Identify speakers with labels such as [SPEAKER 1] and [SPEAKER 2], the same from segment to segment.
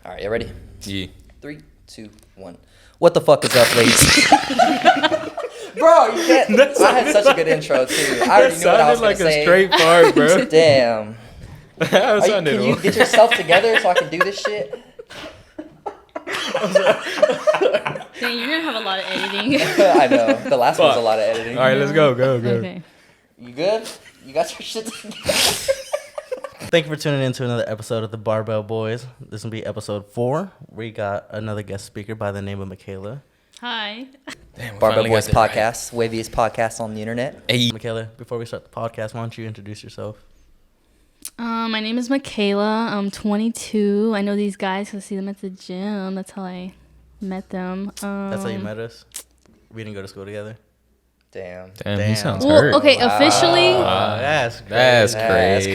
[SPEAKER 1] All right, you ready?
[SPEAKER 2] Yeah.
[SPEAKER 1] 3, 2, 1. What the fuck is up, ladies? Bro, you can't. I had such a good intro too. I already knew what I was
[SPEAKER 2] like
[SPEAKER 1] gonna say.
[SPEAKER 2] a straight part, bro.
[SPEAKER 1] Damn. Can you
[SPEAKER 2] Can
[SPEAKER 1] get yourself together so I can do this shit?
[SPEAKER 3] Dang, you're gonna have a lot of editing.
[SPEAKER 1] I know. The last one was a lot of editing.
[SPEAKER 2] All right, let's go.
[SPEAKER 3] Okay.
[SPEAKER 1] You good? You got your shit together?
[SPEAKER 4] Thank you for tuning in to another episode of the Barbell Boyz. This will be episode 4. We got another guest speaker by the name of Mikayla.
[SPEAKER 3] Hi.
[SPEAKER 2] Damn,
[SPEAKER 1] Barbell Boyz podcast, waviest podcast on the internet.
[SPEAKER 2] Hey.
[SPEAKER 4] Mikayla, before we start the podcast, why don't you introduce yourself?
[SPEAKER 3] My name is Mikayla. I'm 22. I know these guys because I see them at the gym. That's how I met them.
[SPEAKER 4] That's how you met us? We didn't go to school together?
[SPEAKER 1] Damn.
[SPEAKER 2] He sounds hurt.
[SPEAKER 3] Okay, officially.
[SPEAKER 4] That's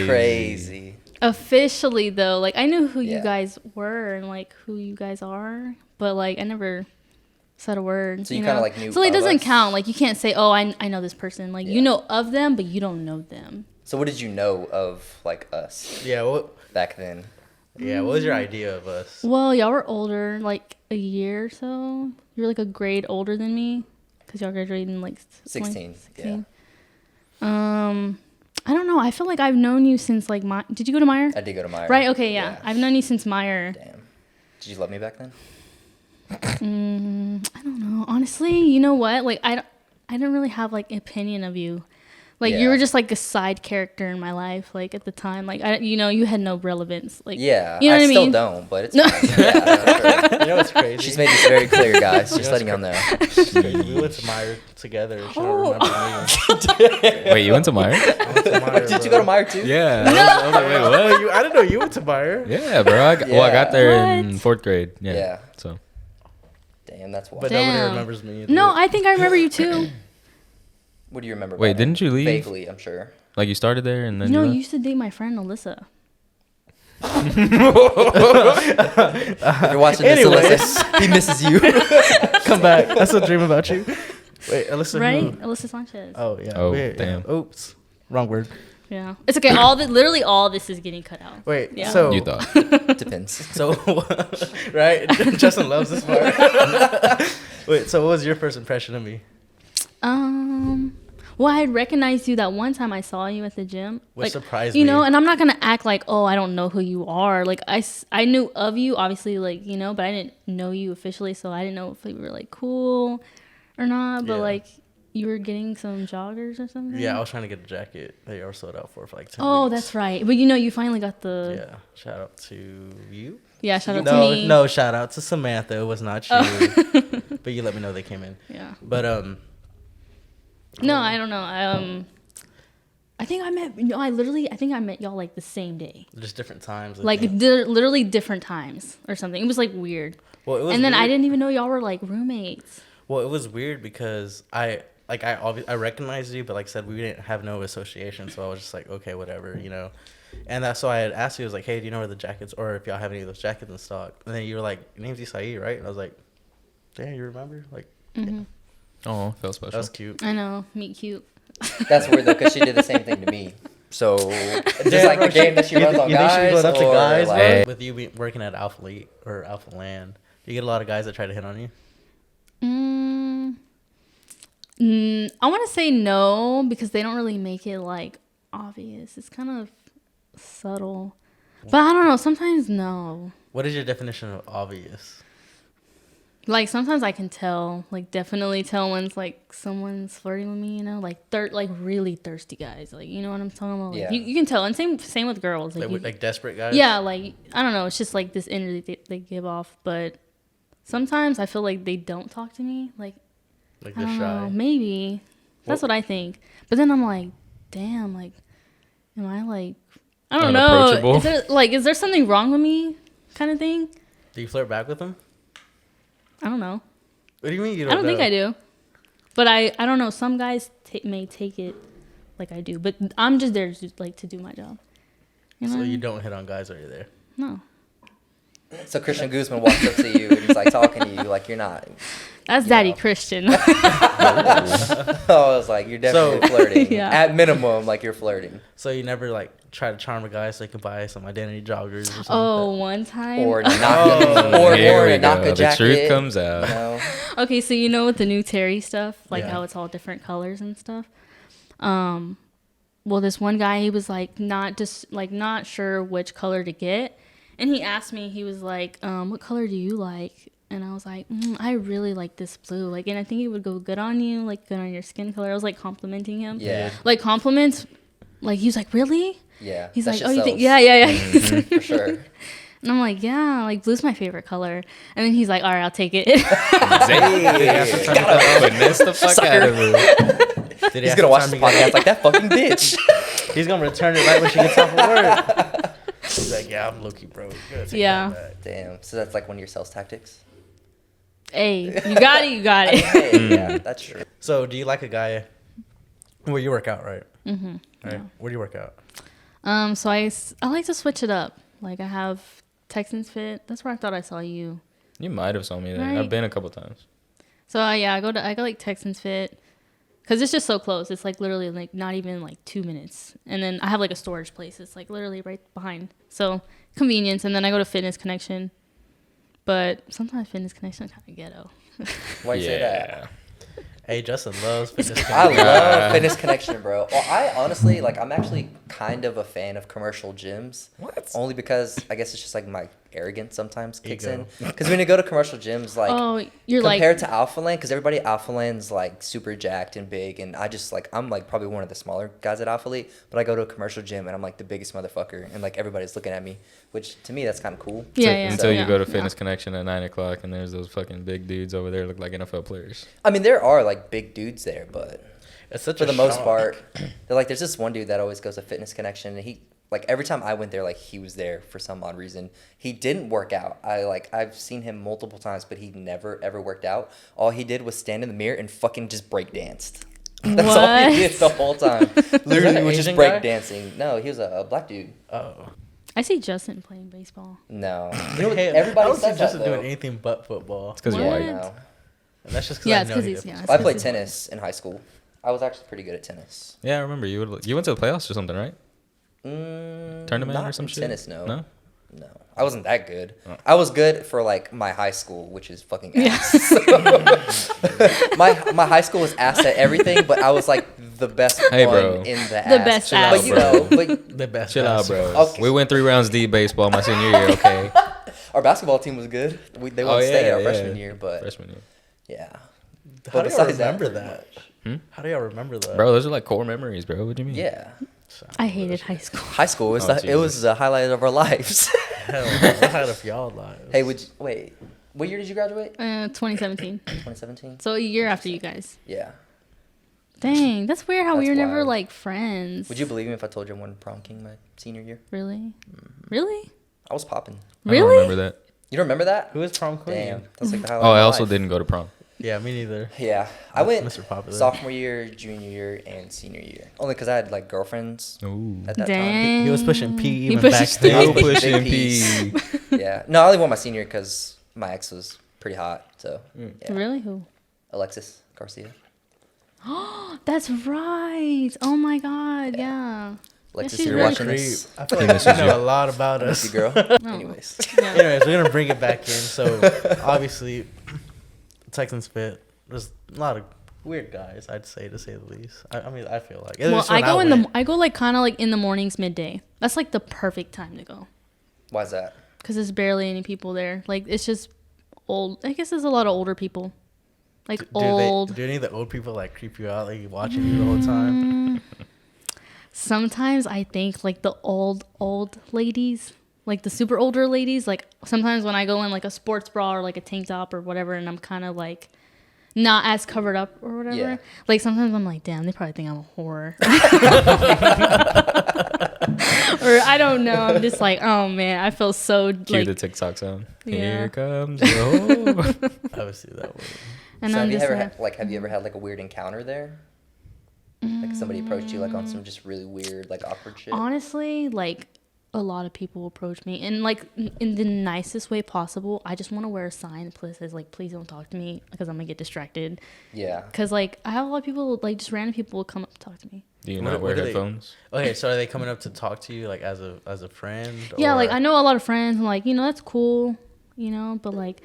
[SPEAKER 1] crazy.
[SPEAKER 3] Officially, though, like, I knew who
[SPEAKER 1] Yeah.
[SPEAKER 3] you guys were and, like, who you guys are. But, like, I never said a word.
[SPEAKER 1] So you kind of like knew.
[SPEAKER 3] So, like, it
[SPEAKER 1] of
[SPEAKER 3] doesn't
[SPEAKER 1] us?
[SPEAKER 3] count. Like, you can't say, oh, I know this person. Like, you know of them, but you don't know them.
[SPEAKER 1] So what did you know of like us
[SPEAKER 4] Yeah,
[SPEAKER 1] back then?
[SPEAKER 4] what was your idea of us?
[SPEAKER 3] Well, y'all were older, like a year or so. You were like a grade older than me, because y'all graduated in like
[SPEAKER 1] 16.
[SPEAKER 3] 16. I don't know. I feel like I've known you since like my. Did you go to Meyer?
[SPEAKER 1] I did go to Meyer.
[SPEAKER 3] Right. Okay. Yeah. I've known you since Meyer.
[SPEAKER 1] Damn. Did you love me back then?
[SPEAKER 3] I don't know. Honestly, you know what? Like I didn't really have like an opinion of you. Like you
[SPEAKER 1] Yeah.
[SPEAKER 3] were just like a side character in my life. Like at the time, like you had no relevance. Like
[SPEAKER 1] Yeah.
[SPEAKER 3] you know what I
[SPEAKER 1] still
[SPEAKER 3] mean?
[SPEAKER 1] don't, but it's
[SPEAKER 3] No.
[SPEAKER 1] fine. Yeah, that's right.
[SPEAKER 4] You know what's crazy?
[SPEAKER 1] She's made this very clear, guys. Just letting y'all know.
[SPEAKER 4] It's crazy. We went to Meyer together. She don't remember me.
[SPEAKER 2] Wait, you went to Meyer?
[SPEAKER 4] I went to Meyer,
[SPEAKER 1] Did you go to Meyer too?
[SPEAKER 2] Yeah. I was like, wait, what?
[SPEAKER 4] Oh, I didn't know you went to Meyer.
[SPEAKER 2] Yeah, bro. I got there in
[SPEAKER 3] What?
[SPEAKER 2] 4th grade. Yeah.
[SPEAKER 1] Yeah.
[SPEAKER 2] So.
[SPEAKER 1] Damn, that's wild.
[SPEAKER 4] But nobody
[SPEAKER 3] Damn.
[SPEAKER 4] remembers me.
[SPEAKER 3] No, I think I remember you too.
[SPEAKER 1] What do you remember?
[SPEAKER 2] Wait,
[SPEAKER 1] about him?
[SPEAKER 2] didn't you leave?
[SPEAKER 1] Vaguely, I'm sure.
[SPEAKER 2] Like you started there and then
[SPEAKER 3] No,
[SPEAKER 2] you
[SPEAKER 3] you
[SPEAKER 2] left?
[SPEAKER 3] used to date my friend Alyssa.
[SPEAKER 1] If you're watching this,
[SPEAKER 4] Anyways.
[SPEAKER 1] Alyssa, he misses you.
[SPEAKER 4] Come back. That's a dream about you. Wait, Alyssa.
[SPEAKER 3] Right?
[SPEAKER 4] Who?
[SPEAKER 3] Alyssa Sanchez.
[SPEAKER 4] Oh, yeah.
[SPEAKER 2] Oh,
[SPEAKER 4] Wait,
[SPEAKER 2] damn.
[SPEAKER 4] Oops. Wrong word.
[SPEAKER 3] Yeah. It's okay. Literally all this is getting cut out.
[SPEAKER 4] Wait,
[SPEAKER 3] Yeah.
[SPEAKER 4] so.
[SPEAKER 2] You thought.
[SPEAKER 1] Depends.
[SPEAKER 4] So, right? Justin loves this part. Wait, so what was your first impression of me?
[SPEAKER 3] Well, I had recognized you that one time I saw you at the gym.
[SPEAKER 4] What
[SPEAKER 3] like,
[SPEAKER 4] surprised
[SPEAKER 3] you
[SPEAKER 4] me?
[SPEAKER 3] know, and I'm not going to act like, oh, I don't know who you are. Like, I knew of you, obviously, like, you know, but I didn't know you officially, so I didn't know if you were, like, cool or not. But,
[SPEAKER 4] Yeah.
[SPEAKER 3] like, you were getting some joggers or something?
[SPEAKER 4] Yeah, I was trying to get a jacket that you were sold out for like 10
[SPEAKER 3] Oh,
[SPEAKER 4] weeks.
[SPEAKER 3] that's right. But, you know, you finally got the...
[SPEAKER 4] Yeah, shout out to you.
[SPEAKER 3] Yeah, shout out
[SPEAKER 4] no,
[SPEAKER 3] to me.
[SPEAKER 4] No, shout out to Samantha. It was not you.
[SPEAKER 3] Oh.
[SPEAKER 4] But you let me know they came in.
[SPEAKER 3] Yeah.
[SPEAKER 4] But,
[SPEAKER 3] No, I don't know. I think I met... No, I think I met y'all, like, the same day.
[SPEAKER 4] just different times. I
[SPEAKER 3] Like,
[SPEAKER 4] think.
[SPEAKER 3] literally different times or something. It was, like, weird.
[SPEAKER 4] Well, it was
[SPEAKER 3] And then I
[SPEAKER 4] weird.
[SPEAKER 3] didn't even know y'all were, like, roommates.
[SPEAKER 4] Well, it was weird because I recognized you, but like I said, we didn't have no association, so I was just like, okay, whatever, you know. And that's why I had asked you, I was like, hey, do you know where the jackets, or if y'all have any of those jackets in stock? And then you were like, your name's Isai, right? And I was like, damn, you remember? Like,
[SPEAKER 2] Oh, felt
[SPEAKER 4] that
[SPEAKER 2] special.
[SPEAKER 4] was cute.
[SPEAKER 3] I know. Meet cute.
[SPEAKER 1] That's weird though, because she did the same thing to me. So just like the game that she runs on
[SPEAKER 4] you
[SPEAKER 1] guys,
[SPEAKER 4] think she was going up to
[SPEAKER 1] or
[SPEAKER 4] guys,
[SPEAKER 1] like,
[SPEAKER 4] bro? With you working at Alpha Elite or Alpha Land, do you get a lot of guys that try to hit on you?
[SPEAKER 3] I want to say no because they don't really make it like obvious. It's kind of subtle. But I don't know. Sometimes no.
[SPEAKER 4] What is your definition of obvious?
[SPEAKER 3] Like sometimes I can tell, like definitely tell when it's like someone's flirting with me, you know, like like really thirsty guys, like you know what I'm talking about. Like,
[SPEAKER 1] Yeah.
[SPEAKER 3] you can tell, and same with girls.
[SPEAKER 4] Like desperate guys?
[SPEAKER 3] Yeah, like I don't know. It's just like this energy they give off, but sometimes I feel like they don't talk to me. Like
[SPEAKER 4] Like
[SPEAKER 3] I
[SPEAKER 4] they're
[SPEAKER 3] don't
[SPEAKER 4] shy.
[SPEAKER 3] know, maybe that's what I think. But then I'm like, damn, like, am I like, I don't know.
[SPEAKER 2] Unapproachable?
[SPEAKER 3] Is there something wrong with me, kind of thing?
[SPEAKER 4] Do you flirt back with them?
[SPEAKER 3] I don't know.
[SPEAKER 4] What do you mean you
[SPEAKER 3] I
[SPEAKER 4] don't
[SPEAKER 3] don't think
[SPEAKER 4] know?
[SPEAKER 3] I do. But I don't know. Some guys may take it like I do, but I'm just there to do my job. You know?
[SPEAKER 4] So you don't hit on guys while you're there?
[SPEAKER 3] No.
[SPEAKER 1] So Christian Guzman walks up to you and he's like talking to you like you're not.
[SPEAKER 3] That's
[SPEAKER 1] you
[SPEAKER 3] Daddy
[SPEAKER 1] know.
[SPEAKER 3] Christian.
[SPEAKER 1] I was like, you're definitely flirting.
[SPEAKER 3] Yeah.
[SPEAKER 1] At minimum, like you're flirting.
[SPEAKER 4] So you never like try to charm a guy so he can buy some identity joggers or something?
[SPEAKER 3] Oh, one time.
[SPEAKER 1] Or knock
[SPEAKER 4] Oh.
[SPEAKER 2] Here we
[SPEAKER 1] a knock
[SPEAKER 2] go.
[SPEAKER 1] a jacket.
[SPEAKER 2] The truth comes out.
[SPEAKER 1] You know?
[SPEAKER 3] Okay, so you know with the new Terry stuff, like
[SPEAKER 4] Yeah.
[SPEAKER 3] how it's all different colors and stuff. Well, this one guy, he was like not sure which color to get, and he asked me, he was like, "What color do you like?" And I was like, "I really like this blue, like, and I think it would go good on you, like good on your skin color." I was like complimenting him,
[SPEAKER 1] Yeah.
[SPEAKER 3] like compliments, like he was like, "Really?"
[SPEAKER 1] Yeah.
[SPEAKER 3] He's
[SPEAKER 1] that
[SPEAKER 3] like,
[SPEAKER 1] shit
[SPEAKER 3] "Oh, you think?"
[SPEAKER 1] sells.
[SPEAKER 3] Yeah.
[SPEAKER 1] For sure.
[SPEAKER 3] And I'm like, "Yeah, like blue's my favorite color." And then he's like, "All right, I'll take it."
[SPEAKER 2] Finesse the fuck out of it.
[SPEAKER 4] Did
[SPEAKER 1] He's gonna watch the podcast like that fucking bitch.
[SPEAKER 4] He's gonna return it right when she gets off of work. He's like, yeah, I'm low-key broke.
[SPEAKER 3] Yeah.
[SPEAKER 1] Damn. So that's like one of your sales tactics.
[SPEAKER 3] Hey, you got it, you got it.
[SPEAKER 1] Hey, yeah, that's true.
[SPEAKER 4] So do you like a guy? Well, you work out, right? Mm-hmm. Right.
[SPEAKER 3] Yeah.
[SPEAKER 4] Where do you work out?
[SPEAKER 3] So I like to switch it up. Like I have Texans Fit. That's where I thought I saw you.
[SPEAKER 2] You might have saw me there.
[SPEAKER 3] Right.
[SPEAKER 2] I've been a couple times.
[SPEAKER 3] So yeah, I go like Texans Fit, cause it's just so close. It's like literally like not even like 2 minutes. And then I have like a storage place. It's like literally right behind. So convenience. And then I go to Fitness Connection. But sometimes Fitness Connection is kind of ghetto.
[SPEAKER 1] Why you say that?
[SPEAKER 4] Hey, Justin loves fitness.
[SPEAKER 1] I love Fitness Connection, bro. Well, I honestly, like, I'm actually kind of a fan of commercial gyms.
[SPEAKER 2] What?
[SPEAKER 1] Only because I guess it's just like my arrogance sometimes kicks
[SPEAKER 4] Ego.
[SPEAKER 1] in. Because when you go to commercial gyms, like,
[SPEAKER 3] Oh, you're like,
[SPEAKER 1] compared to Alpha Land, because everybody at Alpha Land's like super jacked and big, and I just like, I'm like probably one of the smaller guys at Alpha Elite, but I go to a commercial gym and I'm like the biggest motherfucker, and like everybody's looking at me, which to me that's kind of cool.
[SPEAKER 3] yeah.
[SPEAKER 2] Until you
[SPEAKER 3] yeah,
[SPEAKER 2] go to
[SPEAKER 3] yeah.
[SPEAKER 2] Fitness Connection at 9 o'clock and there's those fucking big dudes over there look like NFL players.
[SPEAKER 1] I mean, there are like big dudes there, but
[SPEAKER 4] It's such
[SPEAKER 1] for
[SPEAKER 4] a
[SPEAKER 1] the most
[SPEAKER 4] shock.
[SPEAKER 1] part, they're like, there's this one dude that always goes to Fitness Connection, and he, like, every time I went there, like, he was there for some odd reason. He didn't work out. I've seen him multiple times, but he never ever worked out. All he did was stand in the mirror and fucking just break danced. That's all he did the whole time. Literally
[SPEAKER 4] an
[SPEAKER 1] was just
[SPEAKER 4] Asian
[SPEAKER 1] break
[SPEAKER 4] guy?
[SPEAKER 1] dancing. No, he was a black dude.
[SPEAKER 4] Oh.
[SPEAKER 3] I see Justin playing baseball.
[SPEAKER 1] No, you know what?
[SPEAKER 4] Hey, I
[SPEAKER 1] Everybody
[SPEAKER 4] don't see
[SPEAKER 1] says that
[SPEAKER 4] Justin
[SPEAKER 1] though.
[SPEAKER 4] doing anything but football.
[SPEAKER 2] It's because you're
[SPEAKER 3] What?
[SPEAKER 2] white.
[SPEAKER 1] No.
[SPEAKER 4] And that's just because
[SPEAKER 3] Yeah,
[SPEAKER 4] I
[SPEAKER 3] it's
[SPEAKER 4] know
[SPEAKER 3] because
[SPEAKER 4] he
[SPEAKER 3] he's,
[SPEAKER 4] does.
[SPEAKER 3] yeah.
[SPEAKER 1] I
[SPEAKER 3] it's
[SPEAKER 1] played
[SPEAKER 3] 'cause he's-
[SPEAKER 1] tennis in high school. I was actually pretty good at tennis.
[SPEAKER 2] Yeah, I remember you went to the playoffs or something, right? Tournament
[SPEAKER 1] Not
[SPEAKER 2] or some
[SPEAKER 1] in
[SPEAKER 2] shit?
[SPEAKER 1] tennis, no.
[SPEAKER 2] No?
[SPEAKER 1] No, I wasn't that good.
[SPEAKER 2] Oh.
[SPEAKER 1] I was good for like my high school, which is fucking ass. my high school was ass at everything, but I was like the best
[SPEAKER 2] Hey,
[SPEAKER 1] one
[SPEAKER 2] bro.
[SPEAKER 1] in the
[SPEAKER 3] The
[SPEAKER 1] ass.
[SPEAKER 3] best
[SPEAKER 2] Chill
[SPEAKER 3] ass.
[SPEAKER 2] out,
[SPEAKER 1] But you
[SPEAKER 2] bro.
[SPEAKER 1] know, but
[SPEAKER 4] The best.
[SPEAKER 2] Chill out,
[SPEAKER 4] basketball.
[SPEAKER 2] bro.
[SPEAKER 1] Okay.
[SPEAKER 2] We went 3 rounds deep baseball my senior year, okay?
[SPEAKER 1] our basketball team was good. They won state our freshman year, but
[SPEAKER 2] Freshman year.
[SPEAKER 1] yeah.
[SPEAKER 4] How do y'all
[SPEAKER 1] besides
[SPEAKER 4] remember
[SPEAKER 1] pretty
[SPEAKER 4] that?
[SPEAKER 1] much.
[SPEAKER 4] How do y'all remember that?
[SPEAKER 2] Bro, those are like core memories, bro. What do you mean?
[SPEAKER 1] Yeah,
[SPEAKER 3] I hated high school.
[SPEAKER 1] high school was
[SPEAKER 2] Oh,
[SPEAKER 1] it was the highlight of our lives.
[SPEAKER 4] Hell, what had of y'all lives?
[SPEAKER 1] Hey, wait? What year did you graduate?
[SPEAKER 3] 2017.
[SPEAKER 1] 2017.
[SPEAKER 3] So a year after you guys.
[SPEAKER 1] Yeah.
[SPEAKER 3] Dang, that's weird how we
[SPEAKER 1] That's
[SPEAKER 3] were never
[SPEAKER 1] wild.
[SPEAKER 3] like friends.
[SPEAKER 1] Would you believe me if I told you I won prom king my senior year?
[SPEAKER 3] Really? Really?
[SPEAKER 1] I was popping.
[SPEAKER 2] I don't
[SPEAKER 3] Really?
[SPEAKER 2] remember that.
[SPEAKER 1] You don't remember that?
[SPEAKER 4] Who is prom queen?
[SPEAKER 1] Damn, that's like the highlight.
[SPEAKER 2] Oh,
[SPEAKER 1] of
[SPEAKER 2] I
[SPEAKER 1] my
[SPEAKER 2] also
[SPEAKER 1] life.
[SPEAKER 2] didn't go to prom.
[SPEAKER 4] Yeah, me neither.
[SPEAKER 1] Yeah, I went
[SPEAKER 4] Mr. Popular.
[SPEAKER 1] sophomore year, junior year, and senior year. Only because I had like girlfriends
[SPEAKER 2] Ooh.
[SPEAKER 1] at that
[SPEAKER 3] Dang.
[SPEAKER 4] He was pushing P
[SPEAKER 3] He
[SPEAKER 4] even
[SPEAKER 3] pushed
[SPEAKER 4] back
[SPEAKER 3] P.
[SPEAKER 1] I
[SPEAKER 4] then.
[SPEAKER 1] was
[SPEAKER 2] No
[SPEAKER 1] pushing
[SPEAKER 2] pushing
[SPEAKER 1] big
[SPEAKER 2] P.
[SPEAKER 1] time. Yeah, no, I only won my senior because my ex was pretty hot. So yeah.
[SPEAKER 3] Really? Who?
[SPEAKER 1] Alexis Garcia.
[SPEAKER 3] That's right. Oh my God. Yeah.
[SPEAKER 1] Alexis,
[SPEAKER 3] she's
[SPEAKER 1] you're
[SPEAKER 3] really
[SPEAKER 1] watching
[SPEAKER 4] Creep.
[SPEAKER 1] this.
[SPEAKER 4] I feel
[SPEAKER 2] He
[SPEAKER 4] like you
[SPEAKER 2] misses you.
[SPEAKER 4] know a lot about
[SPEAKER 1] Miss
[SPEAKER 4] us.
[SPEAKER 1] you, girl.
[SPEAKER 3] No.
[SPEAKER 1] Anyways,
[SPEAKER 3] Yeah.
[SPEAKER 4] Anyways, we're gonna bring it back in. So obviously, Texans Fit. There's a lot of weird guys, I'd say, to say the least. I mean, I feel like. At
[SPEAKER 3] Well,
[SPEAKER 4] least when
[SPEAKER 3] I
[SPEAKER 4] went.
[SPEAKER 3] go like kind of like in the mornings, midday. That's like the perfect time to go
[SPEAKER 1] why is that?
[SPEAKER 3] because there's barely any people there. Like it's just old. I guess there's a lot of older people. Like old.
[SPEAKER 4] Do any of the old people like creep you out, like watching you the whole time?
[SPEAKER 3] Sometimes I think like the old ladies, like the super older ladies, like sometimes when I go in like a sports bra or like a tank top or whatever, and I'm kind of like not as covered up or whatever.
[SPEAKER 1] Yeah.
[SPEAKER 3] Like sometimes I'm like, damn, they probably think I'm a whore. Or I don't know. I'm just like, oh man, I feel so
[SPEAKER 2] Cue the
[SPEAKER 3] like,
[SPEAKER 2] TikTok sound.
[SPEAKER 3] Yeah.
[SPEAKER 2] Here comes the hoe.
[SPEAKER 4] I would see that way.
[SPEAKER 3] and
[SPEAKER 1] So
[SPEAKER 3] I'm
[SPEAKER 1] have you
[SPEAKER 3] just
[SPEAKER 1] ever
[SPEAKER 3] like,
[SPEAKER 1] have you ever had like a weird encounter there? Like somebody approached you like on some just really weird like awkward shit.
[SPEAKER 3] honestly, like a lot of people approach me, and like in the nicest way possible. I just want to wear a sign that says like, please don't talk to me because I'm gonna get distracted.
[SPEAKER 1] Yeah.
[SPEAKER 3] Because like I have a lot of people, like just random people will come up to talk to me.
[SPEAKER 2] Do you not wear headphones?
[SPEAKER 4] Okay, so are they coming up to talk to you like as a friend?
[SPEAKER 3] Yeah,
[SPEAKER 4] or?
[SPEAKER 3] like I know a lot of friends, and like, you know, that's cool, you know, but like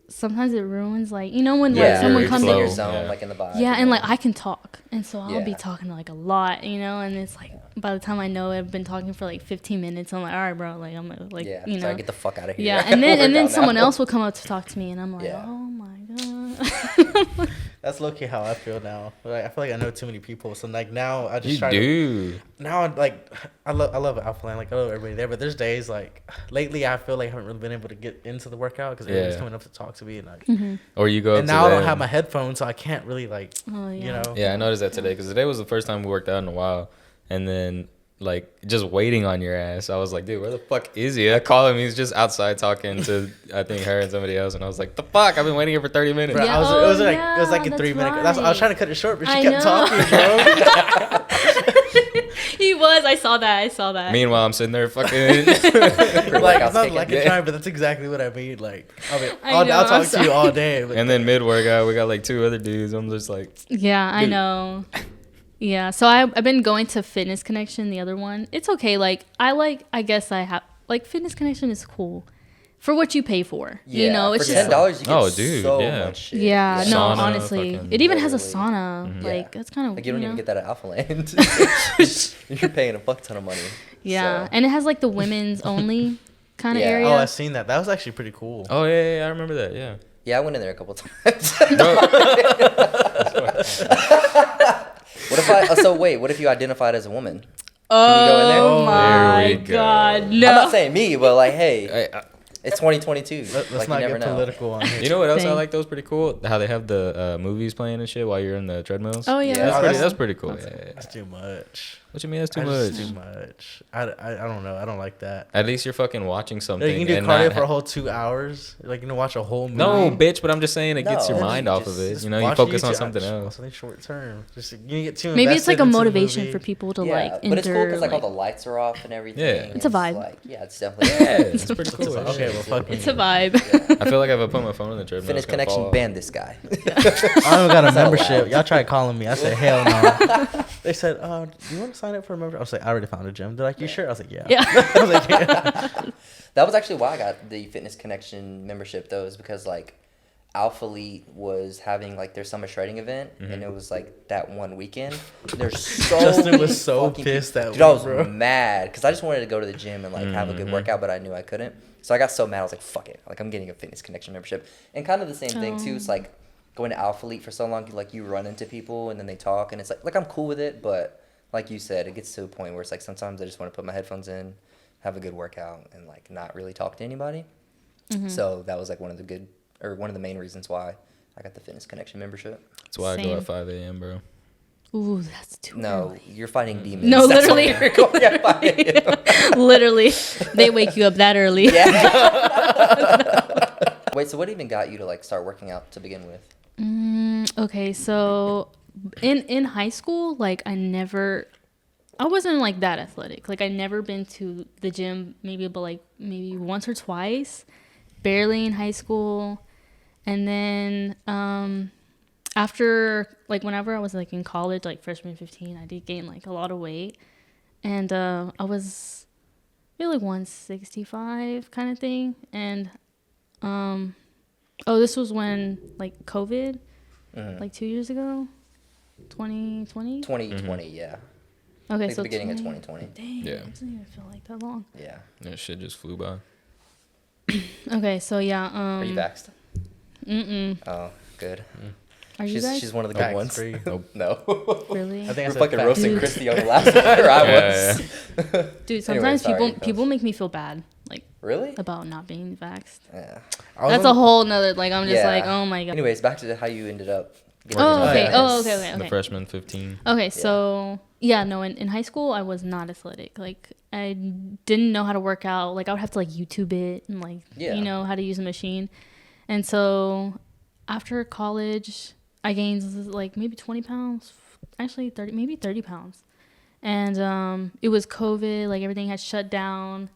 [SPEAKER 3] sometimes it ruins, like, you know, when like someone comes
[SPEAKER 1] in
[SPEAKER 3] in
[SPEAKER 1] your zone, like in the vibe.
[SPEAKER 3] yeah, and like I can talk, and so I'll be talking like a lot, you know, and it's like by the time I know it, I've been talking for like 15 minutes, I'm like, all right, bro, like I'm like, you know,
[SPEAKER 1] sorry, get the fuck out of here.
[SPEAKER 3] yeah, and then someone else will come up to talk to me, and I'm like, oh my god.
[SPEAKER 4] That's low-key how I feel now. Like, I feel like I know too many people, so like now I just
[SPEAKER 2] You
[SPEAKER 4] try
[SPEAKER 2] do.
[SPEAKER 4] to. Now I love Alphaland, like I love everybody there, but there's days like lately I feel like I haven't really been able to get into the workout because everyone's coming up to talk to me and like.
[SPEAKER 2] Or you go up
[SPEAKER 4] and
[SPEAKER 2] to
[SPEAKER 4] now I don't
[SPEAKER 2] them.
[SPEAKER 4] have my headphones, so I can't really like, you know.
[SPEAKER 2] Yeah, I noticed that today because today was the first time we worked out in a while, and then like just waiting on your ass. I was like, dude, where the fuck is he? I call him. He's just outside talking to I think her and somebody else, and I was like, the fuck? I've been waiting here for 30 minutes.
[SPEAKER 4] Bro,
[SPEAKER 3] Yeah,
[SPEAKER 4] it was like a 3-minute.
[SPEAKER 3] right.
[SPEAKER 4] I was trying to cut it short, but she
[SPEAKER 3] I
[SPEAKER 4] kept talking, bro.
[SPEAKER 3] He was. I saw that.
[SPEAKER 2] Meanwhile, I'm sitting there fucking.
[SPEAKER 4] Like it's not like a trying, but that's exactly what I mean. Like I mean, I'll talk to you all day. But
[SPEAKER 2] And then mid workout, we got like 2 other dudes. I'm just like,
[SPEAKER 3] Yeah, I know. Yeah, so I've been going to Fitness Connection, the other one. It's okay. Like I guess I have like Fitness Connection is cool for what you pay for. You know, it's
[SPEAKER 1] for
[SPEAKER 3] just
[SPEAKER 1] $10 you get
[SPEAKER 2] dude,
[SPEAKER 1] so
[SPEAKER 2] yeah.
[SPEAKER 1] much shit.
[SPEAKER 3] yeah. No,
[SPEAKER 2] Sauna,
[SPEAKER 3] honestly,
[SPEAKER 2] fucking-
[SPEAKER 3] it even has a
[SPEAKER 1] Literally.
[SPEAKER 3] sauna. Like that's kind of
[SPEAKER 1] Like you don't
[SPEAKER 3] know?
[SPEAKER 1] even get that at Alphaland. You're paying a fuck ton of money.
[SPEAKER 3] Yeah,
[SPEAKER 1] So.
[SPEAKER 3] and it has like the women's only kind of
[SPEAKER 1] Yeah.
[SPEAKER 3] area.
[SPEAKER 4] oh, I've seen that. That was actually pretty cool.
[SPEAKER 2] oh yeah, I remember that. Yeah.
[SPEAKER 1] Yeah, I went in there a couple times. What if what if you identified as a woman? Can you go in there?
[SPEAKER 3] Oh my
[SPEAKER 2] There we go.
[SPEAKER 3] god,
[SPEAKER 1] I'm
[SPEAKER 3] no.
[SPEAKER 1] not saying me, but like, hey,
[SPEAKER 2] Hey,
[SPEAKER 1] it's 2022.
[SPEAKER 4] Let's
[SPEAKER 1] like,
[SPEAKER 4] not
[SPEAKER 1] you never
[SPEAKER 4] get
[SPEAKER 1] know.
[SPEAKER 4] political on here.
[SPEAKER 2] you know what else I
[SPEAKER 3] Same.
[SPEAKER 2] like? Those pretty cool. How they have the movies playing and shit while you're in the treadmills.
[SPEAKER 3] Oh yeah,
[SPEAKER 1] Yeah.
[SPEAKER 2] That's pretty cool. Yeah.
[SPEAKER 4] That's too much.
[SPEAKER 2] What you mean that's too
[SPEAKER 4] That's
[SPEAKER 2] much?
[SPEAKER 4] too much. I don't know. I don't like that.
[SPEAKER 2] At least you're fucking watching something.
[SPEAKER 4] You can do
[SPEAKER 2] and
[SPEAKER 4] cardio
[SPEAKER 2] not
[SPEAKER 4] for a whole 2 hours. Like you know, watch a whole movie.
[SPEAKER 2] No, bitch, but I'm just saying it gets your
[SPEAKER 1] No,
[SPEAKER 2] mind
[SPEAKER 1] you
[SPEAKER 2] off
[SPEAKER 1] just-
[SPEAKER 2] of it.
[SPEAKER 4] Just
[SPEAKER 2] You know, you
[SPEAKER 4] watch
[SPEAKER 2] focus on
[SPEAKER 4] YouTube.
[SPEAKER 2] something
[SPEAKER 4] Just
[SPEAKER 2] else.
[SPEAKER 4] Something short term. Just you get too.
[SPEAKER 3] maybe it's like a
[SPEAKER 4] invested into the
[SPEAKER 3] motivation
[SPEAKER 4] movie.
[SPEAKER 3] for people to
[SPEAKER 1] Yeah,
[SPEAKER 3] like
[SPEAKER 1] but it's cool because like all
[SPEAKER 3] enter,
[SPEAKER 1] the lights are off and everything.
[SPEAKER 2] Yeah.
[SPEAKER 3] It's a vibe.
[SPEAKER 1] Like, yeah, it's definitely.
[SPEAKER 2] Yeah, it's pretty cool.
[SPEAKER 4] Okay, well, fuck me.
[SPEAKER 3] it's a vibe.
[SPEAKER 2] I feel like if I put my phone in the treadmill,
[SPEAKER 1] Fitness
[SPEAKER 2] it's gonna
[SPEAKER 1] Connection
[SPEAKER 2] fall.
[SPEAKER 1] banned this guy.
[SPEAKER 4] I don't got a
[SPEAKER 1] not
[SPEAKER 4] membership.
[SPEAKER 1] allowed.
[SPEAKER 4] Y'all tried calling me. I said hell no. They said, "Oh, do you want to sign up for a membership?" I was like, "I already found a gym." They're like, "You sure?" I was like, "Yeah."
[SPEAKER 3] Yeah.
[SPEAKER 4] I was like, "Yeah."
[SPEAKER 1] That was actually why I got the Fitness Connection membership, though, is because like Alpha Elite was having like their summer shredding event, and it was like that one weekend. There's so
[SPEAKER 4] Justin
[SPEAKER 1] many
[SPEAKER 4] was so
[SPEAKER 1] fucking
[SPEAKER 4] pissed
[SPEAKER 1] people.
[SPEAKER 4] that
[SPEAKER 1] Dude, I
[SPEAKER 4] week,
[SPEAKER 1] was
[SPEAKER 4] bro.
[SPEAKER 1] mad because I just wanted to go to the gym and like have a good workout, but I knew I couldn't. So I got so mad. I was like, "Fuck it!" Like I'm getting a Fitness Connection membership, and kind of the same thing too. It's like going to Alpha Elite for so long, you run into people and then they talk, and it's like I'm cool with it, but like you said, it gets to a point where it's like sometimes I just want to put my headphones in, have a good workout, and like not really talk to anybody. So that was like one of the main reasons why I got the Fitness Connection membership.
[SPEAKER 2] That's why I go
[SPEAKER 3] Same.
[SPEAKER 2] at 5 a.m., bro.
[SPEAKER 3] Ooh, that's too
[SPEAKER 1] No,
[SPEAKER 3] early.
[SPEAKER 1] you're fighting demons.
[SPEAKER 3] No,
[SPEAKER 1] That's why
[SPEAKER 3] literally.
[SPEAKER 1] you're going at 5 a.m.
[SPEAKER 3] Literally, they wake you up that early.
[SPEAKER 1] Wait, so what even got you to like start working out to begin with?
[SPEAKER 3] Okay, so in high school, like I wasn't like that athletic. Like I never been to the gym maybe once or twice, barely in high school. And then after like whenever I was like in college, like freshman 15, I did gain like a lot of weight. And I was maybe like 165 kind of thing. And this was when like COVID, like 2 years ago, 2020.
[SPEAKER 1] 2020, yeah.
[SPEAKER 3] Okay,
[SPEAKER 1] Like
[SPEAKER 3] so
[SPEAKER 1] the beginning of
[SPEAKER 3] 20
[SPEAKER 1] 2020.
[SPEAKER 3] Dang,
[SPEAKER 2] Yeah.
[SPEAKER 3] it doesn't even feel like that long.
[SPEAKER 1] Yeah.
[SPEAKER 2] That shit just flew by.
[SPEAKER 3] Okay, so yeah.
[SPEAKER 1] Are you vaxxed?
[SPEAKER 3] Mm-mm.
[SPEAKER 1] Oh, good.
[SPEAKER 3] Are you guys
[SPEAKER 1] She's one of the good
[SPEAKER 4] Vax
[SPEAKER 1] ones.
[SPEAKER 4] free.
[SPEAKER 1] No.
[SPEAKER 3] really?
[SPEAKER 4] I think I
[SPEAKER 1] We're
[SPEAKER 4] said
[SPEAKER 1] fucking
[SPEAKER 4] fat.
[SPEAKER 1] roasting
[SPEAKER 3] Dude.
[SPEAKER 1] Christy on the last one. Or I was.
[SPEAKER 3] Dude,
[SPEAKER 1] Anyway,
[SPEAKER 3] sometimes
[SPEAKER 1] sorry,
[SPEAKER 3] people make me feel bad, like
[SPEAKER 1] Really?
[SPEAKER 3] about not being vaxxed.
[SPEAKER 1] Yeah.
[SPEAKER 3] That's a whole nother like I'm just
[SPEAKER 1] Yeah.
[SPEAKER 3] like, oh my god.
[SPEAKER 1] Anyways, back to how you ended up. getting
[SPEAKER 3] Oh,
[SPEAKER 1] into
[SPEAKER 3] okay.
[SPEAKER 1] fitness.
[SPEAKER 3] Oh, okay.
[SPEAKER 2] The freshman 15.
[SPEAKER 3] Okay, so yeah, no, in high school I was not athletic. Like I didn't know how to work out. Like I would have to like YouTube it and like
[SPEAKER 1] Yeah.
[SPEAKER 3] how to use a machine. And so after college, I gained like maybe 20 pounds, actually 30 pounds. And it was COVID, like everything had shut down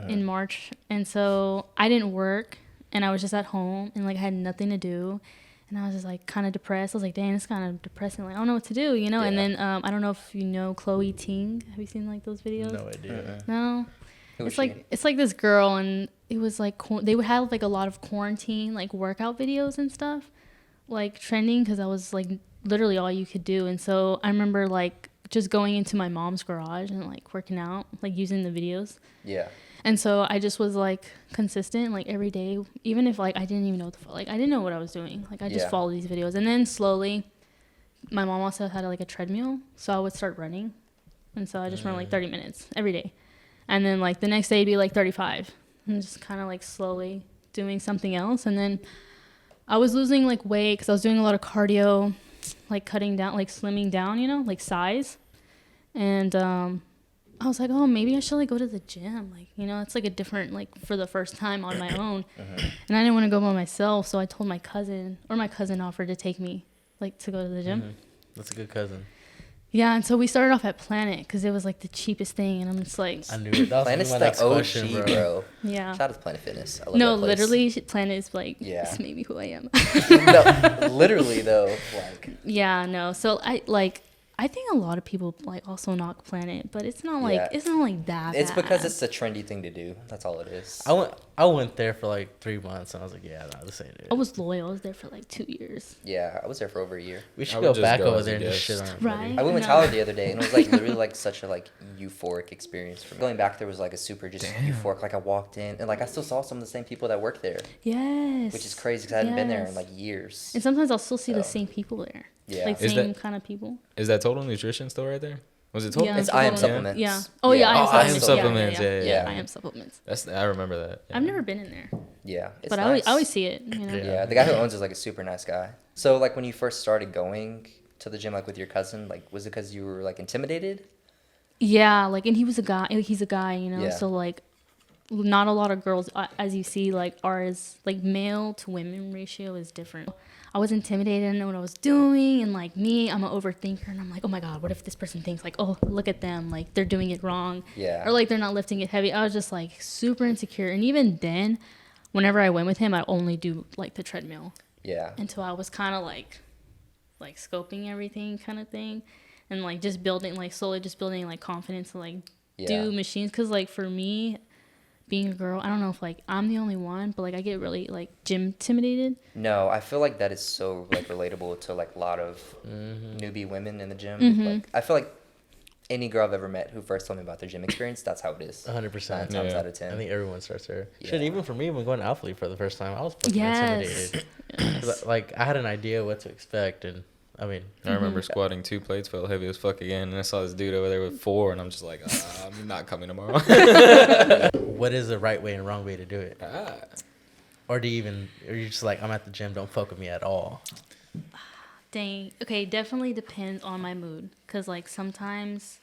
[SPEAKER 3] in March. And so I didn't work and I was just at home and like I had nothing to do. And I was just like kind of depressed. I was like, dang, it's kind of depressing. Like, I don't know what to do, you know?
[SPEAKER 1] Yeah.
[SPEAKER 3] And then I don't know if you know Chloe Ting. Have you seen like those videos?
[SPEAKER 4] No idea.
[SPEAKER 3] No.
[SPEAKER 1] Who was
[SPEAKER 3] It's like
[SPEAKER 1] she?
[SPEAKER 3] it's like this girl, and it was like they would have like a lot of quarantine like workout videos and stuff like trending because I was like literally all you could do. And so I remember like just going into my mom's garage and like working out, like using the videos.
[SPEAKER 1] Yeah.
[SPEAKER 3] And so I just was like consistent, like every day, even if like I didn't even know like I didn't know what I was doing. Like I just
[SPEAKER 1] Yeah.
[SPEAKER 3] followed these videos, and then slowly, my mom also had like a treadmill, so I would start running, and so I just run like 30 minutes every day, and then like the next day it'd be like 35, and just kind of like slowly doing something else. And then I was losing like weight because I was doing a lot of cardio, like cutting down, like slimming down, you know, like size, and I was like, oh, maybe I should like go to the gym. Like, you know, it's like a different, like for the first time on my own. And I didn't want to go by myself. So I told my cousin, or my cousin offered to take me like to go to the gym.
[SPEAKER 4] That's a good cousin.
[SPEAKER 3] Yeah. And so we started off at Planet because it was like the cheapest thing. And I'm just like,
[SPEAKER 4] I knew it. That was
[SPEAKER 1] Planet's
[SPEAKER 4] my
[SPEAKER 1] like
[SPEAKER 4] next question,
[SPEAKER 1] OG,
[SPEAKER 4] bro.
[SPEAKER 1] bro.
[SPEAKER 3] yeah.
[SPEAKER 1] Shout out to Planet Fitness. I love
[SPEAKER 3] No,
[SPEAKER 1] that place.
[SPEAKER 3] literally Planet is like,
[SPEAKER 1] Yeah.
[SPEAKER 3] it's maybe who I am.
[SPEAKER 1] No, literally though, like
[SPEAKER 3] Yeah, no. So I think a lot of people like also knock Planet, but it's not like,
[SPEAKER 1] Yeah.
[SPEAKER 3] it's not like that
[SPEAKER 1] it's because
[SPEAKER 3] bad.
[SPEAKER 1] it's a trendy thing to do. That's all it is.
[SPEAKER 4] I went there for like 3 months and I was like, yeah, no, this ain't it.
[SPEAKER 3] I was loyal. I was there for like 2 years.
[SPEAKER 1] Yeah, I was there for over a year.
[SPEAKER 4] We
[SPEAKER 2] I
[SPEAKER 4] should
[SPEAKER 2] would
[SPEAKER 4] go
[SPEAKER 2] just
[SPEAKER 4] back
[SPEAKER 2] go
[SPEAKER 4] over
[SPEAKER 2] as a
[SPEAKER 4] there and just
[SPEAKER 2] guest.
[SPEAKER 4] shit on it.
[SPEAKER 3] Right.
[SPEAKER 1] I went with
[SPEAKER 3] No.
[SPEAKER 1] Tyler the other day, and it was like literally like such a like euphoric experience for me. Going back there was like a super just euphoric. Like I walked in, and like I still saw some of the same people that work there,
[SPEAKER 3] Yes.
[SPEAKER 1] which is crazy because I hadn't been there in
[SPEAKER 3] Yes.
[SPEAKER 1] like years.
[SPEAKER 3] And sometimes I'll still see the
[SPEAKER 1] So,
[SPEAKER 3] same people there.
[SPEAKER 1] Yeah.
[SPEAKER 3] Like
[SPEAKER 2] Is
[SPEAKER 3] same
[SPEAKER 2] that-
[SPEAKER 3] kind of people.
[SPEAKER 2] Is that Total Nutrition still right there? Was it Total?
[SPEAKER 3] Yeah,
[SPEAKER 1] It's I Am
[SPEAKER 3] Total-
[SPEAKER 1] Supplements.
[SPEAKER 3] Yeah. Oh yeah,
[SPEAKER 1] Yeah.
[SPEAKER 3] I am
[SPEAKER 1] Oh,
[SPEAKER 3] supplements.
[SPEAKER 1] I Am
[SPEAKER 2] Supplements, yeah.
[SPEAKER 3] I am supplements.
[SPEAKER 2] I remember that. Yeah.
[SPEAKER 3] I've never been in there,
[SPEAKER 1] Yeah, it's
[SPEAKER 3] but
[SPEAKER 1] nice.
[SPEAKER 3] I always see it. You know.
[SPEAKER 1] Yeah, the guy who owns is like a super nice guy. So like when you first started going to the gym, like with your cousin, like was it because you were like intimidated?
[SPEAKER 3] Yeah, like, and he was a guy. He's a guy, you know.
[SPEAKER 1] Yeah.
[SPEAKER 3] So like, not a lot of girls, as you see, like ours, like male to women ratio is different. I was intimidated. I didn't know what I was doing, and like me, I'm an overthinker, and I'm like, oh my god, what if this person thinks like, oh, look at them, like they're doing it wrong,
[SPEAKER 1] Yeah.
[SPEAKER 3] or like they're not lifting it heavy. I was just like super insecure, and even then, whenever I went with him, I only do like the treadmill
[SPEAKER 1] Yeah.
[SPEAKER 3] until I was kind of like scoping everything kind of thing, and like just building like slowly just building like confidence to like
[SPEAKER 1] Yeah.
[SPEAKER 3] do machines. Because like for me, being a girl, I don't know if like I'm the only one, but like I get really like gym intimidated.
[SPEAKER 1] No, I feel like that is so like relatable to like a lot of newbie women in the gym. Like I feel like any girl I've ever met who first told me about their gym experience, that's how it is.
[SPEAKER 4] 100%.
[SPEAKER 1] 9 times
[SPEAKER 2] Yeah.
[SPEAKER 1] out of 10.
[SPEAKER 4] I think everyone starts there.
[SPEAKER 1] Yeah.
[SPEAKER 4] Shit, even for me, when going to Alpha League for the first time, I was fucking
[SPEAKER 3] Yes.
[SPEAKER 4] intimidated. 'Cause, like, I had an idea what to expect, and I mean,
[SPEAKER 2] I remember squatting 2 plates, felt heavy as fuck again, and I saw this dude over there with 4, and I'm just like, I'm not coming tomorrow.
[SPEAKER 4] what is the right way and wrong way to do it?
[SPEAKER 2] Ah.
[SPEAKER 4] Or do you even, or you just like, I'm at the gym, don't fuck with me at all?
[SPEAKER 3] Dang. Okay, definitely depends on my mood. Cause like sometimes,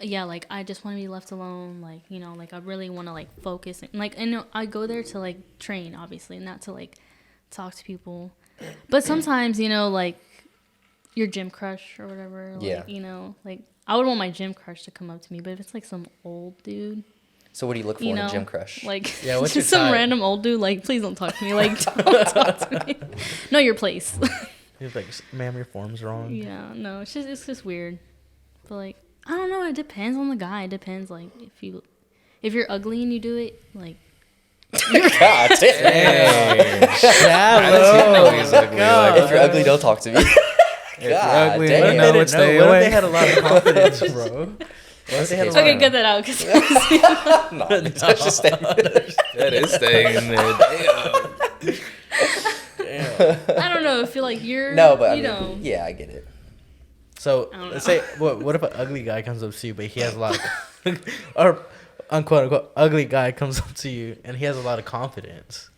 [SPEAKER 3] yeah, like I just want to be left alone. Like, you know, like I really want to like focus. And, like, I know I go there to like train, obviously, not to like talk to people. But sometimes, you know, like your gym crush or whatever. Like,
[SPEAKER 1] Yeah.
[SPEAKER 3] You know, like I would want my gym crush to come up to me. But if it's like some old dude,
[SPEAKER 1] So what do you look for
[SPEAKER 3] you
[SPEAKER 1] in
[SPEAKER 3] know,
[SPEAKER 1] a gym crush?
[SPEAKER 3] like
[SPEAKER 4] Yeah, what's your
[SPEAKER 3] just some
[SPEAKER 4] type?
[SPEAKER 3] random old dude, like please don't talk to me. Like don't talk to me. Know your place.
[SPEAKER 4] He's like, ma'am, your form's wrong.
[SPEAKER 3] Yeah, no, it's just weird. But like, I don't know. It depends on the guy. It depends like if you're ugly and you do it, like
[SPEAKER 1] God damn.
[SPEAKER 2] Hey.
[SPEAKER 4] Shallow.
[SPEAKER 2] He's ugly,
[SPEAKER 4] God.
[SPEAKER 2] like,
[SPEAKER 1] If you're ugly, don't talk to me.
[SPEAKER 2] If you're
[SPEAKER 1] God
[SPEAKER 2] ugly,
[SPEAKER 1] damn.
[SPEAKER 2] let
[SPEAKER 4] What
[SPEAKER 2] me know
[SPEAKER 4] if
[SPEAKER 2] what
[SPEAKER 4] they
[SPEAKER 2] stay
[SPEAKER 4] didn't know? What if
[SPEAKER 2] away.
[SPEAKER 4] they had a lot of confidence, bro? What if they had a lot
[SPEAKER 3] okay,
[SPEAKER 4] of-
[SPEAKER 3] get that out because
[SPEAKER 1] No, that's just staying there.
[SPEAKER 2] That is staying in there. Damn.
[SPEAKER 3] I don't know. I feel like you're
[SPEAKER 1] No, but I
[SPEAKER 3] you
[SPEAKER 1] mean,
[SPEAKER 3] know.
[SPEAKER 1] yeah, I get it.
[SPEAKER 4] So
[SPEAKER 3] I don't
[SPEAKER 4] let's
[SPEAKER 3] know.
[SPEAKER 4] say, what if an ugly guy comes up to you, but he has a lot of, or unquote unquote ugly guy comes up to you and he has a lot of confidence.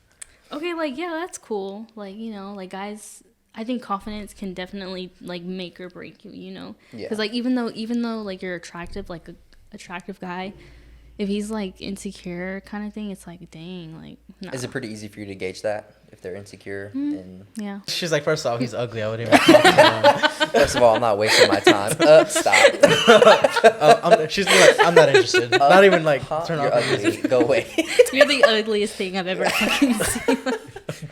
[SPEAKER 3] Okay, like yeah, that's cool. Like you know, like guys, I think confidence can definitely like make or break you. You know,
[SPEAKER 1] Yeah.
[SPEAKER 3] because like even though like you're attractive, like a attractive guy, if he's like insecure kind of thing, it's like dang, like nah.
[SPEAKER 1] Is it pretty easy for you to gauge that? If if they're insecure. And
[SPEAKER 3] Yeah.
[SPEAKER 4] She's like, first off, he's ugly. I wouldn't even talk to him.
[SPEAKER 1] first of all, I'm not wasting my time. Stop.
[SPEAKER 4] She's like, I'm not interested. Not even like turn
[SPEAKER 1] You're
[SPEAKER 4] off the
[SPEAKER 1] ugly.
[SPEAKER 4] music.
[SPEAKER 1] Go away.
[SPEAKER 3] You're the ugliest thing I've ever fucking seen.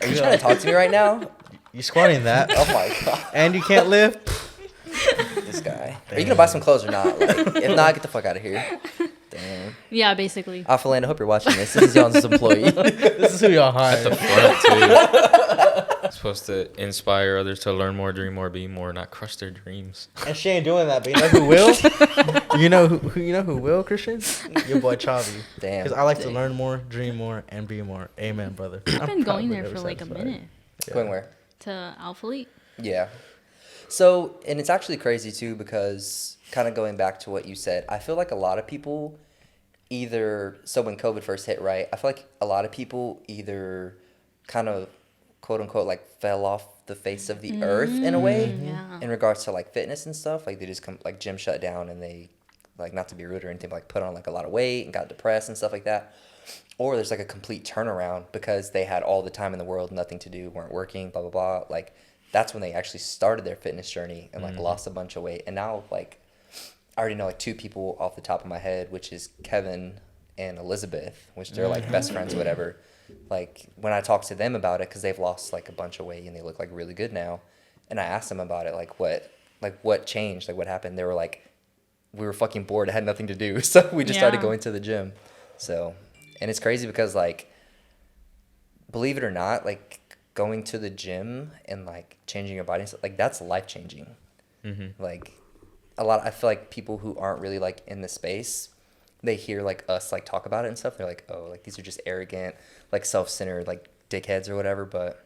[SPEAKER 1] Are you trying to talk to me right now?
[SPEAKER 4] You squatting that,
[SPEAKER 1] Oh my god.
[SPEAKER 4] and you can't lift.
[SPEAKER 1] This guy. Are you gonna buy some clothes or not? Like, if not, get the fuck out of here. Damn.
[SPEAKER 3] Yeah, basically.
[SPEAKER 1] Alpha I hope you're watching this. This is y'all's employee.
[SPEAKER 4] This is who y'all
[SPEAKER 2] At the
[SPEAKER 4] hired.
[SPEAKER 2] front too. It's supposed to inspire others to learn more, dream more, be more, not crush their dreams.
[SPEAKER 4] And she ain't doing that, but you know who will? You know who will, Christian? Your boy Chavi.
[SPEAKER 1] Damn.
[SPEAKER 4] Because I like to
[SPEAKER 3] Dang.
[SPEAKER 4] learn more, dream more, and be more. Amen, brother.
[SPEAKER 3] I've been going
[SPEAKER 4] probably
[SPEAKER 3] there
[SPEAKER 4] never
[SPEAKER 3] for like a
[SPEAKER 4] satisfied.
[SPEAKER 3] minute
[SPEAKER 4] Yeah.
[SPEAKER 1] Going where?
[SPEAKER 3] to Alpha Elite.
[SPEAKER 1] Yeah. So, and it's actually crazy too because kind of going back to what you said, I feel like a lot of people so when COVID first hit, right? I feel like a lot of people either kind of quote unquote like fell off the face of the earth in a way
[SPEAKER 3] Yeah.
[SPEAKER 1] in regards to like fitness and stuff. Like they just like gym shut down and they like, not to be rude or anything, but like put on like a lot of weight and got depressed and stuff like that. Or there's like a complete turnaround because they had all the time in the world, nothing to do, weren't working, blah, blah, blah. Like that's when they actually started their fitness journey and like lost a bunch of weight. And now like I already know like two people off the top of my head, which is Kevin and Elizabeth, which they're like best friends, whatever. Like when I talk to them about it, because they've lost like a bunch of weight and they look like really good now. And I asked them about it, like what changed, like what happened. They were like, we were fucking bored. I had nothing to do. So we just started
[SPEAKER 3] Yeah.
[SPEAKER 1] going to the gym. So, and it's crazy because like, believe it or not, like going to the gym and like changing your body, and stuff, like that's life changing. Like I feel like people who aren't really like in the space, they hear like us like talk about it and stuff. They're like, oh, like these are just arrogant, like self-centered, like dickheads or whatever. But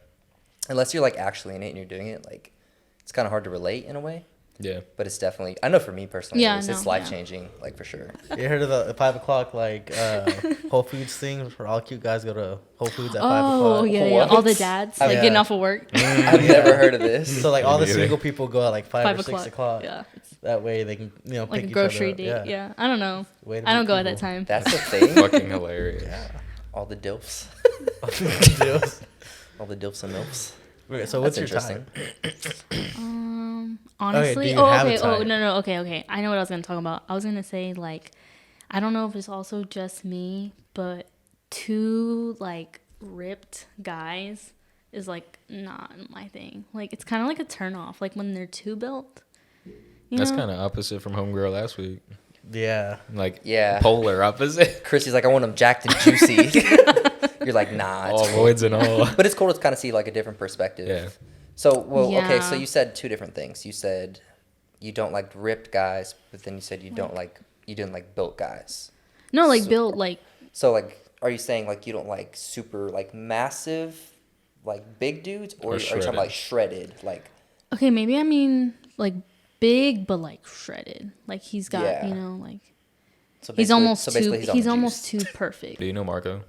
[SPEAKER 1] unless you're like actually in it and you're doing it, like it's kind of hard to relate in a way.
[SPEAKER 2] Yeah.
[SPEAKER 1] But it's definitely, I know for me personally,
[SPEAKER 3] Yeah,
[SPEAKER 1] it's
[SPEAKER 3] no,
[SPEAKER 1] life changing, like for sure.
[SPEAKER 4] You heard of the 5 o'clock like Whole Foods thing where all cute guys go to Whole Foods at 5
[SPEAKER 3] Oh,
[SPEAKER 4] o'clock?
[SPEAKER 3] yeah, yeah.
[SPEAKER 1] What?
[SPEAKER 3] All the dads, like
[SPEAKER 4] Yeah.
[SPEAKER 3] getting off of work.
[SPEAKER 1] I've never heard of this.
[SPEAKER 4] So like all the
[SPEAKER 2] Me neither.
[SPEAKER 4] single people go at like 5
[SPEAKER 3] 5
[SPEAKER 4] or 6 o'clock.
[SPEAKER 3] Yeah. It's
[SPEAKER 4] That way they can
[SPEAKER 3] like
[SPEAKER 4] pick
[SPEAKER 3] a
[SPEAKER 4] each
[SPEAKER 3] grocery
[SPEAKER 4] other
[SPEAKER 3] date.
[SPEAKER 4] up.
[SPEAKER 3] Yeah. I don't know.
[SPEAKER 4] Way to
[SPEAKER 3] I
[SPEAKER 4] meet
[SPEAKER 3] don't go at that
[SPEAKER 4] people.
[SPEAKER 3] time.
[SPEAKER 1] That's the thing.
[SPEAKER 2] Fucking hilarious.
[SPEAKER 4] Yeah.
[SPEAKER 1] All the dilfs.
[SPEAKER 4] Deals.
[SPEAKER 1] All the dilfs and milfs.
[SPEAKER 4] Okay, so what's
[SPEAKER 1] That's
[SPEAKER 4] your
[SPEAKER 1] interesting.
[SPEAKER 4] time?
[SPEAKER 3] Honestly,
[SPEAKER 4] you have a
[SPEAKER 3] okay. Oh,
[SPEAKER 4] type?
[SPEAKER 3] no. Okay. I know what I was gonna talk about. I was gonna say like, I don't know if it's also just me, but two like ripped guys is like not my thing. Like it's kind of like a turn off. Like when they're too built. You
[SPEAKER 2] That's
[SPEAKER 3] know?
[SPEAKER 2] kind of opposite from Homegirl last week.
[SPEAKER 4] Yeah.
[SPEAKER 2] Like
[SPEAKER 1] Yeah.
[SPEAKER 2] polar opposite.
[SPEAKER 1] Chrissy's like, I want them jacked and juicy. You're like, nah, it's
[SPEAKER 2] All
[SPEAKER 1] cool.
[SPEAKER 2] voids and all.
[SPEAKER 1] But it's cool to kind of see like a different perspective.
[SPEAKER 2] Yeah.
[SPEAKER 1] So, well, okay, so
[SPEAKER 3] Yeah.
[SPEAKER 1] you said two different things. You said you don't like ripped guys, but then you said you didn't like built guys.
[SPEAKER 3] No, like
[SPEAKER 1] So-
[SPEAKER 3] built like
[SPEAKER 1] So, like, are you saying like you don't like super like massive, like big dudes, or are you talking
[SPEAKER 2] shredded.
[SPEAKER 1] about like shredded, like?
[SPEAKER 3] okay, maybe I mean like big but like shredded. Like he's got
[SPEAKER 1] Yeah.
[SPEAKER 3] like
[SPEAKER 1] So
[SPEAKER 3] he's
[SPEAKER 1] basically-
[SPEAKER 3] almost
[SPEAKER 1] so
[SPEAKER 3] too
[SPEAKER 1] basically on
[SPEAKER 3] he's
[SPEAKER 1] the
[SPEAKER 3] almost
[SPEAKER 1] juice.
[SPEAKER 3] too perfect.
[SPEAKER 2] Do you know Marco?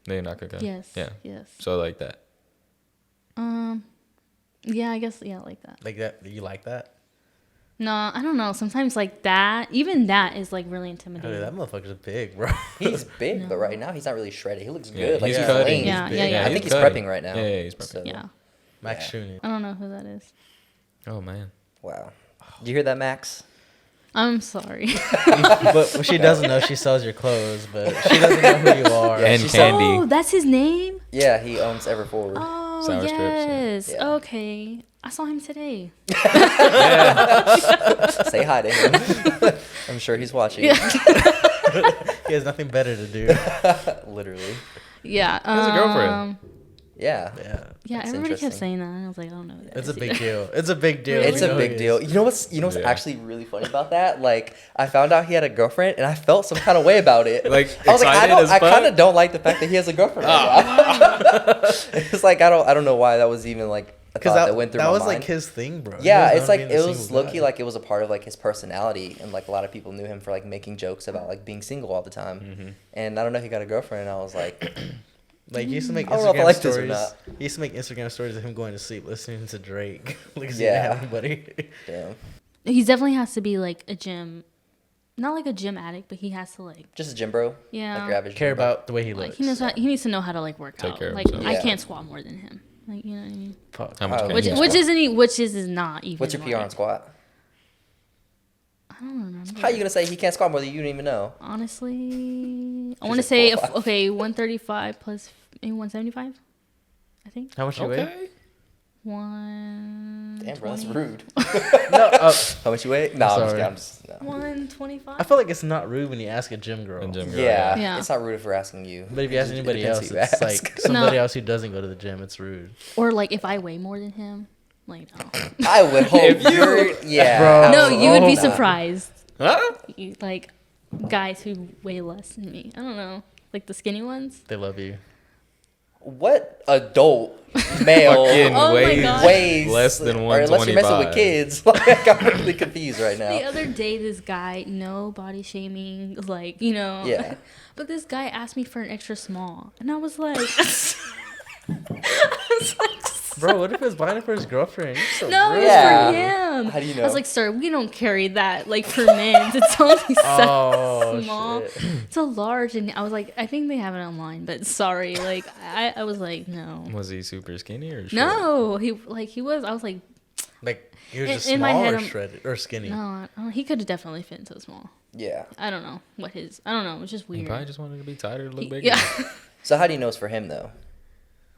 [SPEAKER 2] The Naka guy?
[SPEAKER 3] Yes.
[SPEAKER 2] Yeah.
[SPEAKER 3] Yes.
[SPEAKER 2] So like that.
[SPEAKER 3] Yeah, I guess like that.
[SPEAKER 4] Like that. You like that?
[SPEAKER 3] No, I don't know. Sometimes like that, even that is like really
[SPEAKER 4] Oh,
[SPEAKER 3] intimidating.
[SPEAKER 4] that motherfucker's big, bro.
[SPEAKER 1] He's big, but
[SPEAKER 3] No.
[SPEAKER 1] right now he's not really shredded. He looks
[SPEAKER 2] Yeah,
[SPEAKER 1] good. Like
[SPEAKER 2] he's
[SPEAKER 1] he's
[SPEAKER 2] cutting.
[SPEAKER 1] lean.
[SPEAKER 3] Yeah,
[SPEAKER 4] big.
[SPEAKER 3] yeah, yeah.
[SPEAKER 1] I think he's
[SPEAKER 2] cutting.
[SPEAKER 1] prepping right now.
[SPEAKER 2] Yeah, he's prepping.
[SPEAKER 1] So,
[SPEAKER 3] Yeah.
[SPEAKER 4] Max
[SPEAKER 1] Yeah.
[SPEAKER 4] Shuni.
[SPEAKER 3] I don't know who that is.
[SPEAKER 2] Oh man.
[SPEAKER 1] Wow. Do you hear that, Max?
[SPEAKER 3] I'm sorry.
[SPEAKER 4] But what she doesn't know, she sells your clothes, but she doesn't know who you are.
[SPEAKER 1] Yeah,
[SPEAKER 2] And
[SPEAKER 1] she
[SPEAKER 2] candy.
[SPEAKER 3] Oh, that's his name?
[SPEAKER 1] Yeah, he owns Ever Forward.
[SPEAKER 3] Oh,
[SPEAKER 2] Sour strips, yeah.
[SPEAKER 3] yes.
[SPEAKER 1] Yeah.
[SPEAKER 3] Okay. I saw him today.
[SPEAKER 1] Say hi to him. I'm sure he's watching.
[SPEAKER 3] Yeah.
[SPEAKER 4] He has nothing better to do.
[SPEAKER 1] Literally.
[SPEAKER 3] Yeah.
[SPEAKER 2] has a girlfriend.
[SPEAKER 1] Yeah.
[SPEAKER 4] Yeah.
[SPEAKER 3] Yeah,
[SPEAKER 1] That's
[SPEAKER 3] everybody kept
[SPEAKER 1] interesting.
[SPEAKER 3] saying that. And I was like, I don't know. who that
[SPEAKER 4] It's a
[SPEAKER 3] is
[SPEAKER 4] big
[SPEAKER 3] either.
[SPEAKER 4] deal. It's a big deal.
[SPEAKER 1] It's
[SPEAKER 4] We
[SPEAKER 1] a
[SPEAKER 4] know who
[SPEAKER 1] big
[SPEAKER 4] he
[SPEAKER 1] deal.
[SPEAKER 4] is.
[SPEAKER 1] You know what's
[SPEAKER 2] Yeah.
[SPEAKER 1] actually really funny about that? Like I found out he had a girlfriend and I felt some kind of way about it.
[SPEAKER 2] Like,
[SPEAKER 1] I was like,
[SPEAKER 2] excited as
[SPEAKER 1] I
[SPEAKER 2] fuck?
[SPEAKER 1] kind of don't like the fact that he has a girlfriend right now. It's like I don't know why that was even like a
[SPEAKER 4] Because
[SPEAKER 1] thought that went through
[SPEAKER 4] that
[SPEAKER 1] my
[SPEAKER 4] was
[SPEAKER 1] mind.
[SPEAKER 4] like his thing, bro. He
[SPEAKER 1] Yeah,
[SPEAKER 4] was
[SPEAKER 1] it's
[SPEAKER 4] known
[SPEAKER 1] like
[SPEAKER 4] being
[SPEAKER 1] it
[SPEAKER 4] a
[SPEAKER 1] was
[SPEAKER 4] single
[SPEAKER 1] low-key
[SPEAKER 4] guy.
[SPEAKER 1] like it was a part of like his personality, and like a lot of people knew him for like making jokes about like being single all the time. And I don't know if he got a girlfriend, and I was like,
[SPEAKER 4] Like, he used to make
[SPEAKER 1] I don't know if I
[SPEAKER 4] Instagram
[SPEAKER 1] like this or
[SPEAKER 4] stories.
[SPEAKER 1] not.
[SPEAKER 4] He used to make Instagram stories of him going to sleep listening to Drake. Like, he
[SPEAKER 1] Yeah.
[SPEAKER 4] didn't have anybody.
[SPEAKER 1] damn.
[SPEAKER 3] He definitely has to be like a gym not like a gym addict, but he has to like
[SPEAKER 1] Just a gym bro.
[SPEAKER 3] Yeah.
[SPEAKER 1] Like your average
[SPEAKER 4] Care
[SPEAKER 1] gym bro.
[SPEAKER 4] about the way he
[SPEAKER 3] like
[SPEAKER 4] looks.
[SPEAKER 3] he needs to know how to like work
[SPEAKER 2] Take
[SPEAKER 3] out.
[SPEAKER 2] care of
[SPEAKER 3] Like
[SPEAKER 2] himself.
[SPEAKER 3] I
[SPEAKER 1] Yeah.
[SPEAKER 3] can't squat more than him. Like you know what I mean?
[SPEAKER 4] Fuck.
[SPEAKER 2] How much
[SPEAKER 1] Oh,
[SPEAKER 2] can
[SPEAKER 3] Which
[SPEAKER 2] you
[SPEAKER 1] yeah.
[SPEAKER 2] squat?
[SPEAKER 3] which is not even.
[SPEAKER 1] What's your PR on
[SPEAKER 3] like,
[SPEAKER 1] squat?
[SPEAKER 3] I don't remember.
[SPEAKER 1] How you gonna say he can't squat more than you don't even know?
[SPEAKER 3] Honestly, I want to
[SPEAKER 1] like
[SPEAKER 3] say
[SPEAKER 1] 4 or 5.
[SPEAKER 3] okay, 135 plus maybe 175. I think
[SPEAKER 4] How much you weigh?
[SPEAKER 2] Okay.
[SPEAKER 3] one.
[SPEAKER 1] Damn, bro, that's rude.
[SPEAKER 4] No,
[SPEAKER 1] How much you weigh? No, I'm just
[SPEAKER 4] sorry.
[SPEAKER 1] kidding. I'm just, no.
[SPEAKER 3] 125.
[SPEAKER 4] I feel like it's not rude when you ask a gym girl.
[SPEAKER 2] A gym girl,
[SPEAKER 1] Yeah,
[SPEAKER 3] Yeah.
[SPEAKER 1] it's not rude if we're asking you.
[SPEAKER 4] But if you ask
[SPEAKER 1] It
[SPEAKER 4] anybody
[SPEAKER 1] depends
[SPEAKER 4] else,
[SPEAKER 1] who you
[SPEAKER 4] it's
[SPEAKER 1] ask.
[SPEAKER 4] like somebody
[SPEAKER 3] No.
[SPEAKER 4] else who doesn't go to the gym. It's rude.
[SPEAKER 3] Or like if I weigh more than him, like no.
[SPEAKER 1] I would hope
[SPEAKER 2] If you-
[SPEAKER 1] you're, yeah.
[SPEAKER 4] Bro.
[SPEAKER 3] No, you would be
[SPEAKER 1] no.
[SPEAKER 3] surprised.
[SPEAKER 2] Huh?
[SPEAKER 3] Like guys who weigh less than me. I don't know, like the skinny ones.
[SPEAKER 4] They love you.
[SPEAKER 1] What adult male
[SPEAKER 2] Fucking
[SPEAKER 3] Oh my
[SPEAKER 2] weighs
[SPEAKER 3] God.
[SPEAKER 1] weighs
[SPEAKER 2] less than
[SPEAKER 1] or unless you're messing with
[SPEAKER 2] 125.
[SPEAKER 1] kids? Like, I'm really confused right
[SPEAKER 3] The
[SPEAKER 1] now.
[SPEAKER 3] other day, this guy, no body shaming, like you know.
[SPEAKER 1] Yeah.
[SPEAKER 3] But this guy asked me for an extra small, and I was like, I was like,
[SPEAKER 4] Bro, what if it's buying it for his girlfriend? You're so
[SPEAKER 3] no,
[SPEAKER 4] rude.
[SPEAKER 3] it's
[SPEAKER 1] Yeah.
[SPEAKER 3] for him.
[SPEAKER 1] How do you
[SPEAKER 3] I was
[SPEAKER 1] know?
[SPEAKER 3] like, sir, we don't carry that like for men. It's only
[SPEAKER 4] Oh,
[SPEAKER 3] small.
[SPEAKER 4] shit.
[SPEAKER 3] It's a large, and I was like, I think they have it online, but sorry, like I was like, no,
[SPEAKER 2] Was he super skinny or short?
[SPEAKER 3] no, he was. I was like,
[SPEAKER 4] Like, he was
[SPEAKER 3] In-
[SPEAKER 4] just
[SPEAKER 3] in my
[SPEAKER 4] small
[SPEAKER 3] head,
[SPEAKER 4] or
[SPEAKER 3] I'm-
[SPEAKER 4] shredded or skinny?
[SPEAKER 3] no, he could have definitely fit into small.
[SPEAKER 1] Yeah.
[SPEAKER 3] I don't know what his. I don't know. It's just
[SPEAKER 2] He
[SPEAKER 3] weird.
[SPEAKER 2] probably just wanted to be tighter, to look bigger.
[SPEAKER 3] Yeah.
[SPEAKER 1] So how do you know it's for him though?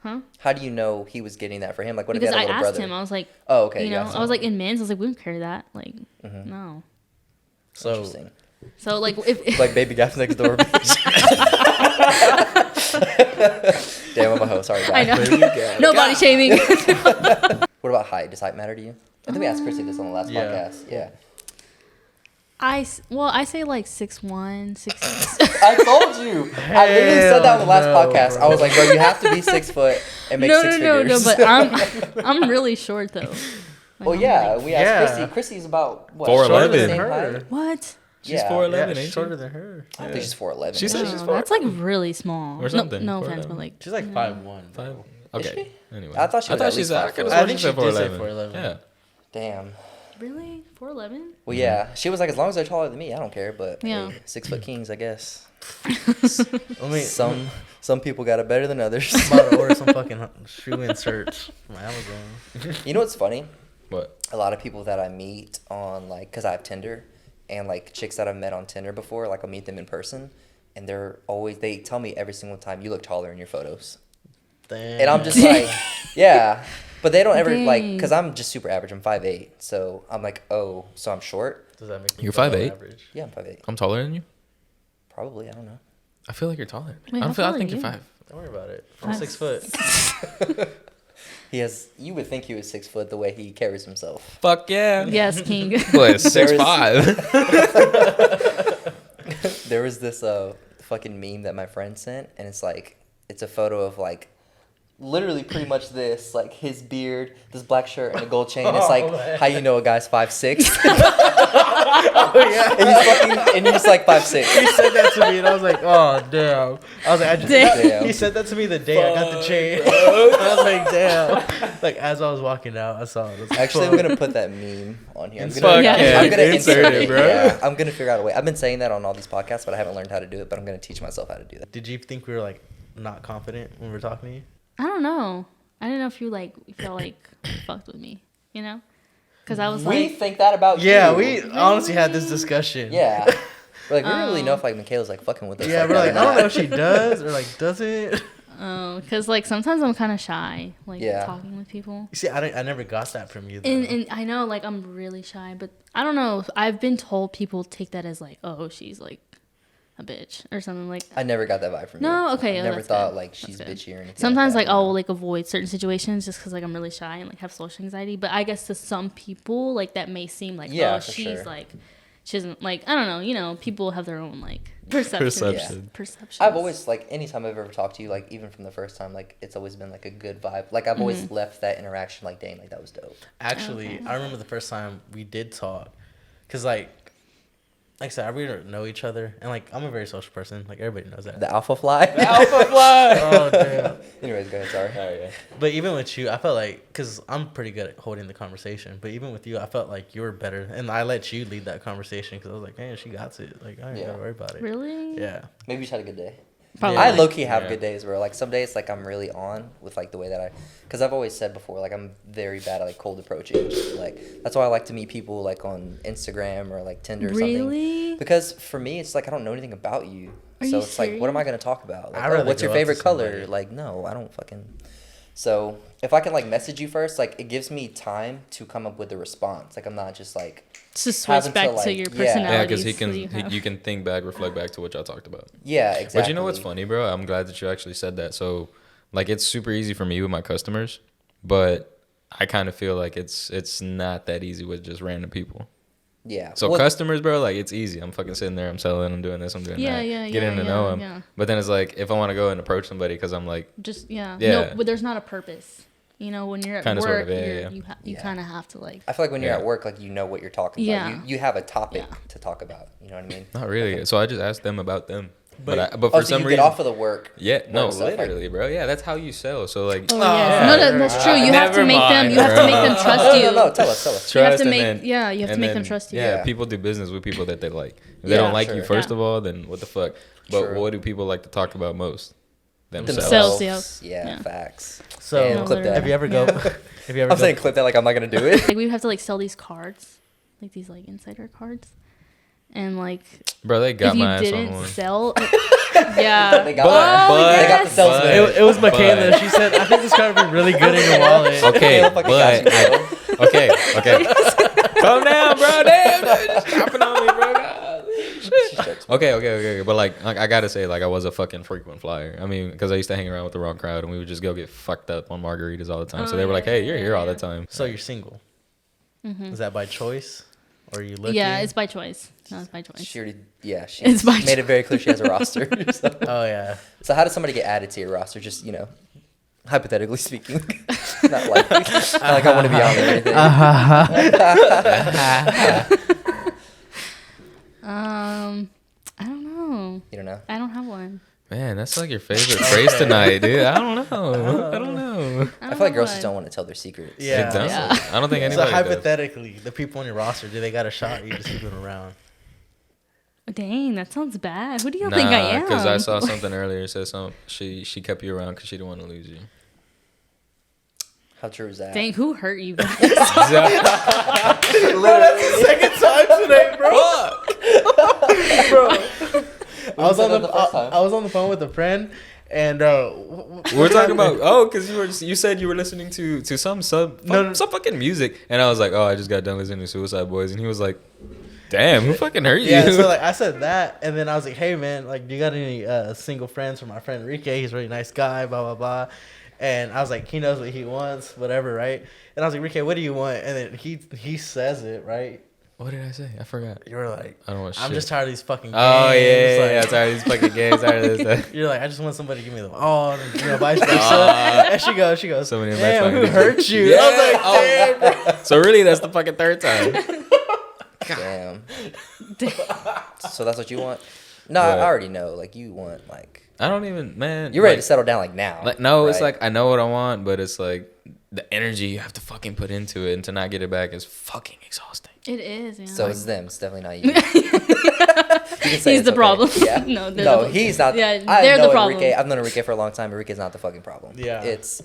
[SPEAKER 3] Huh?
[SPEAKER 1] How do you know he was getting that for him? Like, what if
[SPEAKER 3] Because
[SPEAKER 1] he
[SPEAKER 3] I
[SPEAKER 1] had a little
[SPEAKER 3] asked
[SPEAKER 1] brother?
[SPEAKER 3] him. I was like,
[SPEAKER 1] Oh, okay.
[SPEAKER 3] you know,
[SPEAKER 1] yeah,
[SPEAKER 3] I was like in men's. I was like, we don't carry that. Like,
[SPEAKER 1] Mhm.
[SPEAKER 3] no.
[SPEAKER 4] So,
[SPEAKER 1] Interesting.
[SPEAKER 3] So like if
[SPEAKER 1] Like baby gaps next door. bitch. Damn, I'm a host. Sorry,
[SPEAKER 3] I
[SPEAKER 1] guys.
[SPEAKER 3] know. No body shaming.
[SPEAKER 1] What about height? Does height matter to you? I think we asked Chrissy this on the last
[SPEAKER 4] Yeah.
[SPEAKER 1] podcast. Yeah.
[SPEAKER 3] I say like 6'1", 6'.
[SPEAKER 1] I told you. I literally said that on the last
[SPEAKER 4] Hell no,
[SPEAKER 1] podcast.
[SPEAKER 4] bro.
[SPEAKER 1] I was like, bro, you have to be 6 foot and make
[SPEAKER 3] No,
[SPEAKER 1] six
[SPEAKER 3] no,
[SPEAKER 1] figures.
[SPEAKER 3] but I'm really short though. Like,
[SPEAKER 1] Well,
[SPEAKER 3] I'm
[SPEAKER 1] yeah,
[SPEAKER 3] like,
[SPEAKER 1] we asked
[SPEAKER 4] Yeah.
[SPEAKER 1] Chrissy. Chrissy's about what?
[SPEAKER 2] 4'11".
[SPEAKER 1] shorter than
[SPEAKER 4] Than
[SPEAKER 1] same
[SPEAKER 4] her.
[SPEAKER 1] height?
[SPEAKER 3] what?
[SPEAKER 2] She's
[SPEAKER 1] Yeah.
[SPEAKER 2] 4'11",
[SPEAKER 4] yeah,
[SPEAKER 2] ain't
[SPEAKER 4] shorter
[SPEAKER 2] she?
[SPEAKER 4] than her.
[SPEAKER 1] I think she's 4'11.
[SPEAKER 2] She said
[SPEAKER 3] No,
[SPEAKER 2] she's
[SPEAKER 3] that's like really small.
[SPEAKER 2] Or something.
[SPEAKER 3] No
[SPEAKER 2] 4'11".
[SPEAKER 3] offense, but like
[SPEAKER 4] She's like 5'1".
[SPEAKER 2] Five.
[SPEAKER 1] Is
[SPEAKER 2] Okay. Anyway,
[SPEAKER 1] I thought she was at least
[SPEAKER 2] said.
[SPEAKER 1] 5
[SPEAKER 2] could've
[SPEAKER 1] foot.
[SPEAKER 2] sworn
[SPEAKER 4] I think
[SPEAKER 2] she said
[SPEAKER 4] she did say
[SPEAKER 2] 4'11".
[SPEAKER 4] 4'11".
[SPEAKER 2] Yeah.
[SPEAKER 1] Damn.
[SPEAKER 3] really 4'11".
[SPEAKER 1] Well, yeah, she was like, as long as they're taller than me, I don't care. But
[SPEAKER 3] Yeah.
[SPEAKER 1] hey, 6 foot kings, I guess.
[SPEAKER 4] I mean,
[SPEAKER 1] Some people got it better than others.
[SPEAKER 4] I'm about to order some fucking shoe inserts from Amazon.
[SPEAKER 1] You know what's funny?
[SPEAKER 2] What?
[SPEAKER 1] A lot of people that I meet on like, cause I have Tinder, and like chicks that I've met on Tinder before, like I'll meet them in person, and they tell me every single time, you look taller in your photos,
[SPEAKER 4] Damn.
[SPEAKER 1] and I'm just like, yeah, but they don't ever like,
[SPEAKER 3] Dang.
[SPEAKER 1] cause I'm just super average. I'm 5'8", so I'm like, oh, so I'm short.
[SPEAKER 4] Does that make
[SPEAKER 2] You're
[SPEAKER 4] feel
[SPEAKER 2] 5'8"?
[SPEAKER 4] average?
[SPEAKER 1] Yeah, I'm 5'8".
[SPEAKER 2] I'm taller than you.
[SPEAKER 1] Probably, I don't know.
[SPEAKER 2] I feel like you're taller.
[SPEAKER 3] Wait, how
[SPEAKER 2] I
[SPEAKER 3] tall
[SPEAKER 2] think
[SPEAKER 3] are
[SPEAKER 2] you're
[SPEAKER 3] you?
[SPEAKER 2] 5.
[SPEAKER 4] Don't worry about it. I'm
[SPEAKER 3] Five.
[SPEAKER 4] 6 foot.
[SPEAKER 1] You would think he was 6 foot the way he carries himself.
[SPEAKER 2] Fuck yeah.
[SPEAKER 3] Yes, king.
[SPEAKER 2] What? 6'5".
[SPEAKER 1] There was this fucking meme that my friend sent, and it's like, it's a photo of like, literally pretty much this, like his beard, this black shirt, and a gold chain. It's like,
[SPEAKER 4] man.
[SPEAKER 1] how you know a guy's 5'6"?
[SPEAKER 4] Oh yeah.
[SPEAKER 1] and he's like 5'6".
[SPEAKER 4] He said that to me, and I was like, "Oh damn!" I was like,
[SPEAKER 1] Damn.
[SPEAKER 4] He said that to me the day I got the chain. I was like, "Damn!" Like as I was walking out, I saw it. I was like,
[SPEAKER 1] Actually, I'm
[SPEAKER 4] "Fuck."
[SPEAKER 1] gonna put that meme on here.
[SPEAKER 2] Fuck
[SPEAKER 3] yeah.
[SPEAKER 1] I'm gonna
[SPEAKER 2] Insert
[SPEAKER 1] insert
[SPEAKER 2] it,
[SPEAKER 1] it,
[SPEAKER 2] bro.
[SPEAKER 1] Yeah, I'm gonna figure out a way. I've been saying that on all these podcasts, but I haven't learned how to do it. But I'm gonna teach myself how to do that.
[SPEAKER 4] Did you think we were like not confident when we were talking to you?
[SPEAKER 3] I don't know. I didn't know if you felt like fucked with me, you know? Because I was
[SPEAKER 1] We
[SPEAKER 3] like,
[SPEAKER 1] think that about
[SPEAKER 4] Yeah,
[SPEAKER 1] you.
[SPEAKER 4] we honestly had this discussion.
[SPEAKER 1] Yeah. We're like, we don't really know if like Mikayla's like fucking with us.
[SPEAKER 4] Yeah,
[SPEAKER 1] like
[SPEAKER 4] we're
[SPEAKER 1] that
[SPEAKER 4] like,
[SPEAKER 1] or
[SPEAKER 4] I don't
[SPEAKER 1] not.
[SPEAKER 4] know if she does or like doesn't.
[SPEAKER 3] because like sometimes I'm kind of shy, like
[SPEAKER 1] Yeah.
[SPEAKER 3] talking with people.
[SPEAKER 4] You see, I never got that from you. Though.
[SPEAKER 3] And I know like I'm really shy, but I don't know. I've been told people take that as like, oh, she's like a bitch or something like.
[SPEAKER 1] I never got that vibe from you.
[SPEAKER 3] No, okay,
[SPEAKER 1] I
[SPEAKER 3] oh,
[SPEAKER 1] never
[SPEAKER 3] that's
[SPEAKER 1] thought
[SPEAKER 3] good.
[SPEAKER 1] like
[SPEAKER 3] That's
[SPEAKER 1] she's
[SPEAKER 3] good.
[SPEAKER 1] bitchy or anything.
[SPEAKER 3] Sometimes
[SPEAKER 1] like,
[SPEAKER 3] like I'll like avoid certain situations just because like I'm really shy and like have social anxiety. But I guess to some people like that may seem like,
[SPEAKER 1] Yeah,
[SPEAKER 3] oh,
[SPEAKER 1] for
[SPEAKER 3] she's
[SPEAKER 1] sure.
[SPEAKER 3] like, she doesn't like, I don't know. You know, people have their own like perceptions.
[SPEAKER 2] Perception.
[SPEAKER 3] Perceptions.
[SPEAKER 1] I've always like anytime I've ever talked to you, like even from the first time, like it's always been like a good vibe. Like I've always left that interaction like, dang, like that was dope.
[SPEAKER 4] Actually,
[SPEAKER 3] Okay.
[SPEAKER 4] I remember the first time we did talk, cause like like I said, we don't know each other, and like I'm a very social person. Like everybody knows that.
[SPEAKER 1] The alpha fly.
[SPEAKER 2] Alpha fly.
[SPEAKER 4] Oh damn.
[SPEAKER 1] Anyways, go ahead. Sorry.
[SPEAKER 2] Oh yeah.
[SPEAKER 4] But even with you, I felt like, because I'm pretty good at holding the conversation, but even with you, I felt like you were better. And I let you lead that conversation because I was like, man, she got it. Like, I ain't got to worry about it.
[SPEAKER 3] Really?
[SPEAKER 4] Yeah.
[SPEAKER 1] Maybe you just had a good day.
[SPEAKER 3] Probably.
[SPEAKER 1] I low key have
[SPEAKER 2] Yeah.
[SPEAKER 1] good days where like some days like I'm really on with like the way that because I've always said before like I'm very bad at like cold approaching. Like that's why I like to meet people like on Instagram or like Tinder or something.
[SPEAKER 3] Really?
[SPEAKER 1] Because for me it's like I don't know anything about you.
[SPEAKER 3] Are
[SPEAKER 1] so
[SPEAKER 3] you
[SPEAKER 1] it's like what am I gonna talk about? Like,
[SPEAKER 4] I'd rather
[SPEAKER 1] what's your
[SPEAKER 4] go up to
[SPEAKER 1] favorite color?
[SPEAKER 4] somebody.
[SPEAKER 1] Like no, I don't fucking. So if I can like message you first, like it gives me time to come up with a response. Like I'm not just like
[SPEAKER 3] To switch
[SPEAKER 1] having to,
[SPEAKER 3] back to
[SPEAKER 1] like-
[SPEAKER 3] your
[SPEAKER 1] yeah.
[SPEAKER 3] personality.
[SPEAKER 2] Yeah, because you can think back, reflect back to what y'all talked about.
[SPEAKER 1] yeah exactly.
[SPEAKER 2] But you know what's funny, bro? I'm glad that you actually said that. So, like, it's super easy for me with my customers, but I kind of feel like it's not that easy with just random people.
[SPEAKER 1] Yeah.
[SPEAKER 2] So
[SPEAKER 1] Well,
[SPEAKER 2] customers, bro, like it's easy. I'm fucking sitting there, I'm selling, I'm doing this, I'm doing
[SPEAKER 3] Yeah,
[SPEAKER 2] that,
[SPEAKER 3] yeah,
[SPEAKER 2] getting
[SPEAKER 3] yeah,
[SPEAKER 2] to know
[SPEAKER 3] yeah,
[SPEAKER 2] them.
[SPEAKER 3] yeah.
[SPEAKER 2] But then it's like if I want to go and approach somebody because I'm like,
[SPEAKER 3] Just yeah.
[SPEAKER 2] Yeah.
[SPEAKER 3] No, but there's not a purpose. You know, when you're at
[SPEAKER 2] Kinda,
[SPEAKER 3] work,
[SPEAKER 2] sort of, yeah,
[SPEAKER 3] you're,
[SPEAKER 2] yeah.
[SPEAKER 3] you
[SPEAKER 1] Yeah.
[SPEAKER 3] kind of have to like.
[SPEAKER 1] I feel like when you're
[SPEAKER 2] Yeah.
[SPEAKER 1] at work, like you know what you're talking
[SPEAKER 3] Yeah.
[SPEAKER 1] about. You have a topic
[SPEAKER 3] Yeah.
[SPEAKER 1] to talk about. You know what I mean?
[SPEAKER 2] not really. So I just asked them about them.
[SPEAKER 4] But-
[SPEAKER 2] But for
[SPEAKER 1] Oh, so
[SPEAKER 2] some
[SPEAKER 1] you
[SPEAKER 2] reason,
[SPEAKER 1] get off of the work.
[SPEAKER 2] yeah, no,
[SPEAKER 1] work stuff, like-
[SPEAKER 2] literally, bro. Yeah, that's how you sell. So like,
[SPEAKER 3] Oh yeah. No, no, that's true. You have to
[SPEAKER 2] Never
[SPEAKER 3] make them.
[SPEAKER 2] mind,
[SPEAKER 3] You have to
[SPEAKER 2] bro.
[SPEAKER 3] make them trust
[SPEAKER 1] No,
[SPEAKER 3] you.
[SPEAKER 1] no, no. Tell us.
[SPEAKER 3] You have to
[SPEAKER 2] trust and
[SPEAKER 3] make.
[SPEAKER 2] then-
[SPEAKER 3] Yeah, you have to
[SPEAKER 2] and
[SPEAKER 3] make them
[SPEAKER 2] then,
[SPEAKER 3] trust you.
[SPEAKER 2] Yeah,
[SPEAKER 1] Yeah.
[SPEAKER 2] people do business with people that they like. If they
[SPEAKER 1] Yeah,
[SPEAKER 2] don't like you
[SPEAKER 1] sure.
[SPEAKER 2] first
[SPEAKER 3] Yeah.
[SPEAKER 2] of all, then what the fuck? But
[SPEAKER 1] True.
[SPEAKER 2] what do people like to talk about most?
[SPEAKER 3] Themselves. yeah.
[SPEAKER 1] Yeah,
[SPEAKER 3] Yeah.
[SPEAKER 1] facts.
[SPEAKER 4] So,
[SPEAKER 1] Damn,
[SPEAKER 3] No,
[SPEAKER 1] clip that.
[SPEAKER 3] literally.
[SPEAKER 4] have you ever go?
[SPEAKER 3] Yeah.
[SPEAKER 4] Have you ever
[SPEAKER 1] I'm
[SPEAKER 4] go-
[SPEAKER 1] saying clip that like I'm not gonna do it.
[SPEAKER 3] Like we have to like sell these cards, like these like insider cards, and like
[SPEAKER 2] Bro, they got
[SPEAKER 3] if you
[SPEAKER 2] my ass on
[SPEAKER 3] didn't
[SPEAKER 2] one.
[SPEAKER 3] sell, yeah.
[SPEAKER 1] They got
[SPEAKER 2] But-
[SPEAKER 1] one.
[SPEAKER 2] but-
[SPEAKER 1] They got the salesman.
[SPEAKER 4] It was
[SPEAKER 2] But-
[SPEAKER 4] Mikayla. She said, I think this card would be really good in your wallet.
[SPEAKER 2] Okay,
[SPEAKER 1] Caleb fucking got
[SPEAKER 2] but
[SPEAKER 1] you, bro.
[SPEAKER 2] okay. Calm down, bro. Damn, dude, just dropping on me, bro. God. Okay. But like I gotta say, like I was a fucking frequent flyer. I mean, because I used to hang around with the wrong crowd, and we would just go get fucked up on margaritas all the time. So they were like, "Hey, you're here all the time."
[SPEAKER 4] So you're single. Is that by choice? Or are you looking?
[SPEAKER 3] Yeah, it's by choice. No, it's by choice.
[SPEAKER 1] She already, yeah, she
[SPEAKER 3] It's by
[SPEAKER 1] made it very clear she has a roster. So.
[SPEAKER 4] Oh, yeah.
[SPEAKER 1] So how does somebody get added to your roster? Just hypothetically speaking, not like I want to be on there or anything.
[SPEAKER 3] I don't know.
[SPEAKER 1] You don't know.
[SPEAKER 3] I don't have one.
[SPEAKER 2] Man, that's like your favorite phrase tonight, dude. I don't know. I don't know.
[SPEAKER 1] I feel like girls just don't want to tell their secrets.
[SPEAKER 4] Yeah.
[SPEAKER 2] It does.
[SPEAKER 3] Yeah.
[SPEAKER 2] I don't think
[SPEAKER 4] So
[SPEAKER 2] anybody does.
[SPEAKER 4] hypothetically, the people on your roster, do they got a shot? Or you just keep them around?
[SPEAKER 3] Dang, that sounds bad. Who do you think I am?
[SPEAKER 2] because I saw something earlier. It said she kept you around because she didn't want to lose you.
[SPEAKER 1] How true is that?
[SPEAKER 3] Dang, who hurt you guys?
[SPEAKER 4] Bro, that's the second time today, bro. I was
[SPEAKER 1] said that the first time?
[SPEAKER 4] I was on the phone with a friend, and
[SPEAKER 2] We're talking about because you said you were listening to some fucking music, and I was like, I just got done listening to Suicide Boys, and he was like, damn, who fucking hurt you?
[SPEAKER 4] Yeah, so like I said that, and then I was like, hey man, like, do you got any single friends from my friend Enrique? He's a really nice guy, blah blah blah. And I was like, he knows what he wants, whatever, right? And I was like, Enrique, what do you want? And then he says it, right?
[SPEAKER 2] What did I say? I forgot.
[SPEAKER 4] You were like,
[SPEAKER 2] I don't want
[SPEAKER 4] I'm
[SPEAKER 2] shit.
[SPEAKER 4] just tired of these fucking games.
[SPEAKER 2] Oh yeah,
[SPEAKER 4] Like,
[SPEAKER 2] yeah. Tired of these fucking games. Tired of this. That.
[SPEAKER 4] You're like, I just want somebody to give me the and vice versa. And she goes,
[SPEAKER 2] Somebody in my
[SPEAKER 4] damn,
[SPEAKER 2] phone.
[SPEAKER 4] who hurt you?
[SPEAKER 2] Yeah.
[SPEAKER 4] I was like, damn, bro.
[SPEAKER 2] So really, that's the fucking third time.
[SPEAKER 1] Damn. So that's what you want? No,
[SPEAKER 2] What?
[SPEAKER 1] I already know. Like you want
[SPEAKER 2] I don't even, man.
[SPEAKER 1] you're ready
[SPEAKER 2] like,
[SPEAKER 1] to settle down like now.
[SPEAKER 2] Like no, it's
[SPEAKER 1] right?
[SPEAKER 2] like I know what I want, but it's like the energy you have to fucking put into it, and to not get it back is fucking exhausting.
[SPEAKER 3] It is, yeah.
[SPEAKER 1] So it's them. It's definitely not you. You can say
[SPEAKER 3] He's
[SPEAKER 1] it's
[SPEAKER 3] the
[SPEAKER 1] okay.
[SPEAKER 3] problem.
[SPEAKER 1] Yeah.
[SPEAKER 3] No, they're
[SPEAKER 1] no,
[SPEAKER 3] the-
[SPEAKER 1] he's not.
[SPEAKER 3] Yeah,
[SPEAKER 1] I
[SPEAKER 3] they're
[SPEAKER 1] know
[SPEAKER 3] the problem.
[SPEAKER 1] Enrique. I've known Enrique for a long time. Enrique's not the fucking problem.
[SPEAKER 4] Yeah.
[SPEAKER 1] It's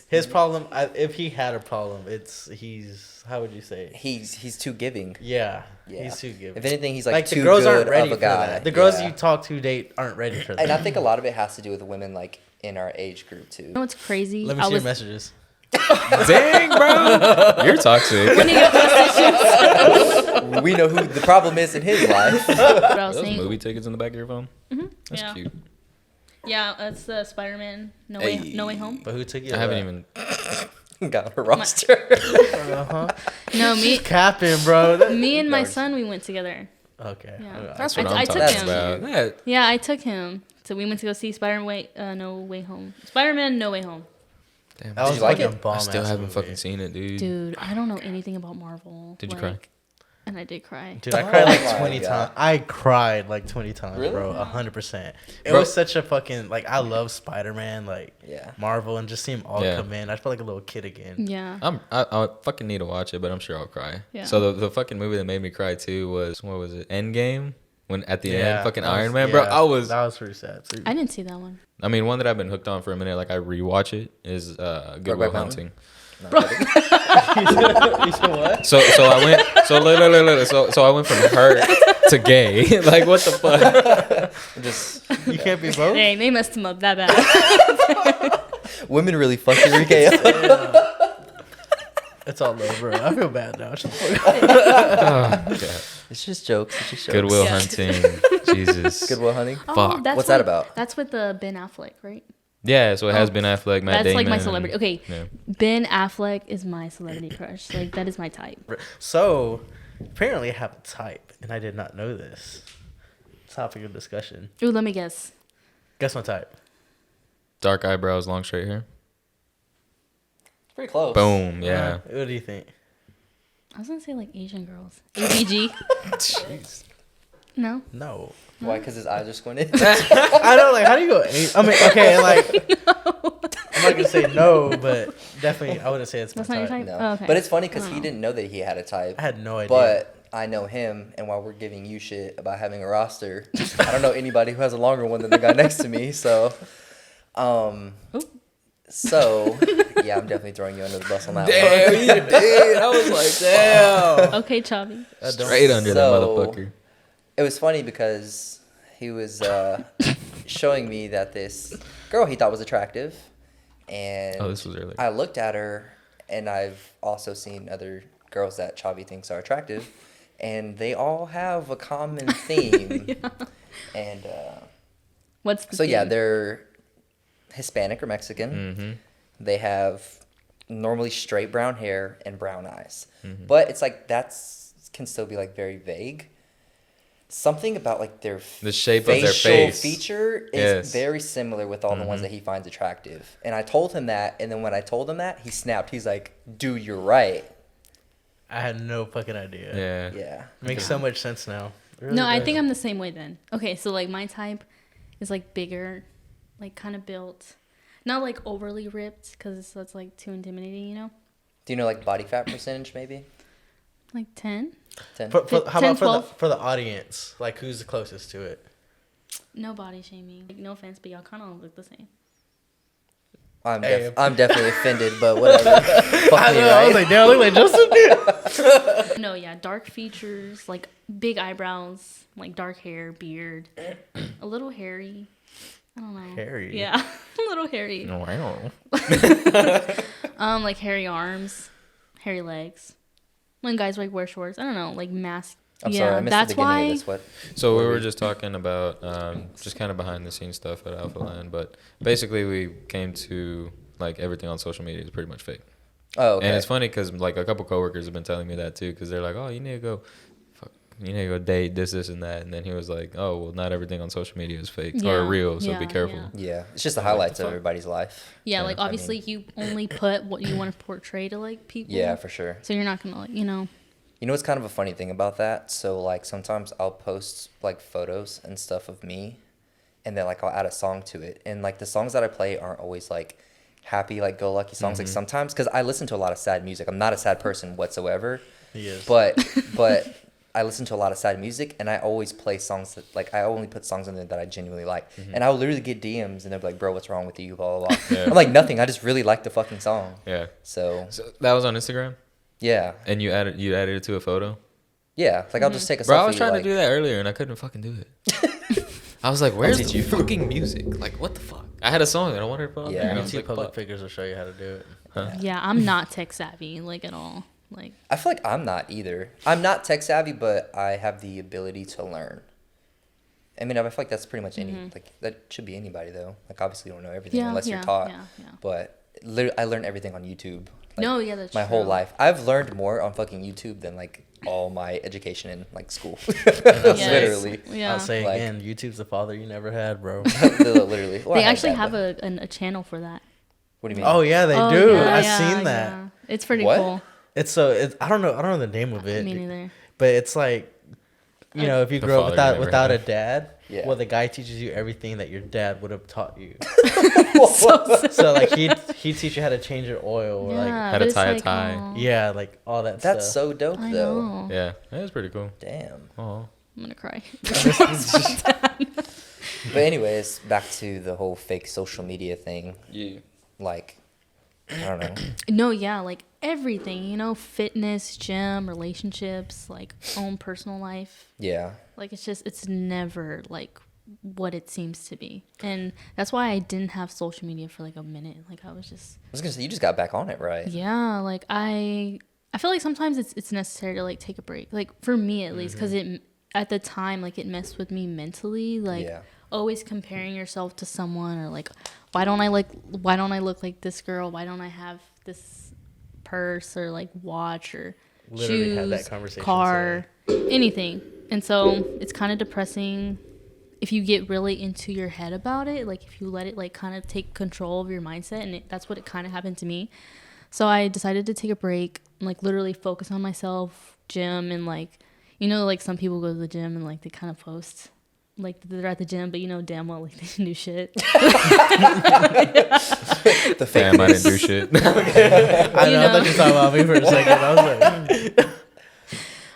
[SPEAKER 4] His problem, if he had a problem, he's, how would you say it?
[SPEAKER 1] he's too giving.
[SPEAKER 4] Yeah,
[SPEAKER 1] Yeah.
[SPEAKER 4] he's too giving.
[SPEAKER 1] If anything, he's like
[SPEAKER 4] the
[SPEAKER 1] too
[SPEAKER 4] girls
[SPEAKER 1] good
[SPEAKER 4] aren't ready
[SPEAKER 1] of a
[SPEAKER 4] for
[SPEAKER 1] guy.
[SPEAKER 4] that. The girls
[SPEAKER 1] Yeah.
[SPEAKER 4] you talk to date aren't ready for that.
[SPEAKER 1] And I think a lot of it has to do with women like in our age group too.
[SPEAKER 3] You know what's crazy?
[SPEAKER 4] Let me
[SPEAKER 3] I
[SPEAKER 4] see your
[SPEAKER 3] was
[SPEAKER 4] messages.
[SPEAKER 2] Dang, bro, you're toxic.
[SPEAKER 3] when you get PlayStations.
[SPEAKER 1] We know who the problem is in his life.
[SPEAKER 3] What I was
[SPEAKER 2] Those
[SPEAKER 3] saying.
[SPEAKER 2] movie tickets in the back of your phone. That's
[SPEAKER 3] Yeah.
[SPEAKER 2] cute.
[SPEAKER 3] Yeah, that's the Spider-Man No Way Home.
[SPEAKER 4] But who took you?
[SPEAKER 2] I haven't
[SPEAKER 4] even.
[SPEAKER 2] even.
[SPEAKER 1] Got her roster.
[SPEAKER 4] Uh-huh.
[SPEAKER 3] No, me,
[SPEAKER 4] Capping, bro.
[SPEAKER 3] me and my
[SPEAKER 1] Yards.
[SPEAKER 3] son, we went together.
[SPEAKER 4] Okay.
[SPEAKER 3] Yeah.
[SPEAKER 2] That's
[SPEAKER 3] I-
[SPEAKER 2] what
[SPEAKER 3] I
[SPEAKER 2] I'm
[SPEAKER 3] took
[SPEAKER 2] talking
[SPEAKER 3] him.
[SPEAKER 2] about. Yeah.
[SPEAKER 3] Yeah, I took him. So we went to go see Spider-Man No Way Home. Spider-Man No Way Home.
[SPEAKER 2] Damn.
[SPEAKER 4] That was
[SPEAKER 1] you like
[SPEAKER 4] fucking
[SPEAKER 1] it?
[SPEAKER 4] bomb.
[SPEAKER 2] I still haven't
[SPEAKER 4] movie.
[SPEAKER 2] fucking seen it, dude.
[SPEAKER 3] Dude, I don't know anything about Marvel.
[SPEAKER 2] Did you
[SPEAKER 3] Like, And I did cry.
[SPEAKER 4] Dude, I cried
[SPEAKER 1] Oh
[SPEAKER 4] like
[SPEAKER 1] my
[SPEAKER 4] 20
[SPEAKER 1] God.
[SPEAKER 4] times. I cried like 20 times,
[SPEAKER 1] Really?
[SPEAKER 4] bro. 100%. It
[SPEAKER 2] Bro.
[SPEAKER 4] was such a fucking, like, I love Spider-Man, like,
[SPEAKER 1] Yeah.
[SPEAKER 4] Marvel, and just see them all
[SPEAKER 2] Yeah.
[SPEAKER 4] come in. I felt like a little kid again.
[SPEAKER 3] Yeah.
[SPEAKER 2] I fucking need to watch it, but I'm sure I'll cry.
[SPEAKER 3] Yeah.
[SPEAKER 2] So the fucking movie that made me cry too was, what was it? Endgame. When at the end, fucking
[SPEAKER 4] that
[SPEAKER 2] Iron
[SPEAKER 4] was-
[SPEAKER 2] Man, bro.
[SPEAKER 4] yeah,
[SPEAKER 2] I was.
[SPEAKER 4] That was pretty sad, too.
[SPEAKER 3] I didn't see that one.
[SPEAKER 2] I mean, one that I've been hooked on for a minute. Like I rewatch it is Good Will
[SPEAKER 1] Brokeback Mountain?
[SPEAKER 2] Hunting.
[SPEAKER 1] No, I'm kidding.
[SPEAKER 4] You said what?
[SPEAKER 2] So I went. So look. So I went from her to gay. Like what the fuck?
[SPEAKER 1] Just
[SPEAKER 4] You can't be both?
[SPEAKER 3] Dang, they messed him up that bad.
[SPEAKER 1] women really fucked Enrique up.
[SPEAKER 4] Yeah. It's all over. I feel bad now. Shut the fuck up.
[SPEAKER 2] Oh, God.
[SPEAKER 1] It's just jokes. It's just jokes.
[SPEAKER 2] Good Will
[SPEAKER 3] Yeah.
[SPEAKER 2] Hunting. Jesus.
[SPEAKER 1] Good Will Hunting.
[SPEAKER 2] Fuck.
[SPEAKER 3] that's
[SPEAKER 1] What's that
[SPEAKER 3] with-
[SPEAKER 1] about?
[SPEAKER 3] That's with the Ben Affleck, right?
[SPEAKER 2] Yeah. So it has Ben Affleck, Matt
[SPEAKER 3] That's
[SPEAKER 2] Damon.
[SPEAKER 3] like my
[SPEAKER 2] and-
[SPEAKER 3] celebrity. Okay,
[SPEAKER 2] Yeah.
[SPEAKER 3] Ben Affleck is my celebrity crush. Like that is my type.
[SPEAKER 4] So, apparently I have a type, and I did not know this. Topic of discussion.
[SPEAKER 3] Ooh, let me guess.
[SPEAKER 4] Guess my type.
[SPEAKER 2] Dark eyebrows, long straight hair.
[SPEAKER 1] It's pretty close.
[SPEAKER 2] Boom. Yeah.
[SPEAKER 4] What do you think?
[SPEAKER 3] I was gonna say like Asian girls. ABG.
[SPEAKER 2] Jeez.
[SPEAKER 3] No.
[SPEAKER 4] No.
[SPEAKER 1] Why? Because his eyes are squinted.
[SPEAKER 4] I don't like. How do you go? I mean, okay, and like, I'm not gonna say no, but definitely, I wouldn't say it's my
[SPEAKER 3] That's not your
[SPEAKER 4] type.
[SPEAKER 3] type?
[SPEAKER 1] No.
[SPEAKER 3] Oh, okay.
[SPEAKER 1] But it's funny because
[SPEAKER 3] Oh.
[SPEAKER 1] he didn't know that he had a type.
[SPEAKER 4] I had no idea.
[SPEAKER 1] But I know him, and while we're giving you shit about having a roster, I don't know anybody who has a longer one than the guy next to me. So, so yeah, I'm definitely throwing you under the bus on that
[SPEAKER 2] Damn,
[SPEAKER 1] one.
[SPEAKER 2] you did. I was like, damn.
[SPEAKER 3] Okay, Chubby.
[SPEAKER 4] I don't-
[SPEAKER 2] Straight under that
[SPEAKER 1] So-
[SPEAKER 2] motherfucker.
[SPEAKER 1] It was funny because he was showing me that this girl he thought was attractive, and
[SPEAKER 2] Oh, this was earlier.
[SPEAKER 1] I looked at her, and I've also seen other girls that Chavi thinks are attractive, and they all have a common theme. And
[SPEAKER 3] What's the
[SPEAKER 1] so yeah,
[SPEAKER 3] theme?
[SPEAKER 1] they're Hispanic or Mexican.
[SPEAKER 2] Mm-hmm.
[SPEAKER 1] They have normally straight brown hair and brown eyes,
[SPEAKER 2] Mm-hmm.
[SPEAKER 1] but it's like can still be like very vague. Something about like their
[SPEAKER 2] The shape of their
[SPEAKER 1] facial
[SPEAKER 2] face.
[SPEAKER 1] feature is
[SPEAKER 2] Yes.
[SPEAKER 1] very similar with all the ones that he finds attractive. And I told him that, and then when I told him that, he snapped. He's like, "Dude, you're right."
[SPEAKER 4] I had no fucking idea.
[SPEAKER 2] Yeah.
[SPEAKER 1] Yeah.
[SPEAKER 4] Makes so much sense now. It really
[SPEAKER 3] No, I
[SPEAKER 4] does.
[SPEAKER 3] think I'm the same way then. Okay, so like my type is like bigger, like kind of built, not like overly ripped because that's like too intimidating, you know?
[SPEAKER 1] Do you know like body fat percentage maybe?
[SPEAKER 3] Like 10?
[SPEAKER 1] 10?
[SPEAKER 4] How
[SPEAKER 3] 10,
[SPEAKER 4] about
[SPEAKER 3] 12?
[SPEAKER 4] for the audience? Like, who's the closest to it?
[SPEAKER 3] No body shaming. Like, no offense, but y'all kind of look the same.
[SPEAKER 1] I'm
[SPEAKER 4] Hey.
[SPEAKER 1] I'm definitely offended, but whatever. Fuck
[SPEAKER 4] I
[SPEAKER 1] me,
[SPEAKER 4] know. I was
[SPEAKER 1] right?
[SPEAKER 4] like, damn, I look like Justin.
[SPEAKER 3] No, yeah, dark features, like big eyebrows, like dark hair, beard, a little hairy. I don't know.
[SPEAKER 4] Hairy?
[SPEAKER 3] Yeah, a little hairy.
[SPEAKER 2] Wow.
[SPEAKER 3] Like hairy arms, hairy legs. When guys like wear shorts, I don't know, like mask.
[SPEAKER 1] I'm
[SPEAKER 3] yeah,
[SPEAKER 1] sorry, I missed
[SPEAKER 3] that's
[SPEAKER 1] the beginning
[SPEAKER 3] why.
[SPEAKER 1] of this. What?
[SPEAKER 2] So we were just talking about just kind of behind the scenes stuff at Alpha Land, but basically we came to like everything on social media is pretty much fake.
[SPEAKER 1] Oh, okay.
[SPEAKER 2] And it's funny because like a couple coworkers have been telling me that too, because they're like, "Oh, you need to go, you need to go date this, and that." And then he was like, "Oh, well, not everything on social media is fake or
[SPEAKER 3] Yeah,
[SPEAKER 2] real, so
[SPEAKER 3] yeah,
[SPEAKER 2] be careful."
[SPEAKER 3] yeah.
[SPEAKER 1] Yeah, it's just the
[SPEAKER 2] Like,
[SPEAKER 1] highlights
[SPEAKER 2] the
[SPEAKER 1] of
[SPEAKER 2] fuck?
[SPEAKER 1] everybody's life.
[SPEAKER 3] Yeah,
[SPEAKER 2] Yeah,
[SPEAKER 3] like
[SPEAKER 2] I
[SPEAKER 3] obviously you only put what you want to portray to like people.
[SPEAKER 1] Yeah, for sure.
[SPEAKER 3] So you're not gonna like, you know.
[SPEAKER 1] You know what's kind of a funny thing about that? So like sometimes I'll post like photos and stuff of me, and then like I'll add a song to it, and like the songs that I play aren't always like happy, like go lucky songs. Like sometimes, because I listen to a lot of sad music. I'm not a sad person whatsoever,
[SPEAKER 4] He is.
[SPEAKER 1] but I listen to a lot of sad music, and I always play songs that like I only put songs in there that I genuinely like, and I'll literally get DMs, and they'll be like, "Bro, what's wrong with you?" Blah blah blah.
[SPEAKER 2] Yeah.
[SPEAKER 1] I'm like, nothing. I just really like the fucking song.
[SPEAKER 2] Yeah.
[SPEAKER 1] So
[SPEAKER 2] So that was on Instagram,
[SPEAKER 1] yeah,
[SPEAKER 2] and you added it to a photo.
[SPEAKER 1] yeah. Like I'll just take a
[SPEAKER 2] Bro,
[SPEAKER 1] selfie.
[SPEAKER 2] I was trying
[SPEAKER 1] like,
[SPEAKER 2] to do that earlier and I couldn't fucking do it. I was like, "Where's the fucking music? Like, what the fuck?" I had a song and I wanted to put it on
[SPEAKER 1] Yeah.
[SPEAKER 2] there. and I
[SPEAKER 4] Me
[SPEAKER 2] was
[SPEAKER 4] too.
[SPEAKER 2] like,
[SPEAKER 4] Public
[SPEAKER 2] "Fuck."
[SPEAKER 4] figures will show you how to do it.
[SPEAKER 3] Yeah, I'm not tech savvy like at all. Like
[SPEAKER 1] I feel like I'm not either. I'm not tech savvy, but I have the ability to learn. I mean, I feel like that's pretty much any like that should be anybody though. Like obviously you don't know everything
[SPEAKER 3] yeah,
[SPEAKER 1] unless
[SPEAKER 3] yeah,
[SPEAKER 1] you're taught.
[SPEAKER 3] Yeah, yeah.
[SPEAKER 1] But I learned everything on YouTube. Like,
[SPEAKER 3] No, yeah, that's
[SPEAKER 1] my whole
[SPEAKER 3] true.
[SPEAKER 1] life. I've learned more on fucking YouTube than like all my education in like school.
[SPEAKER 3] Yes.
[SPEAKER 1] Literally.
[SPEAKER 3] Yeah.
[SPEAKER 4] I'll say
[SPEAKER 1] Like-
[SPEAKER 4] again, YouTube's the father you never had, bro.
[SPEAKER 1] Literally. Well, I
[SPEAKER 3] They
[SPEAKER 1] had
[SPEAKER 3] actually
[SPEAKER 1] that,
[SPEAKER 3] have
[SPEAKER 1] but-
[SPEAKER 3] a channel for that.
[SPEAKER 1] What do you mean?
[SPEAKER 4] Oh yeah, they
[SPEAKER 3] Oh,
[SPEAKER 4] do.
[SPEAKER 3] yeah,
[SPEAKER 4] I've
[SPEAKER 3] yeah,
[SPEAKER 4] seen that.
[SPEAKER 3] yeah. It's pretty
[SPEAKER 1] What?
[SPEAKER 3] cool.
[SPEAKER 4] It's I don't know the name of it.
[SPEAKER 3] Me neither.
[SPEAKER 4] But it's like, you know, if you
[SPEAKER 2] The
[SPEAKER 4] grow up
[SPEAKER 2] father you
[SPEAKER 4] without
[SPEAKER 2] never
[SPEAKER 4] a dad,
[SPEAKER 1] Yeah.
[SPEAKER 4] well, the guy teaches you everything that your dad would have taught you.
[SPEAKER 3] So sad.
[SPEAKER 4] So like he'd teach you how to change your oil, or like
[SPEAKER 2] How to
[SPEAKER 3] but it's
[SPEAKER 2] tie a
[SPEAKER 3] like,
[SPEAKER 2] tie.
[SPEAKER 3] aw,
[SPEAKER 4] yeah, like all that
[SPEAKER 1] That's
[SPEAKER 4] stuff.
[SPEAKER 1] so dope,
[SPEAKER 3] I
[SPEAKER 1] though.
[SPEAKER 3] know.
[SPEAKER 2] Yeah, that is pretty cool.
[SPEAKER 1] Damn.
[SPEAKER 2] Oh,
[SPEAKER 3] I'm gonna cry.
[SPEAKER 1] But anyways, back to the whole fake social media thing.
[SPEAKER 2] yeah.
[SPEAKER 1] Like, I don't know.
[SPEAKER 3] No, yeah, like everything, you know, fitness, gym, relationships, like own personal life.
[SPEAKER 1] Yeah.
[SPEAKER 3] Like it's never like what it seems to be. And that's why I didn't have social media for like a minute. Like I was
[SPEAKER 1] Gonna say, you just got back on it, right?
[SPEAKER 3] yeah, like I feel like sometimes it's necessary to like take a break. Like for me at least, because it at the time like it messed with me mentally. Like
[SPEAKER 1] Yeah.
[SPEAKER 3] always comparing yourself to someone, or like why don't I look like this girl? Why don't I have this purse or like watch or
[SPEAKER 4] Literally
[SPEAKER 3] shoes,
[SPEAKER 4] had that conversation
[SPEAKER 3] car, anything. And so it's kind of depressing if you get really into your head about it. Like if you let it like kind of take control of your mindset, and that's what it kind of happened to me. So I decided to take a break and like literally focus on myself, gym, and like, you know, like some people go to the gym and like they kind of post like they're at the gym, but you know damn well like they didn't do shit.
[SPEAKER 1] The fake
[SPEAKER 2] Damn, I
[SPEAKER 1] news.
[SPEAKER 2] didn't do shit.
[SPEAKER 4] I know. I thought you were talking about me for a second. I was like,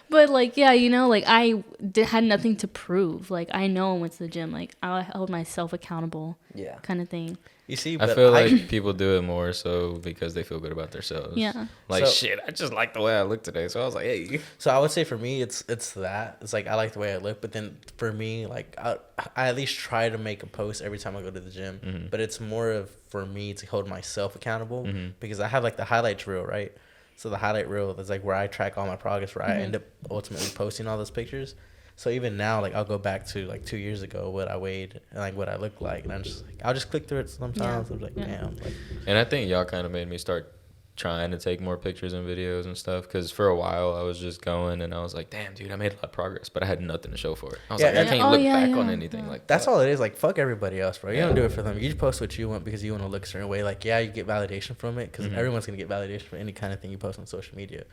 [SPEAKER 3] But like, yeah, you know, like I had nothing to prove. Like I know I went to the gym. Like I held myself accountable,
[SPEAKER 1] Yeah.
[SPEAKER 3] kind of thing.
[SPEAKER 4] you see,
[SPEAKER 2] I
[SPEAKER 4] but
[SPEAKER 2] feel like people do it more so because they feel good about themselves.
[SPEAKER 3] Yeah.
[SPEAKER 2] Like,
[SPEAKER 4] So-
[SPEAKER 2] shit, I just like the way I look today. So I was like, hey.
[SPEAKER 4] So I would say for me, it's that. It's like I like the way I look, but then for me, like I at least try to make a post every time I go to the gym.
[SPEAKER 2] Mm-hmm.
[SPEAKER 4] But it's more of for me to hold myself accountable because I have like the highlights reel, right? So the highlight reel is like where I track all my progress, where I end up ultimately posting all those pictures. So even now, like I'll go back to like 2 years ago what I weighed and like what I looked like, and I'm just like I'll just click through it sometimes.
[SPEAKER 3] Yeah.
[SPEAKER 4] I'm like,
[SPEAKER 3] Yeah.
[SPEAKER 4] damn. Like,
[SPEAKER 2] And I think y'all kind of made me start trying to take more pictures and videos and stuff, because for a while I was just going and I was like, damn, dude, I made a lot of progress, but I had nothing to show for it. I was
[SPEAKER 4] Yeah,
[SPEAKER 2] like, I
[SPEAKER 4] yeah.
[SPEAKER 2] can't
[SPEAKER 3] Oh,
[SPEAKER 2] look
[SPEAKER 3] yeah,
[SPEAKER 2] back on
[SPEAKER 3] yeah,
[SPEAKER 2] anything.
[SPEAKER 3] yeah.
[SPEAKER 2] Like
[SPEAKER 4] that's
[SPEAKER 2] fuck.
[SPEAKER 4] all it is. Like, fuck everybody else, bro. You
[SPEAKER 2] Yeah.
[SPEAKER 4] don't do it for them. You just post what you want because you want to look a certain way. Like, yeah, you get validation from it because everyone's going to get validation from any kind of thing you post on social media.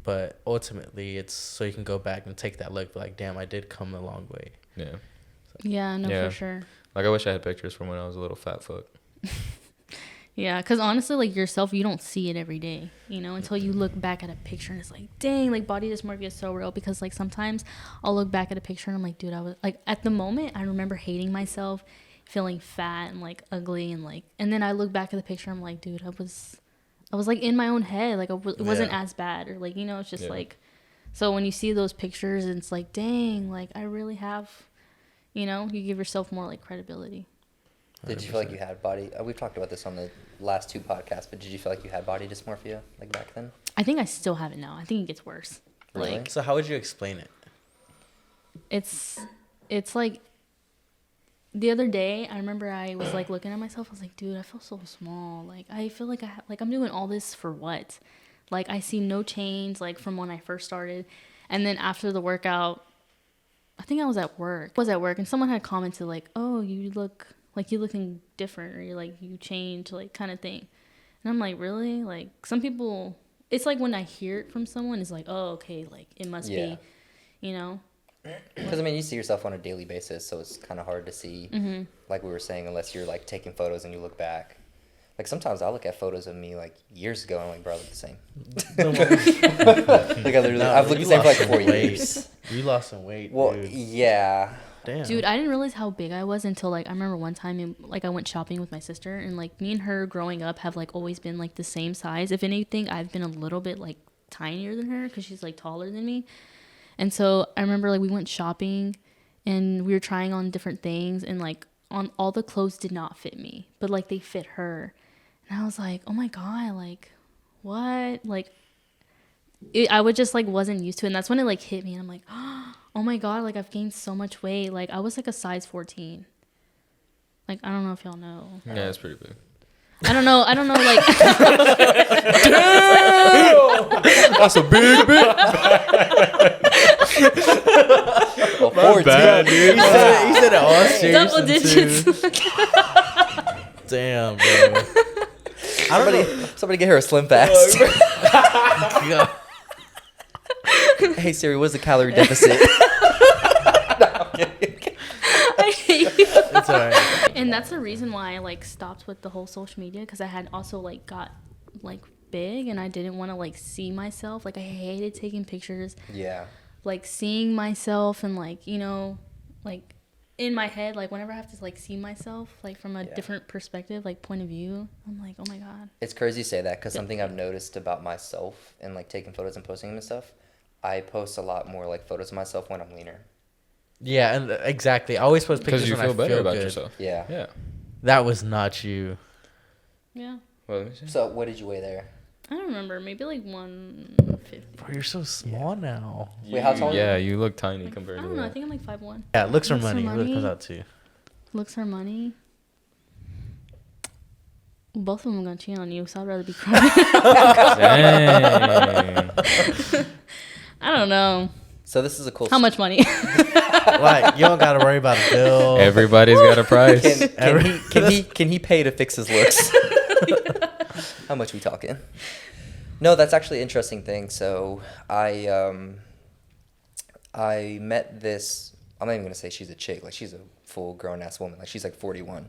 [SPEAKER 4] But ultimately, it's so you can go back and take that look, like, damn, I did come a long way.
[SPEAKER 2] Yeah.
[SPEAKER 3] Yeah, no,
[SPEAKER 2] Yeah.
[SPEAKER 3] for sure.
[SPEAKER 2] Like, I wish I had pictures from when I was a little fat fuck.
[SPEAKER 3] Yeah, because honestly, like yourself, you don't see it every day, you know, until you look back at a picture and it's like, dang, like body dysmorphia is so real. Because like sometimes I'll look back at a picture and I'm like, dude, I was like, at the moment, I remember hating myself, feeling fat and like ugly, and like, and then I look back at the picture, I'm like, dude, I was like in my own head, like it wasn't
[SPEAKER 4] Yeah.
[SPEAKER 3] as bad, or like, you know, it's just
[SPEAKER 2] Yeah.
[SPEAKER 3] like, so when you see those pictures, it's like, dang, like I really have, you know, you give yourself more like credibility.
[SPEAKER 1] Did you feel like you had body? We've talked about this on the last 2 podcasts, but did you feel like you had body dysmorphia like back then?
[SPEAKER 3] I think I still have it now. I think it gets worse.
[SPEAKER 1] Really?
[SPEAKER 3] Like
[SPEAKER 4] So how would you explain it?
[SPEAKER 3] it's like the other day I remember I was like looking at myself. I was like, dude, I feel so small. Like I feel like I'm doing all this for what? Like I see no change like from when I first started, and then after the workout, I think I was at work. And someone had commented like, "Oh, you look like you're looking different, or you're like you changed, like kind of thing." And I'm like, really? Like some people, it's like when I hear it from someone, it's like, oh, okay, like it must
[SPEAKER 1] Yeah.
[SPEAKER 3] be, you know.
[SPEAKER 1] Because I mean, you see yourself on a daily basis, so it's kind of hard to see. Like we were saying, unless you're like taking photos and you look back. Like sometimes I'll look at photos of me like years ago and I'm like, bro, I look the same. Like I've looked the same for like 4 years.
[SPEAKER 4] You lost some weight,
[SPEAKER 1] Well,
[SPEAKER 4] dude.
[SPEAKER 1] yeah.
[SPEAKER 4] Damn.
[SPEAKER 3] Dude, I didn't realize how big I was until like I remember one time like I went shopping with my sister, and like me and her growing up have like always been like the same size. If anything, I've been a little bit like tinier than her because she's like taller than me. And so I remember like we went shopping and we were trying on different things, and like on all the clothes did not fit me, but like they fit her. And I was like, oh my God, like what? Like I would just like wasn't used to it. And that's when it like hit me, and I'm like, oh my God, like I've gained so much weight. Like I was like a size 14. Like I don't know if y'all know.
[SPEAKER 2] Yeah, it's pretty big.
[SPEAKER 3] I don't know like
[SPEAKER 2] That's a big, big.
[SPEAKER 1] Well, 14.
[SPEAKER 2] bad, dude.
[SPEAKER 4] He said it all serious.
[SPEAKER 3] double digits.
[SPEAKER 4] Damn, bro. I don't know.
[SPEAKER 1] Somebody get her a slim fast. Hey Siri, what's the calorie deficit?
[SPEAKER 3] I hate you.
[SPEAKER 4] It's alright.
[SPEAKER 3] And that's the reason why I like stopped with the whole social media, because I had also like got like big and I didn't want to like see myself. Like I hated taking pictures,
[SPEAKER 1] Yeah.
[SPEAKER 3] like seeing myself and like, you know, like in my head, like whenever I have to like see myself like from a different perspective, like point of view, I'm like, oh my God.
[SPEAKER 1] It's crazy you say that, because something I've noticed about myself and like taking photos and posting them and stuff, I post a lot more like photos of myself when I'm leaner.
[SPEAKER 4] Yeah, and exactly. I always post pictures
[SPEAKER 2] Because you
[SPEAKER 4] when
[SPEAKER 2] feel
[SPEAKER 4] I
[SPEAKER 2] better
[SPEAKER 4] feel
[SPEAKER 2] about
[SPEAKER 4] good.
[SPEAKER 2] yourself.
[SPEAKER 1] Yeah.
[SPEAKER 2] Yeah.
[SPEAKER 4] That was not you.
[SPEAKER 3] Yeah.
[SPEAKER 2] Well, let me see.
[SPEAKER 1] So what did you weigh there?
[SPEAKER 3] I don't remember. Maybe like 150.
[SPEAKER 4] Bro, you're so small now.
[SPEAKER 1] Wait, how tall are you?
[SPEAKER 2] Yeah, you look tiny
[SPEAKER 3] Like,
[SPEAKER 2] compared
[SPEAKER 3] I
[SPEAKER 2] to
[SPEAKER 3] don't know. I
[SPEAKER 2] that.
[SPEAKER 3] think I'm like 5'1".
[SPEAKER 4] Yeah, looks are
[SPEAKER 3] Looks are
[SPEAKER 4] money. It really
[SPEAKER 3] money.
[SPEAKER 4] comes out too.
[SPEAKER 3] Looks are money. Both of them are gonna cheat on you, so I'd rather be crying.
[SPEAKER 2] Dang.
[SPEAKER 3] I don't know.
[SPEAKER 1] So this is a cool.
[SPEAKER 3] How much money?
[SPEAKER 4] Like, you don't got to worry about a bill.
[SPEAKER 2] Everybody's got a price.
[SPEAKER 1] Can he pay to fix his looks? How much we talking? No, that's actually an interesting thing. So I met this. I'm not even gonna say she's a chick. Like she's a full grown ass woman. Like she's like 41.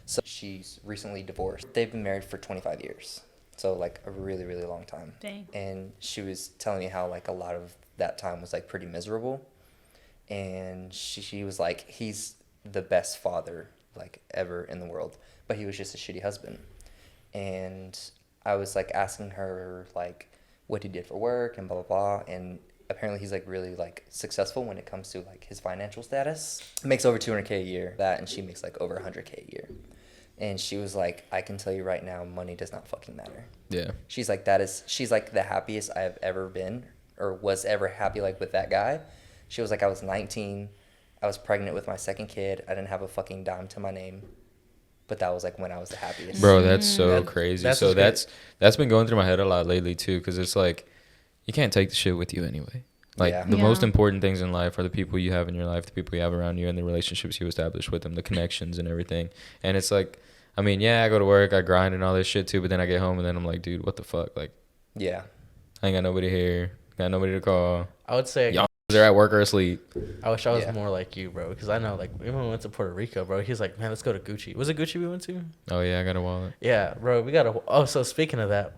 [SPEAKER 1] So she's recently divorced. They've been married for 25 years. So like a really, really long time.
[SPEAKER 3] Dang.
[SPEAKER 1] And she was telling me how like a lot of that time was like pretty miserable. And she was like, he's the best father like ever in the world, but he was just a shitty husband. And I was like asking her like what he did for work and blah blah blah, and apparently he's like really like successful when it comes to like his financial status. He makes over 200K a year, that, and she makes like over 100K a year. And she was like, I can tell you right now, money does not fucking matter.
[SPEAKER 2] Yeah.
[SPEAKER 1] She's like, she's like the happiest I have ever been, or was ever happy like with that guy. She was like, I was 19, I was pregnant with my second kid, I didn't have a fucking dime to my name, but that was like when I was the happiest.
[SPEAKER 2] Bro, that's so crazy.
[SPEAKER 4] that's
[SPEAKER 2] So
[SPEAKER 4] what's
[SPEAKER 2] that's been going through my head a lot lately too, because it's like you can't take the shit with you anyway. Like
[SPEAKER 1] Yeah.
[SPEAKER 2] the
[SPEAKER 3] Yeah.
[SPEAKER 2] most important things in life are the people you have in your life, the people you have around you, and the relationships you establish with them, the connections and everything. And it's like, I mean, yeah, I go to work, I grind and all this shit too, but then I get home and then I'm like, dude, what the fuck? Like,
[SPEAKER 1] Yeah.
[SPEAKER 2] I ain't got nobody here, got nobody to call.
[SPEAKER 4] I would say
[SPEAKER 2] Y'all are at work or asleep.
[SPEAKER 4] I wish I was
[SPEAKER 1] Yeah.
[SPEAKER 4] more like you, bro. Because I know, like, even when we went to Puerto Rico, bro, he's like, man, let's go to Gucci. Was it Gucci we went to?
[SPEAKER 2] Oh yeah, I got a wallet.
[SPEAKER 4] Yeah, bro, we got a. Oh, so speaking of that,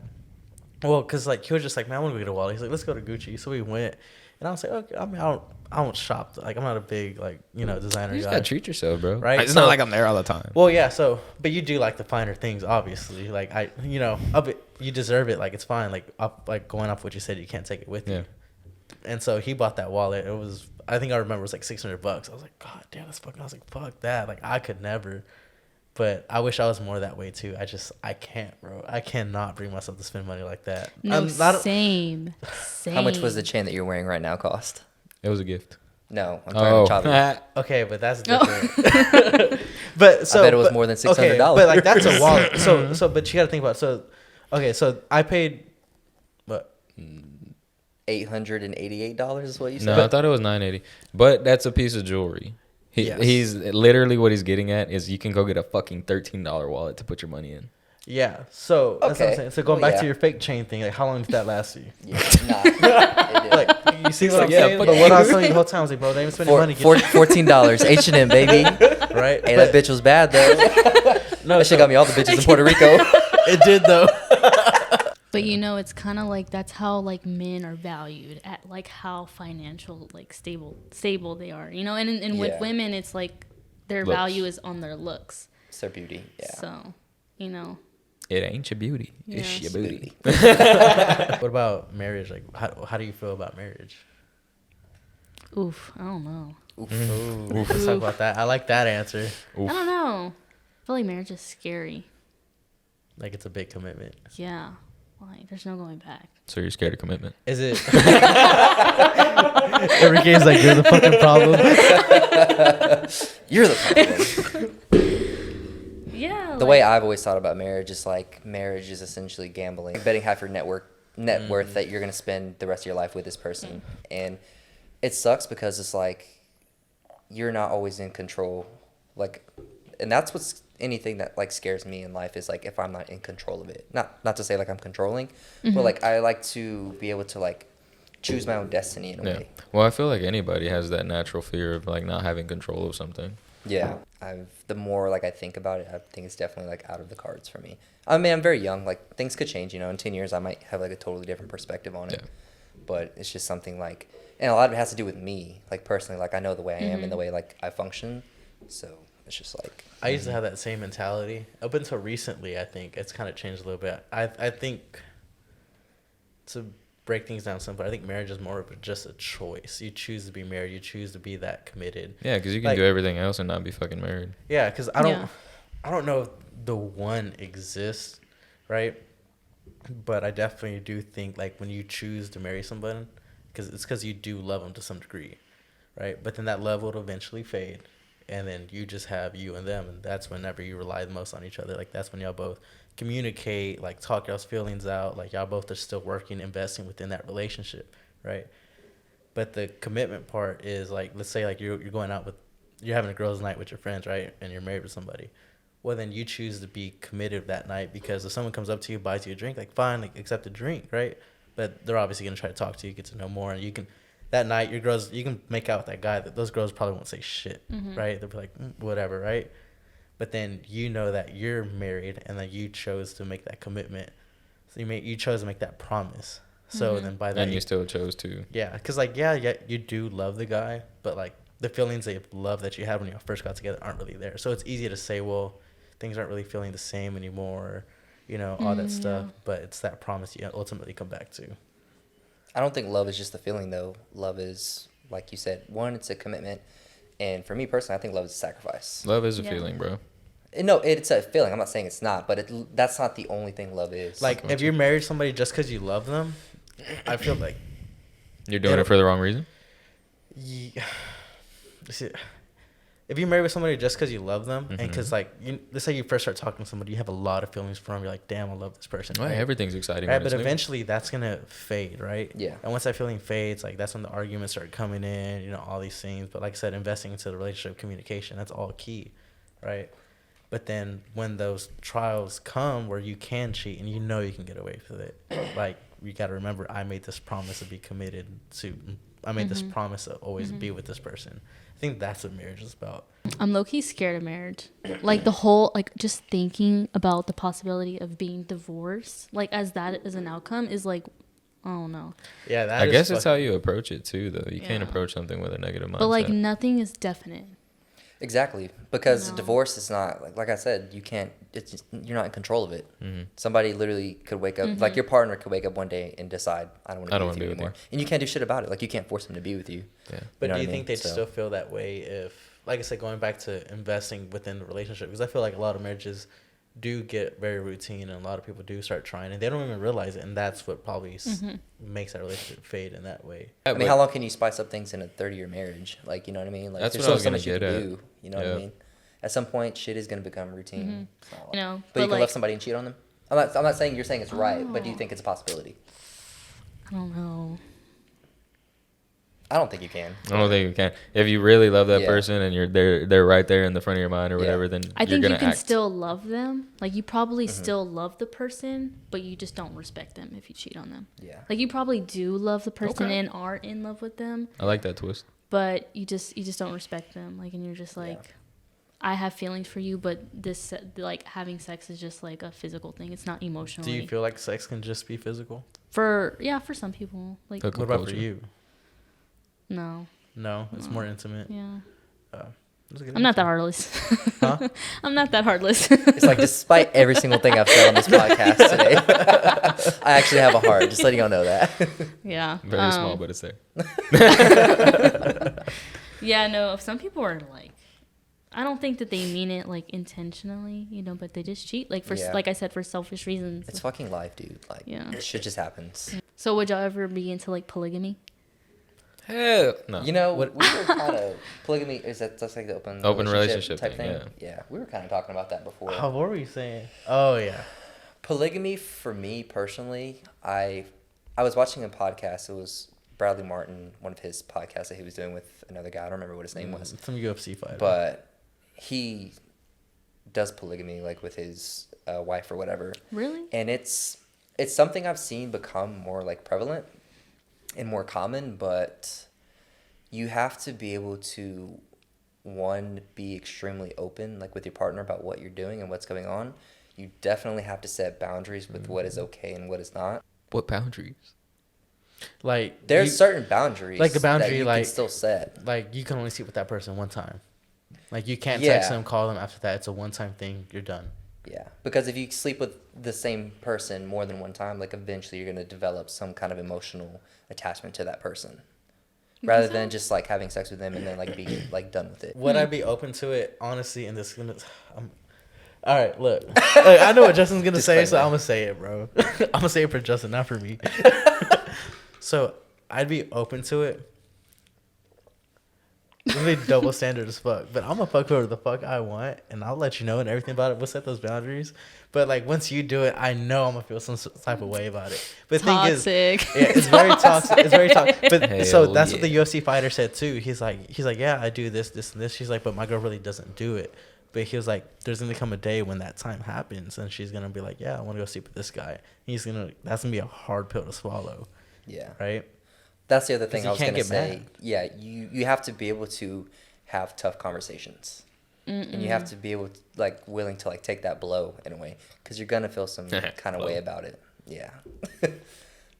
[SPEAKER 4] well, because, like, he was just like, man, I want to go get a wallet. He's like, let's go to Gucci. So we went. And I was like, okay, I mean, I don't shop. Like, I'm not a big, like, you know, designer
[SPEAKER 2] You just
[SPEAKER 4] guy.
[SPEAKER 2] gotta treat yourself, bro.
[SPEAKER 4] Right?
[SPEAKER 2] It's
[SPEAKER 4] So-
[SPEAKER 2] not like I'm there all the time.
[SPEAKER 4] Well, yeah, so, but you do like the finer things, obviously. Like, you know, you deserve it. Like, it's fine. Like, going off what you said, you can't take it with
[SPEAKER 2] Yeah.
[SPEAKER 4] you. And so he bought that wallet. It was, I think I remember it was like $600. I was like, God damn, that's fucking, I was like, fuck that. Like, I could never. But I wish I was more that way too. I can't, bro. I cannot bring myself to spend money like that.
[SPEAKER 3] No,
[SPEAKER 4] I'm not,
[SPEAKER 3] same.
[SPEAKER 1] How much was the chain that you're wearing right now cost?
[SPEAKER 2] It was a gift.
[SPEAKER 1] No, I'm talking about Chavi.
[SPEAKER 4] okay, but that's
[SPEAKER 3] No.
[SPEAKER 4] different. But so
[SPEAKER 1] I bet it was more than $600.
[SPEAKER 4] Okay, but like that's a wallet. So but you got to think about it. So okay, so I paid what?
[SPEAKER 1] $888 is what you said?
[SPEAKER 2] No, I thought it was $980. But that's a piece of jewelry.
[SPEAKER 4] Yes.
[SPEAKER 2] He's literally what he's getting at is you can go get a fucking $13 wallet to put your money in.
[SPEAKER 4] Yeah. So that's what I'm
[SPEAKER 1] Okay.
[SPEAKER 4] saying. So going
[SPEAKER 1] Well,
[SPEAKER 4] back
[SPEAKER 1] yeah.
[SPEAKER 4] to your fake chain thing, like how long did that last you?
[SPEAKER 1] Yeah, nah. It did.
[SPEAKER 4] Like you see what I'm
[SPEAKER 2] Yeah,
[SPEAKER 4] saying?
[SPEAKER 2] fuck
[SPEAKER 4] But what I was
[SPEAKER 2] you.
[SPEAKER 4] telling you the whole time I was like, bro, they ain't spending money.
[SPEAKER 1] $14 H&M, baby.
[SPEAKER 4] Right?
[SPEAKER 1] Hey, that bitch was bad though.
[SPEAKER 4] No,
[SPEAKER 1] That shit got me all the bitches in Puerto Rico.
[SPEAKER 4] it did though.
[SPEAKER 3] But you know, it's kind of like that's how like men are valued at like how financial like stable they are. You know, and with
[SPEAKER 1] Yeah.
[SPEAKER 3] women, it's like their
[SPEAKER 2] Looks.
[SPEAKER 3] value is on their looks.
[SPEAKER 1] It's their beauty. Yeah.
[SPEAKER 3] So, you know,
[SPEAKER 2] It ain't your beauty. It's
[SPEAKER 3] Yeah.
[SPEAKER 2] your booty.
[SPEAKER 4] What about marriage? Like how do you feel about marriage?
[SPEAKER 3] oof, I don't know.
[SPEAKER 4] Let's talk about that. I like that answer.
[SPEAKER 3] I don't know. I feel like marriage is scary.
[SPEAKER 4] Like it's a big commitment.
[SPEAKER 3] Yeah, like there's no going back.
[SPEAKER 2] So you're scared of commitment.
[SPEAKER 4] Is it? Every game's like you're the fucking problem.
[SPEAKER 1] You're the problem.
[SPEAKER 3] Yeah.
[SPEAKER 1] The way I've always thought about marriage is like marriage is essentially gambling. Like betting half your net worth that you're going to spend the rest of your life with this person. And it sucks because it's like you're not always in control. Like, and that's what's anything that like scares me in life is like if I'm not in control of it. Not to say like I'm controlling, but like I like to be able to like choose my own destiny in a way.
[SPEAKER 2] Well, I feel like anybody has that natural fear of like not having control of something.
[SPEAKER 1] Yeah, the more like I think about it, I think it's definitely like out of the cards for me. I mean, I'm very young. Like things could change. You know, in 10 years, I might have like a totally different perspective on it. But it's just something like, and a lot of it has to do with me, like personally. Like I know the way I am and the way like I function. So it's just like
[SPEAKER 4] I used to have that same mentality up until recently. I think it's kind of changed a little bit. I think to break things down simple, I think marriage is more of just a choice. You choose to be married. You choose to be that committed.
[SPEAKER 2] Yeah, because you can do everything else and not be fucking married.
[SPEAKER 4] Yeah, because I don't know if the one exists, right? But I definitely do think like when you choose to marry somebody, because you do love them to some degree, right? But then that love will eventually fade, and then you just have you and them, and that's whenever you rely the most on each other. Like that's when y'all both communicate, like talk y'all's feelings out, like y'all both are still working, investing within that relationship, right? But the commitment part is like, let's say like you're going out with, you're having a girls' night with your friends, right? And you're married with somebody. Well, then you choose to be committed that night, because if someone comes up to you, buys you a drink, like fine, like accept the drink, right? But they're obviously gonna try to talk to you, get to know more, and you can, that night your girls, you can make out with that guy. That those girls probably won't say shit, right? They'll be like whatever, right? But then you know that you're married and that you chose to make that commitment, so you chose to make that promise. So then by that,
[SPEAKER 2] and you still chose to.
[SPEAKER 4] Yeah, because like yeah, you do love the guy, but like the feelings of love that you had when you first got together aren't really there. So it's easy to say, well, things aren't really feeling the same anymore, you know, all that stuff. But it's that promise you ultimately come back to.
[SPEAKER 1] I don't think love is just a feeling, though. Love is, like you said, one, it's a commitment. And for me personally, I think love is a sacrifice.
[SPEAKER 2] Love is a feeling, bro.
[SPEAKER 1] No, it's a feeling. I'm not saying it's not, but that's not the only thing love is.
[SPEAKER 4] Like, if you married somebody just because you love them, I feel like...
[SPEAKER 2] You're doing it for the wrong reason?
[SPEAKER 4] Yeah. If you marry with somebody just because you love them, and because, like, let's say you first start talking to somebody, you have a lot of feelings for them. You're like, damn, I love this person.
[SPEAKER 2] Right? Everything's exciting.
[SPEAKER 4] Right, but eventually that's going to fade, right?
[SPEAKER 1] Yeah.
[SPEAKER 4] And once that feeling fades, like, that's when the arguments start coming in, you know, all these things. But like I said, investing into the relationship, communication, that's all key, right? But then when those trials come where you can cheat and you know you can get away with it, like, you got to remember, I made this promise to be committed to, I made this promise to always be with this person. I think that's what marriage is about.
[SPEAKER 3] I'm low-key scared of marriage. Like the whole, like just thinking about the possibility of being divorced, like as that as an outcome is like, I don't know.
[SPEAKER 4] Yeah, that
[SPEAKER 2] I guess it's how you approach it too, though. You can't approach something with a negative mindset.
[SPEAKER 3] But like nothing is definite.
[SPEAKER 1] Exactly, because divorce is not like I said. You can't. It's just, you're not in control of it. Somebody literally could wake up, like your partner could wake up one day and decide, I don't want to be with you anymore, and you can't do shit about it. Like you can't force them to be with you.
[SPEAKER 2] Yeah.
[SPEAKER 4] But do you think they'd still feel that way if, like I said, going back to investing within the relationship? Because I feel like a lot of marriages do get very routine, and a lot of people do start trying, and they don't even realize it, and that's what probably makes that relationship fade in that way.
[SPEAKER 1] I mean, how long can you spice up things in a 30-year marriage? Like, you know what I mean? Like,
[SPEAKER 2] That's
[SPEAKER 1] there's
[SPEAKER 2] what I was
[SPEAKER 1] so
[SPEAKER 2] gonna
[SPEAKER 1] much you
[SPEAKER 2] get
[SPEAKER 1] can
[SPEAKER 2] at.
[SPEAKER 1] do. You know what I mean? At some point, shit is gonna become routine.
[SPEAKER 3] You know,
[SPEAKER 1] but you can
[SPEAKER 3] like,
[SPEAKER 1] love somebody and cheat on them. I'm not saying you're saying it's right, but do you think it's a possibility?
[SPEAKER 3] I don't know.
[SPEAKER 1] I don't think you can.
[SPEAKER 2] I don't think you can. If you really love that person and they're right there in the front of your mind or whatever, then
[SPEAKER 3] I think
[SPEAKER 2] you're
[SPEAKER 3] you
[SPEAKER 2] gonna
[SPEAKER 3] can still love them. Like you probably still love the person, but you just don't respect them if you cheat on them.
[SPEAKER 1] Yeah.
[SPEAKER 3] Like you probably do love the person and are in love with them.
[SPEAKER 2] I like that twist.
[SPEAKER 3] But you just don't respect them. Like, and you're just like, I have feelings for you, but this, like, having sex is just like a physical thing. It's not emotional.
[SPEAKER 4] Do you feel like sex can just be physical?
[SPEAKER 3] For some people. Like,
[SPEAKER 2] What
[SPEAKER 4] about for you?
[SPEAKER 3] No,
[SPEAKER 4] it's more intimate.
[SPEAKER 3] yeah.
[SPEAKER 4] I'm
[SPEAKER 3] not that heartless.
[SPEAKER 4] Huh?
[SPEAKER 3] I'm not that heartless.
[SPEAKER 1] It's like, despite every single thing I've said on this podcast today, I actually have a heart. Just letting y'all know that.
[SPEAKER 3] Yeah.
[SPEAKER 2] Very small, but it's there.
[SPEAKER 3] Yeah, no, some people are like, I don't think that they mean it like intentionally, you know, but they just cheat. Like like I said, for selfish reasons.
[SPEAKER 1] It's fucking life, dude. Like, shit just happens.
[SPEAKER 3] So would y'all ever be into like polygamy?
[SPEAKER 2] Hell no.
[SPEAKER 1] You know, we were kind of polygamy. Is that's like the open
[SPEAKER 2] relationship
[SPEAKER 1] type
[SPEAKER 2] thing?
[SPEAKER 1] Yeah, we were kind of talking about that before.
[SPEAKER 4] What were you saying? Oh yeah,
[SPEAKER 1] polygamy for me personally. I was watching a podcast. It was Bradley Martin, one of his podcasts that he was doing with another guy. I don't remember what his name was.
[SPEAKER 4] Some UFC fighter.
[SPEAKER 1] But he does polygamy like with his wife or whatever.
[SPEAKER 3] Really?
[SPEAKER 1] And it's something I've seen become more like prevalent. and more common, but you have to be able to, one, be extremely open, like with your partner about what you're doing and what's going on. You definitely have to set boundaries with what is okay and what is not.
[SPEAKER 2] What boundaries?
[SPEAKER 4] Like
[SPEAKER 1] There's certain boundaries,
[SPEAKER 4] like the boundary,
[SPEAKER 1] that you
[SPEAKER 4] like
[SPEAKER 1] can still set.
[SPEAKER 4] like you can only sleep with that person one time. Like you can't
[SPEAKER 1] Yeah.
[SPEAKER 4] text them, call them after that. It's a one-time thing. You're done.
[SPEAKER 1] Yeah, because if you sleep with the same person more than one time, like eventually you're gonna develop some kind of emotional attachment to that person, rather than just like having sex with them and then like being like done with it.
[SPEAKER 4] Would I be open to it, honestly? And this is gonna. All right, look. I know what Justin's gonna say, so I'm gonna say it, bro. I'm gonna say it for Justin, not for me. So I'd be open to it. It'll be double standard as fuck, but I'm gonna fuck whoever the fuck I want, and I'll let you know and everything about it. We'll set those boundaries. But like once you do it, I know I'm gonna feel some type of way about it. But the thing is,
[SPEAKER 3] Toxic.
[SPEAKER 4] yeah, it's very toxic. It's very toxic. But
[SPEAKER 2] Hell
[SPEAKER 4] so that's what the
[SPEAKER 2] yeah.
[SPEAKER 4] UFC fighter said too. He's like, yeah, I do this, this, and this. She's like, but my girl really doesn't do it. But he was like, there's gonna come a day when that time happens, and she's gonna be like, yeah, I want to go sleep with this guy. That's gonna be a hard pill to swallow,
[SPEAKER 1] Yeah,
[SPEAKER 4] right?
[SPEAKER 1] that's the other thing
[SPEAKER 4] 'Cause
[SPEAKER 1] I
[SPEAKER 4] you
[SPEAKER 1] was
[SPEAKER 4] can't
[SPEAKER 1] gonna
[SPEAKER 4] get
[SPEAKER 1] say.
[SPEAKER 4] mad.
[SPEAKER 1] Yeah, you have to be able to have tough conversations, and you have to be able to, like, willing to like take that blow in a way, because you're gonna feel some kind of way
[SPEAKER 2] Blow.
[SPEAKER 1] about it. Yeah.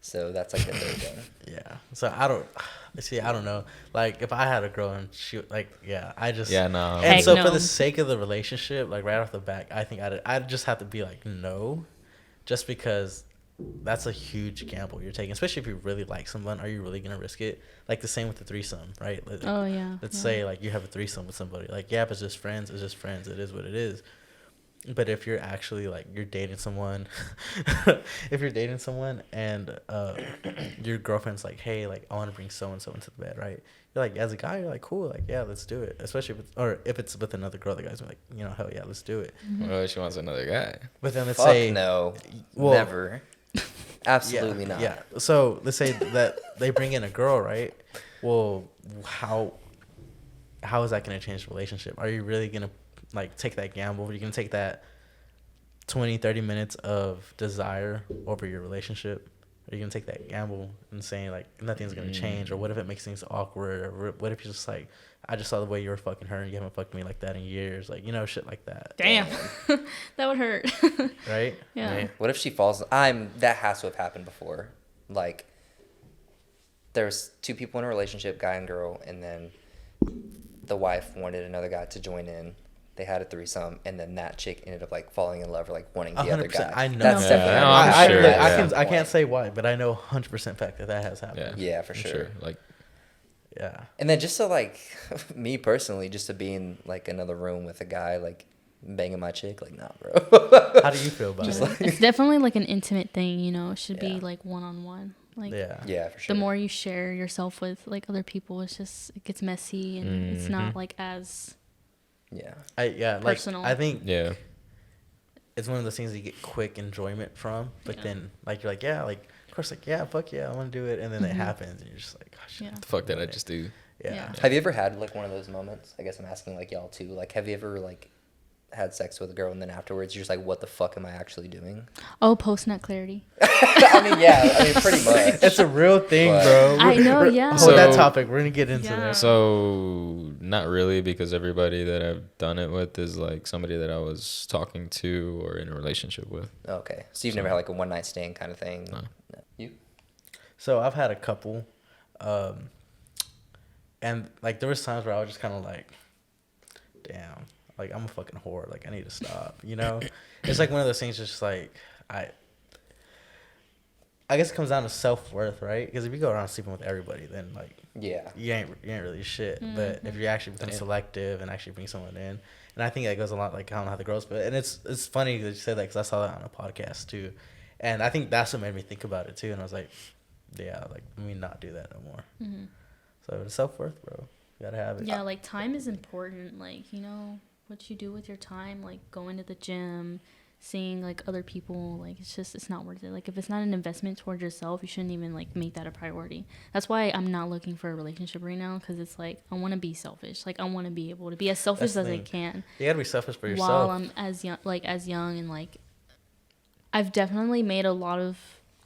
[SPEAKER 1] So that's like the third thing.
[SPEAKER 4] Yeah. So I don't know. Like if I had a girl and she like, yeah, I just
[SPEAKER 2] Yeah, no.
[SPEAKER 4] And
[SPEAKER 3] Heck
[SPEAKER 4] so
[SPEAKER 3] no.
[SPEAKER 4] for the sake of the relationship, like right off the bat, I think I'd just have to be like no, just because that's a huge gamble you're taking, especially if you really like someone. Are you really gonna risk it? Like the same with the threesome, right?
[SPEAKER 3] Oh yeah.
[SPEAKER 4] Let's
[SPEAKER 3] yeah.
[SPEAKER 4] say like you have a threesome with somebody. Like yeah, if it's just friends, it's just friends. It is what it is. But if you're actually like you're dating someone, if you're dating someone and your girlfriend's like, hey, like I want to bring so and so into the bed, right? You're like, as a guy, you're like, cool, like yeah, let's do it. Especially if it's with another girl, the guys are like, you know, hell yeah, let's do it.
[SPEAKER 2] Well, she wants another guy.
[SPEAKER 4] But then let's
[SPEAKER 1] Fuck
[SPEAKER 4] say
[SPEAKER 1] no,
[SPEAKER 4] well,
[SPEAKER 1] never, absolutely not.
[SPEAKER 4] Yeah. So let's say that they bring in a girl, right? Well, how is that going to change the relationship? Are you really going to like take that gamble? Are you going to take that 20-30 minutes of desire over your relationship? Are you going to take that gamble and saying like nothing's going to change? Or what if it makes things awkward? Or what if you're just like, I just saw the way you were fucking her and you haven't fucked me like that in years? Like, you know, shit like that.
[SPEAKER 3] Damn. That would hurt.
[SPEAKER 4] Right?
[SPEAKER 3] Yeah.
[SPEAKER 1] What if she falls? That has to have happened before. Like, there's two people in a relationship, guy and girl, and then the wife wanted another guy to join in. They had a threesome, and then that chick ended up like falling in love or like wanting the other
[SPEAKER 4] 100%.
[SPEAKER 1] guy.
[SPEAKER 4] I know.
[SPEAKER 1] That's
[SPEAKER 2] Yeah,
[SPEAKER 1] definitely
[SPEAKER 2] no,
[SPEAKER 1] happened.
[SPEAKER 2] I'm sure,
[SPEAKER 1] That's
[SPEAKER 4] I
[SPEAKER 1] the
[SPEAKER 4] can't
[SPEAKER 1] point.
[SPEAKER 4] say why, but I know 100% fact that has happened.
[SPEAKER 1] Yeah, for sure.
[SPEAKER 2] Like,
[SPEAKER 4] Yeah.
[SPEAKER 1] And then just to like, me personally, just to be in like another room with a guy like banging my chick, like nah, bro.
[SPEAKER 4] How do you feel about
[SPEAKER 3] Yeah.
[SPEAKER 4] it?
[SPEAKER 3] It's definitely like an intimate thing, you know. It should be
[SPEAKER 1] Yeah.
[SPEAKER 3] like one-on-one. Like
[SPEAKER 4] Yeah.
[SPEAKER 1] Yeah, for sure.
[SPEAKER 3] the more you share yourself with like other people, it gets messy and it's not like as
[SPEAKER 1] Yeah.
[SPEAKER 4] Like
[SPEAKER 3] personal.
[SPEAKER 4] I think
[SPEAKER 2] yeah.
[SPEAKER 4] it's one of those things that you get quick enjoyment from, but
[SPEAKER 3] Yeah.
[SPEAKER 4] then like you're like, yeah, like of course, like yeah, fuck yeah, I want to do it, and then it happens, and you're just like, gosh,
[SPEAKER 3] Yeah.
[SPEAKER 2] The fuck did I just do?
[SPEAKER 4] yeah.
[SPEAKER 3] Yeah.
[SPEAKER 1] Have you ever had like one of those moments? I guess I'm asking like y'all too. Like, have you ever like had sex with a girl and then afterwards you're just like, what the fuck am I actually doing?
[SPEAKER 3] oh, post-nut clarity.
[SPEAKER 1] I mean, yeah, I mean, pretty much.
[SPEAKER 4] It's a real thing,
[SPEAKER 1] But-
[SPEAKER 4] bro.
[SPEAKER 3] I know, yeah.
[SPEAKER 4] Hold that
[SPEAKER 2] So-
[SPEAKER 4] topic. We're gonna get into
[SPEAKER 3] Yeah.
[SPEAKER 4] that.
[SPEAKER 2] So not really, because everybody that I've done it with is like somebody that I was talking to or in a relationship with.
[SPEAKER 1] Okay, so you've never had like a one night stand kind of thing.
[SPEAKER 2] No.
[SPEAKER 1] You?
[SPEAKER 4] So I've had a couple, and like there was times where I was just kind of like, damn, like I'm a fucking whore. Like I need to stop. You know, it's like one of those things. Just like I guess it comes down to self-worth, right? Because if you go around sleeping with everybody, then like
[SPEAKER 1] Yeah.
[SPEAKER 4] you ain't really shit. But if you actually become selective and actually bring someone in, and I think that goes a lot like I don't know how the girls, but and it's funny that you said that because I saw that on a podcast too, and I think that's what made me think about it too. And I was like, yeah, like let me not do that no more. So it's self-worth, bro. You gotta have it.
[SPEAKER 3] Yeah, like time is important. Like, you know, what you do with your time, like going to the gym, seeing like other people, like it's not worth it. Like if it's not an investment towards yourself, you shouldn't even like make that a priority. That's why I'm not looking for a relationship right now, because it's like I want to be selfish. Like I want to be able to be as selfish
[SPEAKER 4] That's the
[SPEAKER 3] as I
[SPEAKER 4] thing.
[SPEAKER 3] can
[SPEAKER 4] You gotta be selfish for yourself.
[SPEAKER 3] while I'm as young and like I've definitely made a lot of.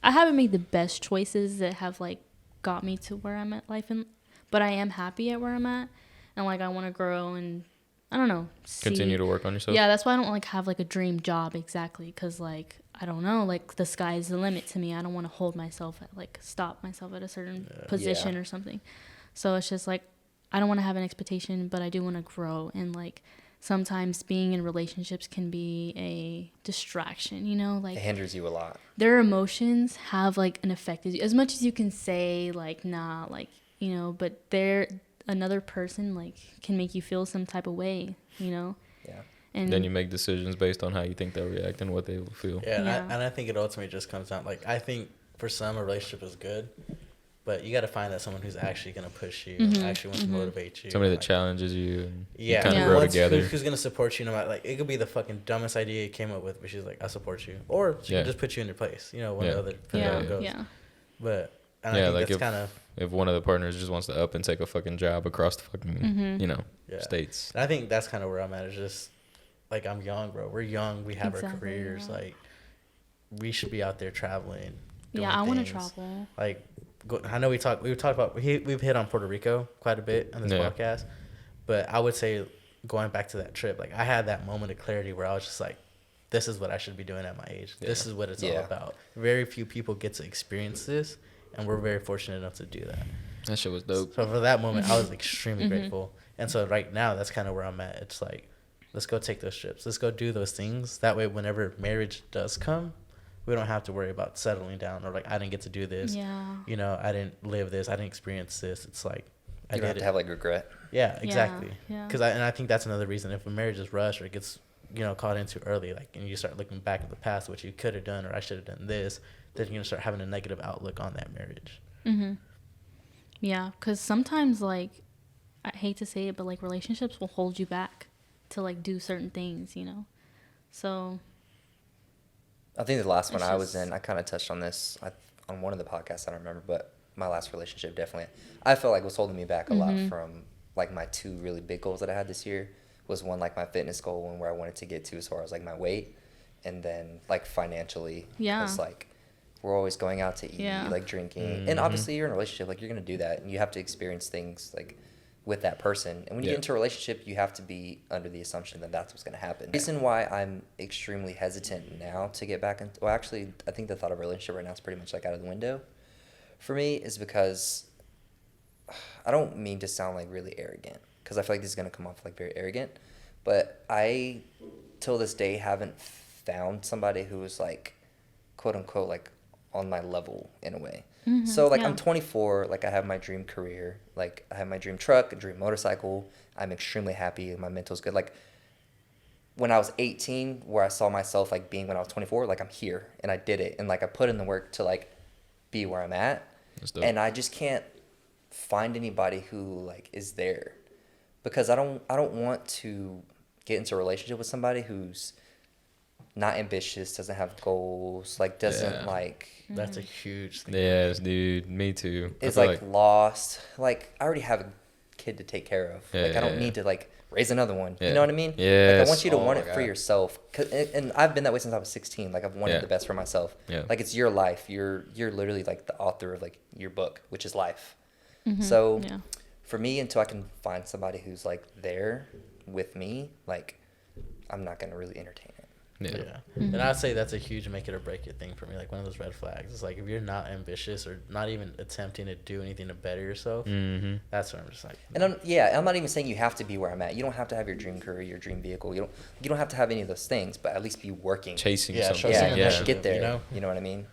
[SPEAKER 3] I haven't made the best choices that have like got me to where I'm at but I am happy at where I'm at, and like I want to grow and I don't know,
[SPEAKER 2] Continue to work on yourself.
[SPEAKER 3] Yeah, that's why I don't like have like a dream job exactly, because like I don't know, like the sky's the limit to me. I don't want to hold myself at like stop myself at a certain position or something. So it's just like I don't want to have an expectation, but I do want to grow. And like sometimes being in relationships can be a distraction, you know, like
[SPEAKER 1] It hinders you a lot.
[SPEAKER 3] their emotions have like an effect as much as you can say like nah, like, you know, but they're another person like can make you feel some type of way, you know.
[SPEAKER 1] Yeah.
[SPEAKER 3] And
[SPEAKER 2] then you make decisions based on how you think they'll react and what they will feel.
[SPEAKER 4] Yeah, and I think it ultimately just comes down, like, I think for some a relationship is good, but you got to find that someone who's actually going to push you, actually wants to motivate you.
[SPEAKER 2] Somebody that
[SPEAKER 4] like,
[SPEAKER 2] challenges you and
[SPEAKER 4] yeah,
[SPEAKER 2] you kind of grow together.
[SPEAKER 4] Who's going to support you no matter, like, it could be the fucking dumbest idea you came up with, but she's like, I support you. Or she can just put you in your place, you know, one or the other, depending on how it goes. But, and I think
[SPEAKER 2] like
[SPEAKER 4] that's kind of...
[SPEAKER 2] If one of the partners just wants to up and take a fucking job across the fucking, you know, states.
[SPEAKER 4] And I think that's kind of where I'm at. Is just like, I'm young, bro. We're young. We have our careers.
[SPEAKER 3] Yeah.
[SPEAKER 4] Like, we should be out there traveling. Doing
[SPEAKER 3] I want to
[SPEAKER 4] things.
[SPEAKER 3] travel.
[SPEAKER 4] Like, I know we've talked about we've hit on Puerto Rico quite a bit on this podcast, but I would say going back to that trip, like I had that moment of clarity where I was just like, this is what I should be doing at my age. This is what it's all about. Very few people get to experience this, and we're very fortunate enough to do that.
[SPEAKER 2] That shit was dope.
[SPEAKER 4] So for that moment, I was extremely grateful. And so right now, that's kind of where I'm at. It's like, let's go take those trips. Let's go do those things. That way, whenever marriage does come, we don't have to worry about settling down or like, I didn't get to do this.
[SPEAKER 3] Yeah.
[SPEAKER 4] You know, I didn't live this. I didn't experience this. It's like,
[SPEAKER 1] You don't have to have like regret.
[SPEAKER 4] Yeah, exactly.
[SPEAKER 3] Yeah.
[SPEAKER 4] Because I think that's another reason if a marriage is rushed or it gets, you know, caught in too early, like, and you start looking back at the past, what you could have done or I should have done this, then you're going to start having a negative outlook on that marriage.
[SPEAKER 3] Yeah, because sometimes, like, I hate to say it, but like relationships will hold you back to like do certain things, you know. So
[SPEAKER 1] I think the last one I was in, I kind of touched on this on one of the podcasts. I don't remember, but my last relationship definitely, I felt like was holding me back a lot from like my two really big goals that I had this year. Was one like my fitness goal and where I wanted to get to as far as like my weight, and then like financially.
[SPEAKER 3] Yeah.
[SPEAKER 1] It's like we're always going out to eat, like drinking, and obviously you're in a relationship, like you're gonna do that, and you have to experience things like with that person. And when you get into a relationship, you have to be under the assumption that that's what's going to happen. The reason why I'm extremely hesitant now to get back into, well, actually, I think the thought of a relationship right now is pretty much like out of the window for me, is because I don't mean to sound like really arrogant, because I feel like this is going to come off like very arrogant, but I, till this day, haven't found somebody who is like, quote unquote, like on my level in a way. So, like, I'm 24, like, I have my dream career, like, I have my dream truck, a dream motorcycle, I'm extremely happy, my mental's good, like, when I was 18, where I saw myself, like, being when I was 24, like, I'm here, and I did it, and, like, I put in the work to, like, be where I'm at, and I just can't find anybody who, like, is there, because I don't want to get into a relationship with somebody who's not ambitious, doesn't have goals, like doesn't like.
[SPEAKER 4] That's a huge thing.
[SPEAKER 2] Yes, dude. Me too.
[SPEAKER 1] Is like lost. Like I already have a kid to take care of. Like I don't need to like raise another one. You know what I mean?
[SPEAKER 2] Yeah.
[SPEAKER 1] Like I want you to want it for yourself. And I've been that way since I was 16. Like I've wanted the best for myself.
[SPEAKER 2] Yeah.
[SPEAKER 1] Like it's your life. You're literally like the author of like your book, which is life. So for me, until I can find somebody who's like there with me, like I'm not gonna really entertain it.
[SPEAKER 4] Yeah. And I'd say that's a huge make it or break it thing for me. Like one of those red flags. It's like if you're not ambitious or not even attempting to do anything to better yourself, that's what I'm just like.
[SPEAKER 1] And I'm not even saying you have to be where I'm at. You don't have to have your dream career, your dream vehicle. You don't have to have any of those things, but at least be working.
[SPEAKER 2] Chasing
[SPEAKER 4] Yeah,
[SPEAKER 2] something.
[SPEAKER 1] Get there. You know what I mean?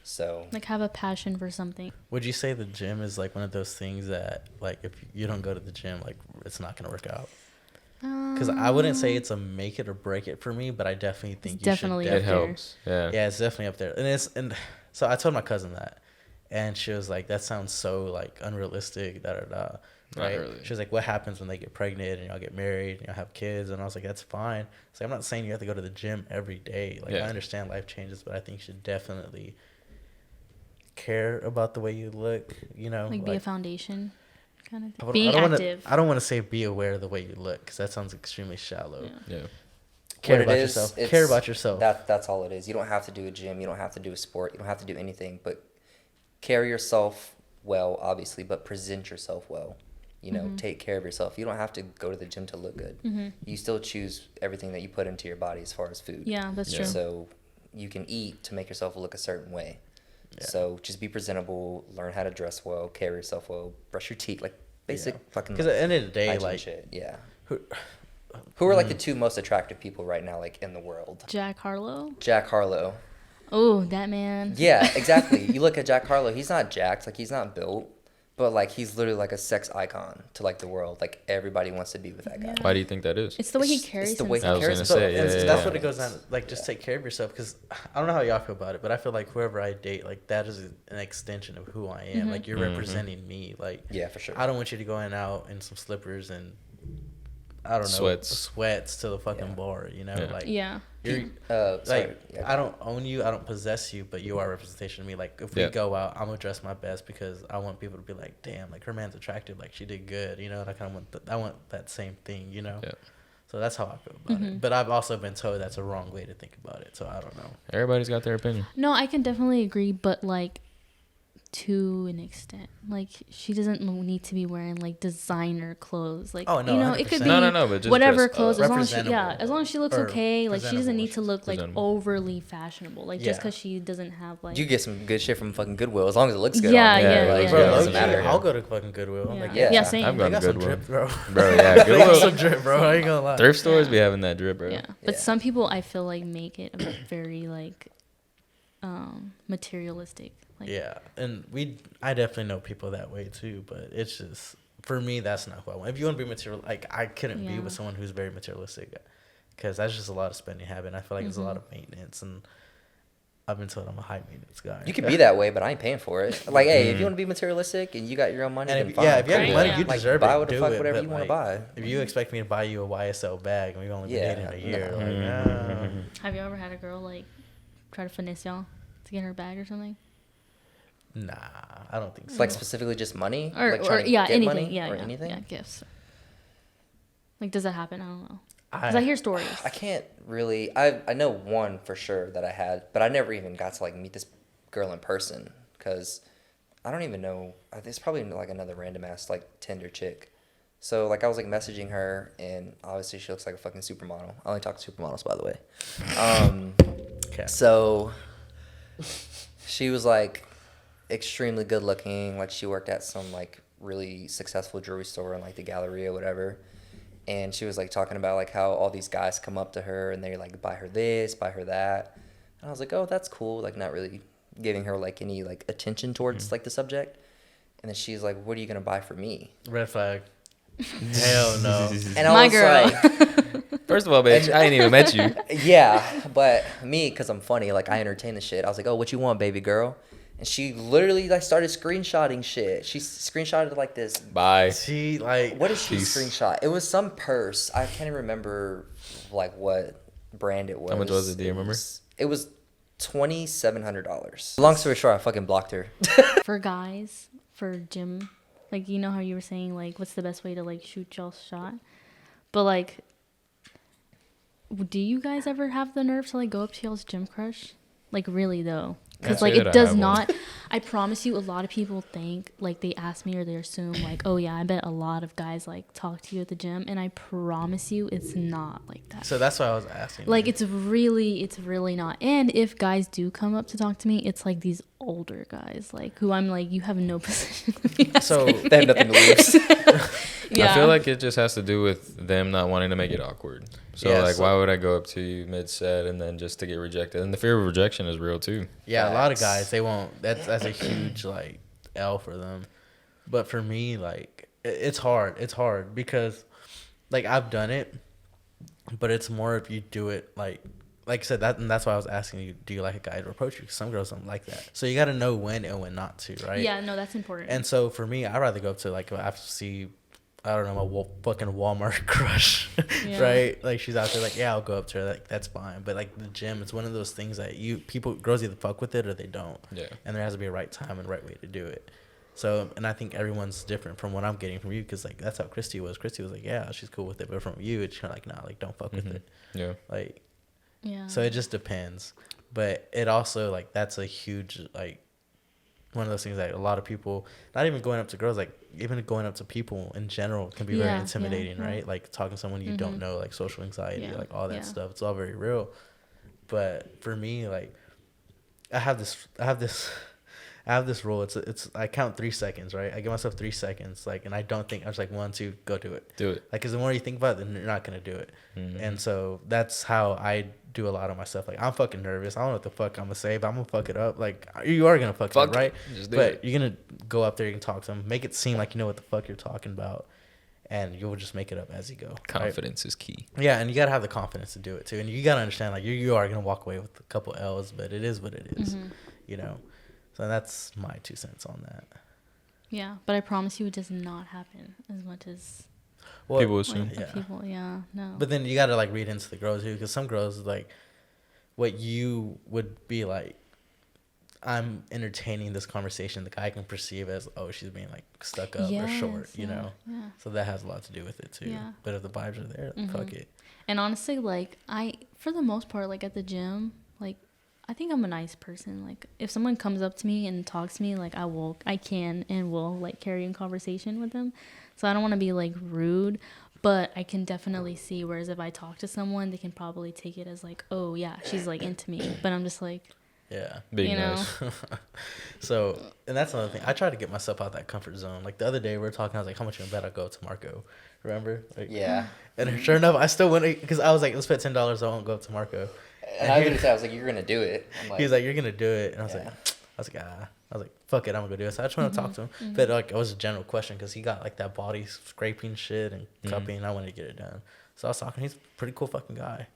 [SPEAKER 1] So
[SPEAKER 3] like have a passion for something.
[SPEAKER 4] Would you say the gym is like one of those things that like if you don't go to the gym, like it's not gonna work out? Because I wouldn't say it's a make it or break it for me, but I definitely think
[SPEAKER 2] it helps. Yeah,
[SPEAKER 4] it's definitely up there. And so I told my cousin that, and she was like, "That sounds so like unrealistic." Right? Really. She was like, "What happens when they get pregnant and y'all get married and y'all have kids?" And I was like, "That's fine." So I'm not saying you have to go to the gym every day. Like I understand life changes, but I think you should definitely care about the way you look. You know,
[SPEAKER 3] like be a foundation. Kind of
[SPEAKER 4] being
[SPEAKER 3] active.
[SPEAKER 4] I don't want to say be aware of the way you look because that sounds extremely shallow.
[SPEAKER 2] Yeah.
[SPEAKER 4] Care about yourself. Care about yourself.
[SPEAKER 1] That's all it is. You don't have to do a gym. You don't have to do a sport. You don't have to do anything. But carry yourself well, obviously, but present yourself well. You know, take care of yourself. You don't have to go to the gym to look good. You still choose everything that you put into your body as far as food.
[SPEAKER 3] Yeah, that's true.
[SPEAKER 1] So you can eat to make yourself look a certain way. Yeah. So just be presentable, learn how to dress well, carry yourself well, brush your teeth, like basic fucking.
[SPEAKER 4] Because at the end of the day, like
[SPEAKER 1] shit. Yeah. Who are like the two most attractive people right now, like in the world?
[SPEAKER 3] Jack Harlow.
[SPEAKER 1] Jack Harlow.
[SPEAKER 3] Oh, that man.
[SPEAKER 1] Yeah, exactly. You look at Jack Harlow. He's not jacked. Like he's not built. But like he's literally like a sex icon to like the world. Like everybody wants to be with that guy.
[SPEAKER 2] Why do you think that is?
[SPEAKER 3] It's the way he carries
[SPEAKER 1] It's the way he
[SPEAKER 3] himself.
[SPEAKER 1] carries himself.
[SPEAKER 4] That's what it goes down. Like just take care of yourself. Because I don't know how y'all feel about it, but I feel like whoever I date, like that is an extension of who I am. Like you're representing me. Like
[SPEAKER 1] yeah, for sure.
[SPEAKER 4] I don't want you to go out in some slippers and I don't know sweats to the fucking bar. You know, like you're like I don't own you, I don't possess you, but you are a representation of me. Like if we go out, I'm gonna dress my best because I want people to be like, damn, like her man's attractive, like she did good, you know. And I kind of want I want that same thing, you know. So that's how I feel about it. But I've also been told that's a wrong way to think about it. So I don't know.
[SPEAKER 2] Everybody's got their opinion.
[SPEAKER 3] No, I can definitely agree, but like to an extent, like she doesn't need to be wearing like designer clothes, like you know, 100%. It could be
[SPEAKER 2] but just
[SPEAKER 3] whatever
[SPEAKER 2] dress,
[SPEAKER 3] clothes, as long as she looks okay, like she doesn't need to look like overly fashionable, like just because she doesn't have like.
[SPEAKER 1] You get some good shit from fucking Goodwill as long as it looks good.
[SPEAKER 3] It
[SPEAKER 1] doesn't matter.
[SPEAKER 4] I'll go to fucking Goodwill.
[SPEAKER 3] Same.
[SPEAKER 2] I've gone to Goodwill,
[SPEAKER 4] bro.
[SPEAKER 2] Yeah, Goodwill.
[SPEAKER 4] Some drip, bro. I ain't gonna lie.
[SPEAKER 2] Thrift stores be having that drip, bro.
[SPEAKER 3] Yeah, but some people I feel like make it a very like materialistic. Like,
[SPEAKER 4] and I definitely know people that way too, but it's just for me that's not who I want. If you want to be material, like I couldn't be with someone who's very materialistic, because that's just a lot of spending habit. And I feel like it's a lot of maintenance, and I've been told I'm a high maintenance guy.
[SPEAKER 1] You can be that way, but I ain't paying for it. Like, hey, if you want to be materialistic and you got your own money, then fine.
[SPEAKER 4] If you have money, you deserve
[SPEAKER 1] buy
[SPEAKER 4] it.
[SPEAKER 1] whatever you want to buy.
[SPEAKER 4] If you expect me to buy you a YSL bag and we've only been dating a year,
[SPEAKER 3] Have you ever had a girl like try to finesse y'all to get her bag or something?
[SPEAKER 4] Nah, I don't think so.
[SPEAKER 1] Like specifically just money,
[SPEAKER 3] or
[SPEAKER 1] like trying to
[SPEAKER 3] get
[SPEAKER 1] anything,
[SPEAKER 3] money?
[SPEAKER 1] anything.
[SPEAKER 3] Yeah, gifts. Like, does that happen? I don't know. Because I hear stories.
[SPEAKER 1] I can't really. I know one for sure that I had, but I never even got to like meet this girl in person because I don't even know. It's probably like another random ass like Tinder chick. So like I was like messaging her, and obviously she looks like a fucking supermodel. I only talk to supermodels, by the way. So she was like extremely good looking. Like she worked at some like really successful jewelry store in like the Galleria or whatever. And she was like talking about like how all these guys come up to her and they like buy her this, buy her that. And I was like, oh, that's cool. Like not really giving her like any like attention towards like the subject. And then she's like, what are you gonna buy for me?
[SPEAKER 4] Red flag. Hell no.
[SPEAKER 1] And I was
[SPEAKER 3] girl.
[SPEAKER 1] like,
[SPEAKER 2] first of all, bitch, I ain't even met you.
[SPEAKER 1] Yeah, but me, cause I'm funny, like I entertain the shit. I was like, oh, what you want, baby girl? And she literally like started screenshotting shit. She screenshotted like this.
[SPEAKER 2] Bye.
[SPEAKER 4] She like.
[SPEAKER 1] What did she screenshot? It was some purse. I can't even remember like what brand it was.
[SPEAKER 2] How much was it? Do you remember?
[SPEAKER 1] It was $2,700. Long story short, I fucking blocked her.
[SPEAKER 3] For guys, for gym, like you know how you were saying like what's the best way to like shoot y'all's shot, but like, do you guys ever have the nerve to like go up to y'all's gym crush? Like really though. Because like it does not. I promise you, a lot of people think like they ask me or they assume like, oh yeah, I bet a lot of guys like talk to you at the gym, and I promise you, it's not like that.
[SPEAKER 4] So that's why I was asking.
[SPEAKER 3] Like it's really not. And if guys do come up to talk to me, it's like these older guys, like who I'm like, you have no position.
[SPEAKER 4] So
[SPEAKER 1] they have nothing to lose.
[SPEAKER 3] Yeah.
[SPEAKER 2] I feel like it just has to do with them not wanting to make it awkward. So why would I go up to you mid-set and then just to get rejected? And the fear of rejection is real too.
[SPEAKER 4] Yeah, a lot of guys, they won't. That's a huge like L for them. But for me, like it's hard. It's hard because like I've done it, but it's more if you do it like I said that, and that's why I was asking you, do you like a guy to approach you? Because some girls don't like that. So you got to know when and when not to, right?
[SPEAKER 3] Yeah, no, that's important.
[SPEAKER 4] And so for me, I'd rather go up to like I have to see. I don't know, my fucking Walmart crush, right? Like she's out there, like I'll go up to her, like that's fine. But like the gym, it's one of those things that girls either fuck with it or they don't. Yeah. And there has to be a right time and right way to do it. So, and I think everyone's different from what I'm getting from you, because like that's how Christy was. Christy was like, yeah, she's cool with it, but from you, it's kind of like, nah, like don't fuck with it.
[SPEAKER 2] Yeah.
[SPEAKER 4] Like.
[SPEAKER 3] Yeah.
[SPEAKER 4] So it just depends, but it also like that's a huge like one of those things that a lot of people, not even going up to girls, like even going up to people in general can be very intimidating, right? Like talking to someone you don't know, like social anxiety, like all that stuff. It's all very real. But for me, like I have this rule. It's I count 3 seconds, right? I give myself 3 seconds, like, and I don't think. I was like 1, 2, go do it.
[SPEAKER 2] Do it.
[SPEAKER 4] Like, because the more you think about it, then you're not gonna do it. And so that's how I do a lot of my stuff. Like, I'm fucking nervous. I don't know what the fuck I'm gonna say, but I'm gonna fuck it up. Like, you are gonna fuck it up, right?
[SPEAKER 2] Just do
[SPEAKER 4] but
[SPEAKER 2] it.
[SPEAKER 4] you're gonna go up there, you can talk to them, make it seem like you know what the fuck you're talking about, and you'll just make it up as you go.
[SPEAKER 2] Confidence is key.
[SPEAKER 4] Yeah, and you gotta have the confidence to do it too, and you gotta understand, like, you are gonna walk away with a couple L's, but it is what it is, you know. So that's my 2 cents on that.
[SPEAKER 3] Yeah, but I promise you, it does not happen as much as
[SPEAKER 2] People assume.
[SPEAKER 3] people. Yeah, no.
[SPEAKER 4] But then you gotta like read into the girls too, because some girls like, what you would be like, I'm entertaining this conversation. The guy can perceive as, oh, she's being like stuck up or short, you know. Yeah. So that has a lot to do with it too. Yeah. But if the vibes are there, fuck it.
[SPEAKER 3] And honestly, like for the most part, like at the gym, like I think I'm a nice person. Like if someone comes up to me and talks to me, like I can and will like carry in conversation with them. So I don't want to be like rude, but I can definitely see. Whereas if I talk to someone, they can probably take it as like, oh yeah, she's like into me. But I'm just like,
[SPEAKER 4] yeah,
[SPEAKER 2] being nice.
[SPEAKER 4] So, and that's another thing. I try to get myself out that comfort zone. Like the other day, we were talking. I was like, "How much you gonna bet I go up to Marco?" Remember? Like,
[SPEAKER 1] yeah.
[SPEAKER 4] And sure enough, I still went because I was like, "Let's bet $10. I won't go up to Marco."
[SPEAKER 1] And I was gonna say, I was like, "You're gonna do it."
[SPEAKER 4] He was like, "You're gonna do it," and I was like, "Fuck it, I'm gonna go do it." So I just want to talk to him, but like it was a general question because he got like that body scraping shit and cupping. And I wanted to get it done, so I was talking. He's a pretty cool fucking guy.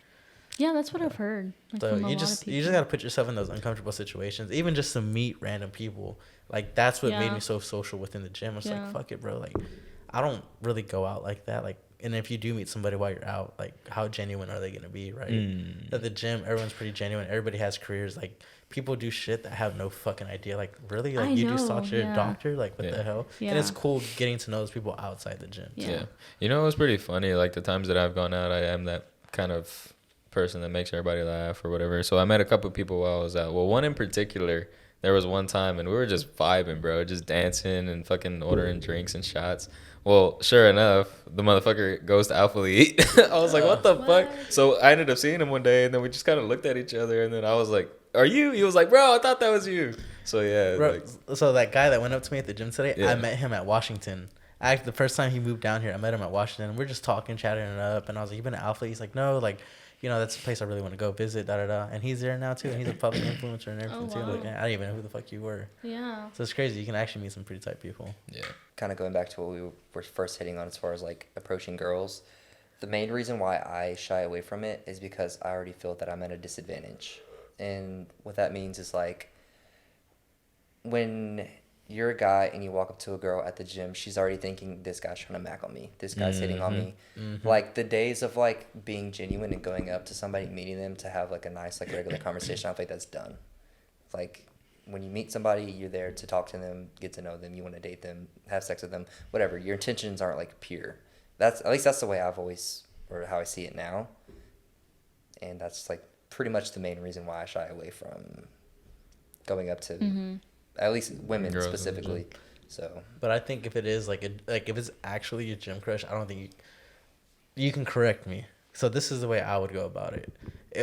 [SPEAKER 3] Yeah, that's what I've heard. Like,
[SPEAKER 4] So you just gotta put yourself in those uncomfortable situations, even just to meet random people. Like that's what made me so social within the gym. I was like, fuck it, bro. Like I don't really go out like that. Like, and if you do meet somebody while you're out, like how genuine are they gonna be, right? At the gym, everyone's pretty genuine. Everybody has careers. Like people do shit that have no fucking idea. Like really, like you just thought you're a doctor. Like what the hell? And it's cool getting to know those people outside the gym.
[SPEAKER 2] Yeah. You know, it was pretty funny. Like the times that I've gone out, I am that kind of person that makes everybody laugh or whatever. So I met a couple of people while I was out. Well, one in particular, there was one time and we were just vibing, bro, just dancing and fucking ordering drinks and shots. Well, sure enough, the motherfucker goes to Alpha Elite. I was like, what the fuck? So I ended up seeing him one day and then we just kind of looked at each other and then I was like, are you? He was like, bro, I thought that was you. So yeah.
[SPEAKER 4] Bro,
[SPEAKER 2] like,
[SPEAKER 4] so that guy that went up to me at the gym today, I met him at Washington. The first time he moved down here, I met him at Washington. We're just talking, chatting it up. And I was like, you been to Alpha? He's like, no, like, you know, that's a place I really want to go visit, da-da-da. And he's there now, too. And he's a public influencer and everything, too. Like, I didn't even know who the fuck you were.
[SPEAKER 3] Yeah.
[SPEAKER 4] So it's crazy. You can actually meet some pretty tight people.
[SPEAKER 2] Yeah.
[SPEAKER 1] Kind of going back to what we were first hitting on as far as, like, approaching girls. The main reason why I shy away from it is because I already feel that I'm at a disadvantage. And what that means is, like, when you're a guy and you walk up to a girl at the gym, she's already thinking, this guy's trying to mac on me. This guy's hitting on me. Like, the days of, like, being genuine and going up to somebody, meeting them to have, like, a nice, like, regular conversation, I don't think that's done. Like, when you meet somebody, you're there to talk to them, get to know them, you want to date them, have sex with them, whatever. Your intentions aren't, like, pure. At least that's the way I've always, or how I see it now. And that's, like, pretty much the main reason why I shy away from going up to... At least women girls specifically. So,
[SPEAKER 4] but I think if it is like if it's actually your gym crush, I don't think you can correct me. So this is the way I would go about it.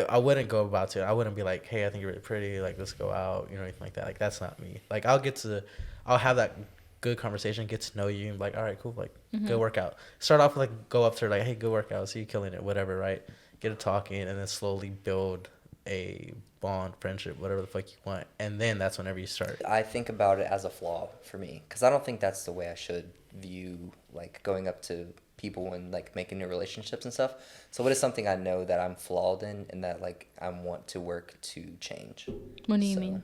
[SPEAKER 4] I wouldn't go about it. I wouldn't be like, hey, I think you're really pretty. Like, let's go out. You know, anything like that. Like, that's not me. Like, I'll have that good conversation, get to know you, and be like, all right, cool. Like, good workout. Start off with like, go up to her like, hey, good workout. See you killing it, whatever, right? Get it talking, and then slowly build a bond, friendship, whatever the fuck you want, and then that's whenever you start.
[SPEAKER 1] I think about it as a flaw for me, because I don't think that's the way I should view, like, going up to people and, like, making new relationships and stuff. So what is something I know that I'm flawed in and that, like, I want to work to change?
[SPEAKER 3] What do you mean?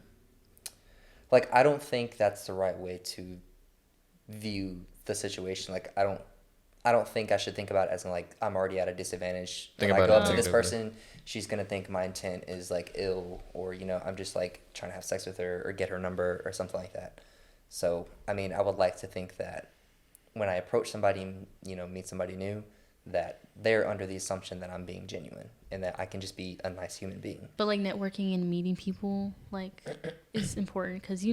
[SPEAKER 1] Like, I don't think that's the right way to view the situation. Like, I don't think I should think about it as in, like, I'm already at a disadvantage. When I go up to this person, she's going to think my intent is, like, ill, or, you know, I'm just, like, trying to have sex with her or get her number or something like that. So, I mean, I would like to think that when I approach somebody, you know, meet somebody new, that they're under the assumption that I'm being genuine and that I can just be a nice human being.
[SPEAKER 3] But, like, networking and meeting people, like, is important because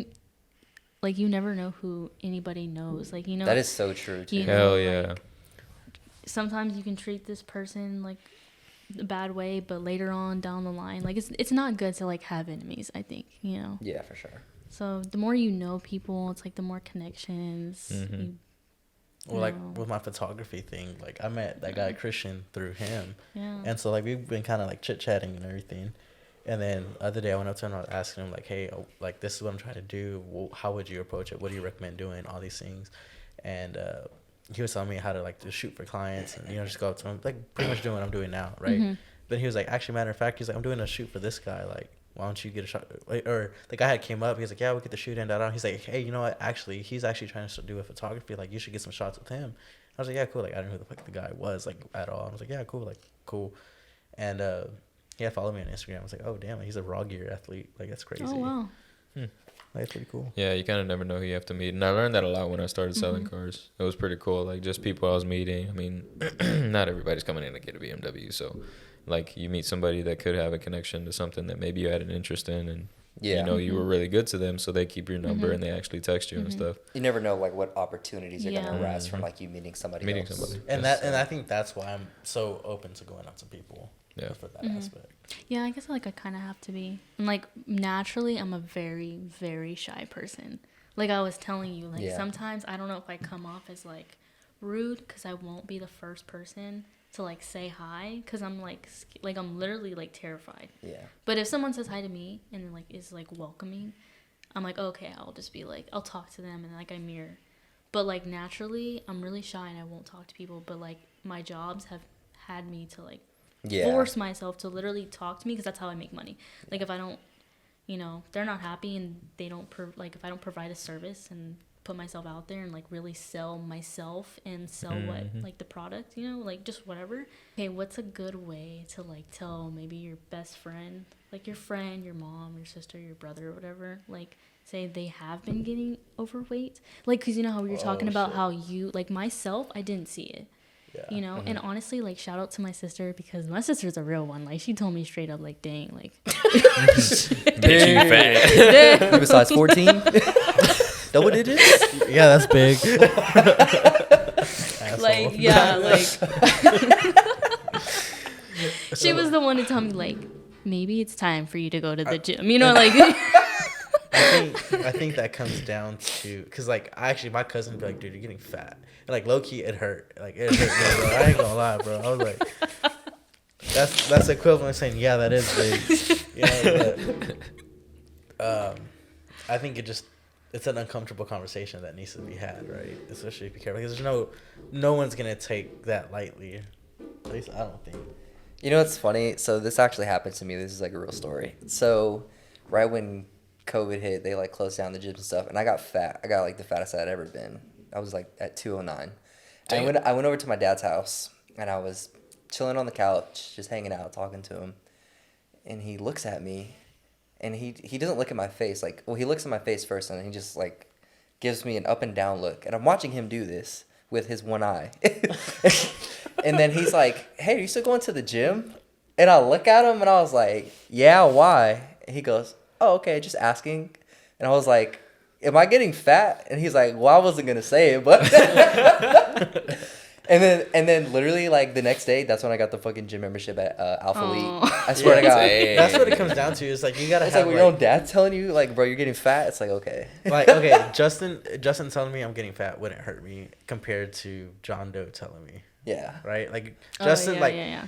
[SPEAKER 3] like you never know who anybody knows. Like, you know,
[SPEAKER 1] That is so true too.
[SPEAKER 3] you know,
[SPEAKER 2] Hell yeah.
[SPEAKER 3] like, sometimes you can treat this person like a bad way, but later on down the line, like it's not good to like have enemies, I think, you know.
[SPEAKER 1] Yeah, for sure.
[SPEAKER 3] So the more you know people, it's like the more connections.
[SPEAKER 2] Mhm.
[SPEAKER 4] Well, like with my photography thing, like I met that guy Christian through him,
[SPEAKER 3] Yeah.
[SPEAKER 4] and so like we've been kind of like chit chatting and everything. And then the other day I went up to him and I was asking him like, hey, like this is what I'm trying to do. Well, how would you approach it? What do you recommend doing? All these things, and he was telling me how to like to shoot for clients and just go up to him, like pretty much doing what I'm doing now, right?
[SPEAKER 3] Mm-hmm.
[SPEAKER 4] But he was like, actually, matter of fact, he's like, I'm doing a shoot for this guy, like. Why don't you get a shot? Or the guy had came up. He's like, yeah, we'll get the shoot in. He's like, hey, you know what? Actually, he's actually trying to do a photography. Like, you should get some shots with him. I was like, yeah, cool. Like, I didn't know who the fuck the guy was, like, at all. I was like, yeah, cool. Like, cool. And he had followed me on Instagram. I was like, oh, damn, he's a raw gear athlete. Like, that's crazy.
[SPEAKER 3] Oh wow.
[SPEAKER 4] Like, that's pretty cool.
[SPEAKER 2] Yeah, you kind of never know who you have to meet. And I learned that a lot when I started selling cars. It was pretty cool. Like, just people I was meeting. I mean, not everybody's coming in to get a BMW. So, like, you meet somebody that could have a connection to something that maybe you had an interest in. And,
[SPEAKER 1] Yeah.
[SPEAKER 2] you were really good to them. So they keep your number and they actually text you and stuff.
[SPEAKER 1] You never know like what opportunities are
[SPEAKER 3] Yeah.
[SPEAKER 1] gonna arise from like you meeting somebody
[SPEAKER 2] Meeting
[SPEAKER 1] else.
[SPEAKER 2] somebody.
[SPEAKER 4] And and I think that's why I'm so open to going out to people.
[SPEAKER 2] Yeah.
[SPEAKER 4] For that aspect.
[SPEAKER 3] Yeah, I guess like I kind of have to be. And like naturally, I'm a very, very shy person. Like I was telling you, like sometimes I don't know if I come off as like rude because I won't be the first person to like say hi because I'm like I'm literally like terrified.
[SPEAKER 1] Yeah.
[SPEAKER 3] But if someone says hi to me and like is like welcoming, I'm like okay, I'll just be like I'll talk to them and like I mirror. But like naturally, I'm really shy and I won't talk to people. But like my jobs have had me to like force myself to literally talk to me because that's how I make money. Like if I don't, they're not happy and they don't if I don't provide a service and put myself out there and like really sell myself and sell what like the product, like just whatever. Okay, what's a good way to like tell maybe your best friend, like your friend, your mom, your sister, your brother, or whatever, like say they have been getting overweight, like because you know how we were talking about how you like myself, I didn't see it.
[SPEAKER 4] Yeah.
[SPEAKER 3] And honestly, like, shout out to my sister because my sister's a real one. Like, she told me straight up, like, dang, like.
[SPEAKER 2] Bitch, you fat.
[SPEAKER 1] You besides 14? Double digits?
[SPEAKER 4] Yeah, that's big.
[SPEAKER 3] Like, yeah, like. She was the one to tell me, like, maybe it's time for you to go to the gym. Like.
[SPEAKER 4] I think that comes down to because like my cousin would be like, dude, you're getting fat. And, like low key, it hurt. Like it hurt me, bro. I ain't gonna lie, bro. I was like, that's equivalent of saying, yeah, that is big. But I think it's an uncomfortable conversation that needs to be had, right? Especially if you care, because there's no one's gonna take that lightly. At least I don't think.
[SPEAKER 1] You know what's funny? So this actually happened to me. This is like a real story. So right when COVID hit, they like closed down the gyms and stuff, and I got fat. I got like the fattest I'd ever been. I was like at 209. I went over to my dad's house and I was chilling on the couch, just hanging out, talking to him, and he looks at me, and he doesn't look at my face. Like, well, he looks at my face first, and he just like gives me an up and down look, and I'm watching him do this with his one eye, and then he's like, "Hey, are you still going to the gym?" And I look at him and I was like, "Yeah, why?" And he goes, "Oh, okay, just asking." And I was like, "Am I getting fat?" And he's like, "Well, I wasn't gonna say it, but." and then literally like the next day, that's when I got the fucking gym membership at Alpha Elite. I swear to God.
[SPEAKER 4] That's what it comes down to. Is like you gotta
[SPEAKER 1] It's
[SPEAKER 4] have
[SPEAKER 1] like when your own dad's telling you, like, bro, you're getting fat. It's like, okay.
[SPEAKER 4] like okay, Justin telling me I'm getting fat wouldn't hurt me compared to John Doe telling me.
[SPEAKER 1] Yeah.
[SPEAKER 4] Right. Like Justin,
[SPEAKER 3] yeah.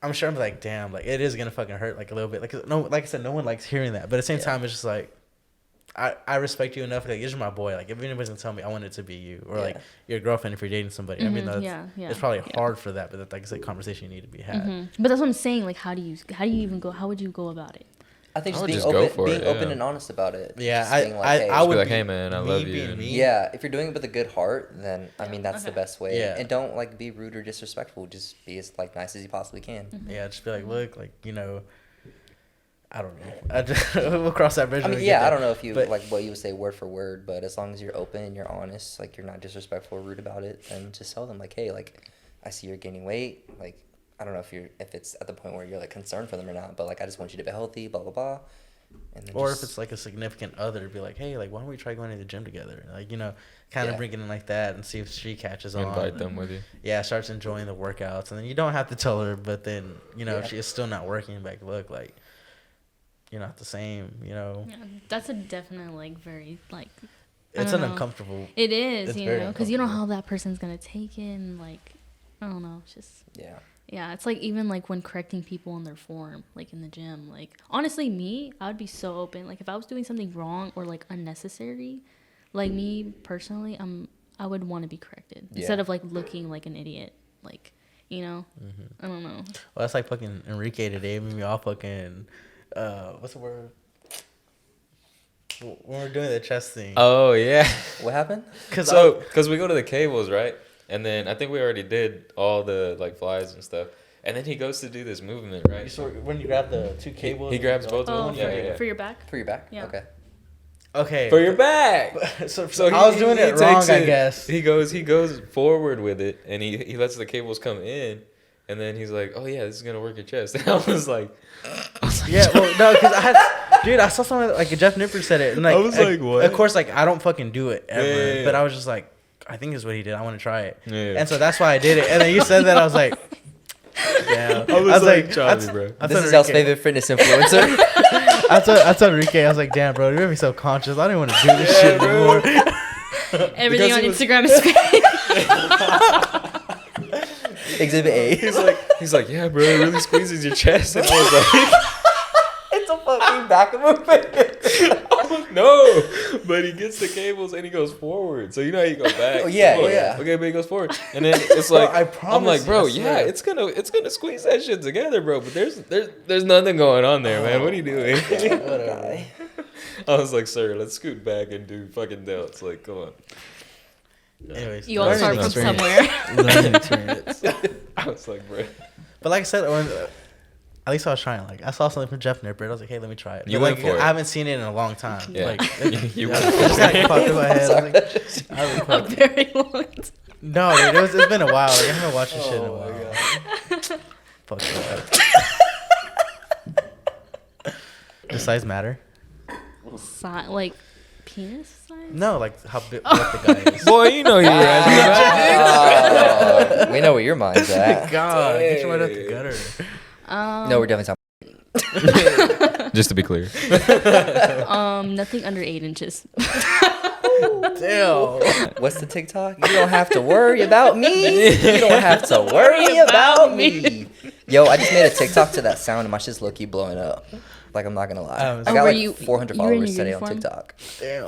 [SPEAKER 4] I'm sure I'm like, damn, like it is gonna fucking hurt like a little bit. Like no, like I said, no one likes hearing that. But at the same time, it's just like, I respect you enough. Like you're just my boy. Like if anybody's gonna tell me I want it to be you or like your girlfriend if you're dating somebody. I mean, that's it's probably hard for that. But that's like it's a conversation you need to be had.
[SPEAKER 3] But that's what I'm saying. Like, how do you even go? How would you go about it?
[SPEAKER 1] I think
[SPEAKER 2] I would
[SPEAKER 1] just
[SPEAKER 2] just
[SPEAKER 1] being
[SPEAKER 2] go for it,
[SPEAKER 1] open
[SPEAKER 2] yeah.
[SPEAKER 1] and honest about it.
[SPEAKER 4] Yeah,
[SPEAKER 1] Just being
[SPEAKER 4] I would
[SPEAKER 2] be like, hey man, I love you.
[SPEAKER 4] being me.
[SPEAKER 1] Yeah, if you're doing it with a good heart, then I mean that's the best way.
[SPEAKER 4] Yeah.
[SPEAKER 1] And don't like be rude or disrespectful. Just be as like nice as you possibly can.
[SPEAKER 4] Yeah, just be like, look, like I don't know. We'll cross that bridge.
[SPEAKER 1] I
[SPEAKER 4] when
[SPEAKER 1] mean,
[SPEAKER 4] we get
[SPEAKER 1] yeah, I
[SPEAKER 4] there.
[SPEAKER 1] don't know if you
[SPEAKER 4] But-
[SPEAKER 1] like what you would say word for word, but as long as you're open and you're honest, like you're not disrespectful or rude about it, then just tell them like, hey, like I see you're gaining weight. Like I don't know if it's at the point where you're like concerned for them or not, but like I just want you to be healthy. Blah blah blah. And then
[SPEAKER 4] Or
[SPEAKER 1] just,
[SPEAKER 4] if it's like a significant other, be like, hey, like, why don't we try going to the gym together? Like, you know, kind of
[SPEAKER 1] Yeah.
[SPEAKER 4] bring it in like that and see if she catches on.
[SPEAKER 2] Invite them with you.
[SPEAKER 4] Yeah, starts enjoying the workouts. And then you don't have to tell her, but then, you know,
[SPEAKER 1] Yeah.
[SPEAKER 4] if she is still not working, like, look, like, you're not the same, you know?
[SPEAKER 3] Yeah, that's a definite, like, very, like,
[SPEAKER 4] It's
[SPEAKER 3] don't
[SPEAKER 4] an
[SPEAKER 3] know.
[SPEAKER 4] uncomfortable.
[SPEAKER 3] It is,
[SPEAKER 4] It's
[SPEAKER 3] you
[SPEAKER 4] very
[SPEAKER 3] know, because you don't know
[SPEAKER 4] uncomfortable.
[SPEAKER 3] how that person's gonna take it, and like, I don't know, it's just
[SPEAKER 1] yeah.
[SPEAKER 3] it's like even like when correcting people on their form, like in the gym. Like honestly, me, I would be so open. Like if I was doing something wrong or like unnecessary, like me personally, I would want to be corrected instead
[SPEAKER 1] Yeah.
[SPEAKER 3] of like looking like an idiot. Like, you know, I don't know.
[SPEAKER 4] Well, that's like fucking Enrique today. Made me all fucking. What's the word? When we're doing the chest thing.
[SPEAKER 2] Oh yeah.
[SPEAKER 1] What happened?
[SPEAKER 2] Because we go to the cables, right? And then I think we already did all the like flies and stuff. And then he goes to do this movement, right?
[SPEAKER 4] When you grab the two cables,
[SPEAKER 2] He grabs both of
[SPEAKER 3] Oh,
[SPEAKER 2] them. Yeah.
[SPEAKER 3] for your back.
[SPEAKER 1] For your back?
[SPEAKER 3] Yeah.
[SPEAKER 1] Okay.
[SPEAKER 4] Okay.
[SPEAKER 2] For your back.
[SPEAKER 4] So
[SPEAKER 2] he-
[SPEAKER 4] I was doing
[SPEAKER 2] he
[SPEAKER 4] it wrong,
[SPEAKER 2] takes
[SPEAKER 4] I guess.
[SPEAKER 2] He goes forward with it, and he lets the cables come in, and then he's like, "Oh yeah, this is gonna work your chest." And I was like,
[SPEAKER 4] Yeah, well, no, because I saw something like Jeff Nippert said it, and like,
[SPEAKER 2] I was like, what?
[SPEAKER 4] Of course, like I don't fucking do it ever,
[SPEAKER 2] Yeah.
[SPEAKER 4] but I was just like, I think is what he did. I want to try it,
[SPEAKER 2] Yeah.
[SPEAKER 4] and so that's why I did it. And then you said that, I was like, yeah,
[SPEAKER 2] I was like, Charlie, bro.
[SPEAKER 1] This is y'all's favorite fitness influencer.
[SPEAKER 4] I told Enrique, I was like, damn, bro, you made me so conscious. I didn't want to do this shit
[SPEAKER 2] bro.
[SPEAKER 4] anymore.
[SPEAKER 3] Everything
[SPEAKER 2] Because
[SPEAKER 3] on
[SPEAKER 2] he was-
[SPEAKER 3] Instagram is fake.
[SPEAKER 1] Exhibit A.
[SPEAKER 2] He's like, yeah, bro, it really squeezes your chest. And I was like,
[SPEAKER 1] It's a fucking back movement.
[SPEAKER 2] no, but he gets the cables and he goes forward. So you know how you go back.
[SPEAKER 1] Oh, yeah,
[SPEAKER 2] Oh,
[SPEAKER 1] yeah.
[SPEAKER 2] Okay, but he goes forward, and then it's like
[SPEAKER 4] I
[SPEAKER 2] I'm
[SPEAKER 4] promise
[SPEAKER 2] like, bro,
[SPEAKER 4] you, I
[SPEAKER 2] yeah,
[SPEAKER 4] swear.
[SPEAKER 2] it's gonna squeeze that shit together, bro. But there's nothing going on there, man. What are you doing?
[SPEAKER 4] Whatever.
[SPEAKER 2] I was like, sir, let's scoot back and do fucking delts. Like, come on.
[SPEAKER 4] Anyways,
[SPEAKER 3] You all start
[SPEAKER 4] learning
[SPEAKER 3] from
[SPEAKER 4] experience.
[SPEAKER 3] somewhere.
[SPEAKER 4] Learning experience.
[SPEAKER 2] I was like, bro.
[SPEAKER 4] But like I said, at least I was trying. Like I saw something from Jeff Nippert. I was like, hey, let me try it.
[SPEAKER 2] You
[SPEAKER 4] But,
[SPEAKER 2] went
[SPEAKER 4] like,
[SPEAKER 2] for it.
[SPEAKER 4] I haven't seen it in a long time.
[SPEAKER 2] Yeah.
[SPEAKER 4] Like
[SPEAKER 2] You
[SPEAKER 4] yeah,
[SPEAKER 2] went
[SPEAKER 4] it just
[SPEAKER 2] for it.
[SPEAKER 4] kinda popped in my head. I was like, I really
[SPEAKER 3] A
[SPEAKER 4] fucked-
[SPEAKER 3] very long time.
[SPEAKER 4] No, dude, it's been a while. Like, I haven't watched this shit in a while. Fuck that. Does size matter?
[SPEAKER 3] Like penis size?
[SPEAKER 4] No, like how big what the guy is.
[SPEAKER 2] Boy, you know you were asking about
[SPEAKER 1] We know where your mind's at.
[SPEAKER 4] God, get your right up the gutter.
[SPEAKER 1] No, we're definitely
[SPEAKER 2] it. Just to be clear.
[SPEAKER 3] Nothing under 8 inches.
[SPEAKER 4] Damn.
[SPEAKER 1] talking. What's the TikTok? You don't have to worry about me. You don't have to worry about me. Yo, I just made a TikTok to that sound and my shit's low-key blowing up. Like, I'm not gonna lie.
[SPEAKER 4] Oh,
[SPEAKER 1] I got
[SPEAKER 3] were
[SPEAKER 1] like
[SPEAKER 3] you-
[SPEAKER 1] 400
[SPEAKER 3] you were in
[SPEAKER 1] followers
[SPEAKER 3] your
[SPEAKER 1] today on
[SPEAKER 3] uniform?
[SPEAKER 1] TikTok.
[SPEAKER 4] Damn.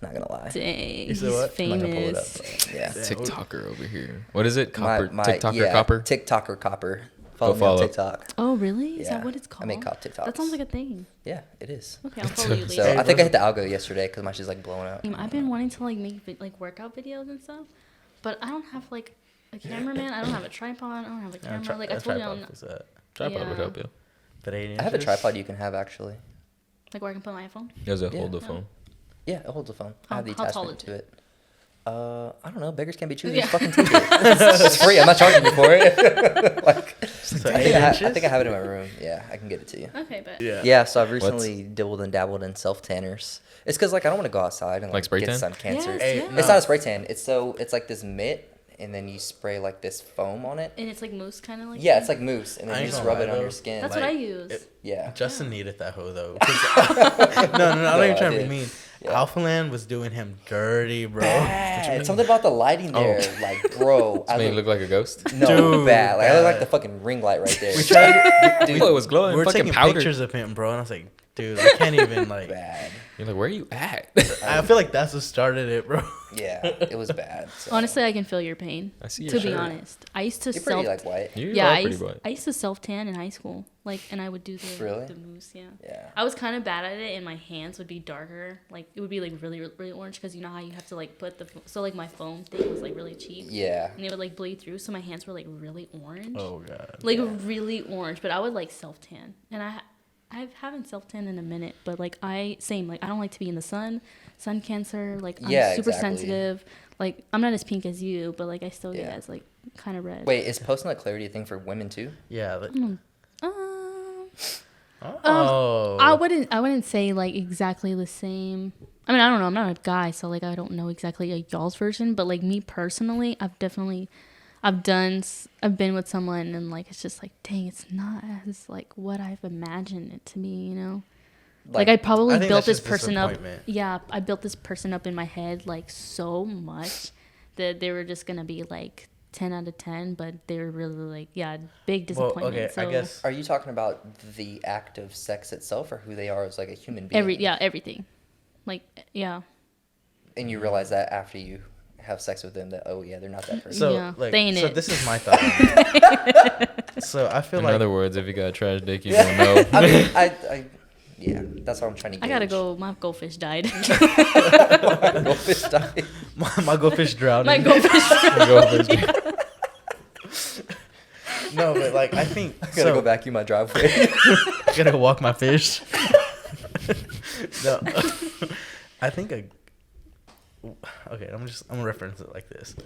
[SPEAKER 1] Not gonna lie.
[SPEAKER 3] Dang,
[SPEAKER 4] You said
[SPEAKER 3] he's
[SPEAKER 4] what?
[SPEAKER 1] I'm not gonna pull it up.
[SPEAKER 3] famous.
[SPEAKER 1] But yeah.
[SPEAKER 2] TikToker over here. What is it? Copper. TikToker
[SPEAKER 1] yeah,
[SPEAKER 2] copper.
[SPEAKER 1] TikToker copper. Follow me
[SPEAKER 2] follow.
[SPEAKER 1] on TikTok.
[SPEAKER 3] Oh, really? Is
[SPEAKER 1] Yeah.
[SPEAKER 3] that what it's called?
[SPEAKER 1] I make cop TikToks.
[SPEAKER 3] That sounds like a thing.
[SPEAKER 1] Yeah, it is.
[SPEAKER 3] Okay, I'll follow you
[SPEAKER 1] So
[SPEAKER 3] later.
[SPEAKER 1] I think I hit the algo yesterday because my shit's like blowing up.
[SPEAKER 3] I've been wanting to like make like workout videos and stuff, but I don't have like a cameraman. I don't have a tripod. I don't have a camera. Like I told you, I'm not,
[SPEAKER 2] Tripod would
[SPEAKER 3] Yeah.
[SPEAKER 2] help you.
[SPEAKER 4] But 8
[SPEAKER 1] I have a
[SPEAKER 4] inches?
[SPEAKER 1] tripod you can have actually.
[SPEAKER 3] like where I can put my iPhone.
[SPEAKER 2] Does it
[SPEAKER 1] Yeah.
[SPEAKER 2] hold the
[SPEAKER 3] Yeah.
[SPEAKER 2] phone?
[SPEAKER 1] Yeah, it holds a phone. I
[SPEAKER 3] How-
[SPEAKER 1] have the
[SPEAKER 3] how tall
[SPEAKER 1] attachment
[SPEAKER 3] is
[SPEAKER 1] to it. I don't know. Beggars can't be choosers.
[SPEAKER 3] Yeah.
[SPEAKER 1] Fucking take it. It's free. I'm not charging you for it. Like,
[SPEAKER 4] So
[SPEAKER 1] I
[SPEAKER 4] 8
[SPEAKER 1] think I
[SPEAKER 4] inches?
[SPEAKER 1] think I have it in my room. Yeah, I can get it to you.
[SPEAKER 3] Okay, but
[SPEAKER 4] Yeah.
[SPEAKER 1] Yeah, so I've recently dabbled in self tanners. It's because like I don't want to go outside and
[SPEAKER 2] Like spray
[SPEAKER 1] get
[SPEAKER 2] tan?
[SPEAKER 1] sun cancer.
[SPEAKER 3] Yes,
[SPEAKER 4] Hey,
[SPEAKER 3] yes.
[SPEAKER 1] It's not a spray tan. It's like this mitt, and then you spray like this foam on it.
[SPEAKER 3] and it's like mousse kind of like.
[SPEAKER 1] Yeah,
[SPEAKER 3] that?
[SPEAKER 1] it's like mousse, and
[SPEAKER 4] I
[SPEAKER 1] then you
[SPEAKER 4] ain't
[SPEAKER 1] just
[SPEAKER 4] gonna
[SPEAKER 1] rub it
[SPEAKER 4] lie,
[SPEAKER 1] on
[SPEAKER 4] though.
[SPEAKER 1] your skin.
[SPEAKER 3] That's
[SPEAKER 4] like,
[SPEAKER 3] what I use.
[SPEAKER 1] Yeah.
[SPEAKER 4] Justin needed that hoe though. 'Cause- no, I'm not
[SPEAKER 1] No,
[SPEAKER 4] even
[SPEAKER 1] I
[SPEAKER 4] trying to
[SPEAKER 1] did.
[SPEAKER 4] be mean.
[SPEAKER 1] Yeah.
[SPEAKER 4] Alpha Land was doing him dirty, bro.
[SPEAKER 1] Bad. Something about the lighting there, like, bro.
[SPEAKER 2] I mean, look like a ghost.
[SPEAKER 1] no,
[SPEAKER 4] Dude,
[SPEAKER 1] bad. Like I look like
[SPEAKER 4] bad.
[SPEAKER 1] the fucking ring light right there.
[SPEAKER 4] We tried.
[SPEAKER 2] Boy, it was glowing.
[SPEAKER 4] We were
[SPEAKER 2] fucking
[SPEAKER 4] taking
[SPEAKER 2] powder.
[SPEAKER 4] pictures of him, bro, and I was like, dude, I can't even like.
[SPEAKER 1] Bad.
[SPEAKER 2] You're like, where are you at?
[SPEAKER 4] I feel like that's what started it, bro.
[SPEAKER 1] Yeah, it was bad. So.
[SPEAKER 3] Honestly, I can feel your pain.
[SPEAKER 2] I see your
[SPEAKER 3] To be
[SPEAKER 2] shirt.
[SPEAKER 3] honest, I used to
[SPEAKER 1] you're pretty
[SPEAKER 3] self.
[SPEAKER 1] like white.
[SPEAKER 2] You
[SPEAKER 3] Yeah,
[SPEAKER 2] are
[SPEAKER 3] I
[SPEAKER 2] pretty
[SPEAKER 3] used,
[SPEAKER 2] white.
[SPEAKER 3] I used to self tan in high school, like, and I would do the
[SPEAKER 1] Really?
[SPEAKER 3] the mousse. Yeah.
[SPEAKER 1] Yeah.
[SPEAKER 3] I was kind of bad at it, and my hands would be darker. Like it would be like really, really orange because you know how you have to like put the so like my foam thing was like really cheap.
[SPEAKER 1] Yeah.
[SPEAKER 3] And it would like bleed through, so my hands were like really orange,
[SPEAKER 4] Oh god.
[SPEAKER 3] like really orange. But I would like self tan, and I haven't self tan in a minute. But like I don't like to be in the sun cancer. Like I'm
[SPEAKER 1] Yeah,
[SPEAKER 3] super
[SPEAKER 1] exactly.
[SPEAKER 3] sensitive. Like I'm not as pink as you, but like I still get
[SPEAKER 1] Yeah.
[SPEAKER 3] as like kind of red.
[SPEAKER 1] Wait, is post nut clarity a thing for women too?
[SPEAKER 4] Yeah. But,
[SPEAKER 3] Um,
[SPEAKER 4] Oh.
[SPEAKER 3] I wouldn't say like exactly the same. I mean, I don't know. I'm not a guy, so like I don't know exactly a y'all's version. But like me personally, I've been with someone and like it's just like, dang, it's not as like what I've imagined it to be. You know, like I probably
[SPEAKER 4] think
[SPEAKER 3] built
[SPEAKER 4] that's
[SPEAKER 3] this
[SPEAKER 4] just
[SPEAKER 3] person up.
[SPEAKER 4] disappointment.
[SPEAKER 3] Yeah, I built this person up in my head like so much that they were just gonna be like 10 out of 10, but they were really like, yeah, big disappointment.
[SPEAKER 4] Well, okay,
[SPEAKER 3] so
[SPEAKER 4] I guess.
[SPEAKER 1] Are you talking about the act of sex itself, or who they are as like a human being?
[SPEAKER 3] everything. Like, yeah.
[SPEAKER 1] And you realize that after you have sex with them, that oh yeah, they're not that person.
[SPEAKER 4] So
[SPEAKER 3] Yeah,
[SPEAKER 4] like,
[SPEAKER 3] they ain't
[SPEAKER 4] so
[SPEAKER 3] it.
[SPEAKER 4] this is my thought. So I feel
[SPEAKER 2] In
[SPEAKER 4] like
[SPEAKER 2] other words, if you got a trash dick, you don't know.
[SPEAKER 1] I mean, yeah, that's what I'm trying to.
[SPEAKER 3] I gotta go. My goldfish died.
[SPEAKER 1] Goldfish died.
[SPEAKER 4] my goldfish drowning.
[SPEAKER 3] My goldfish died.
[SPEAKER 4] No, but like I think
[SPEAKER 1] I gotta go back in my driveway.
[SPEAKER 4] I gotta go walk my fish. No, I think okay. I'm gonna reference it like this. I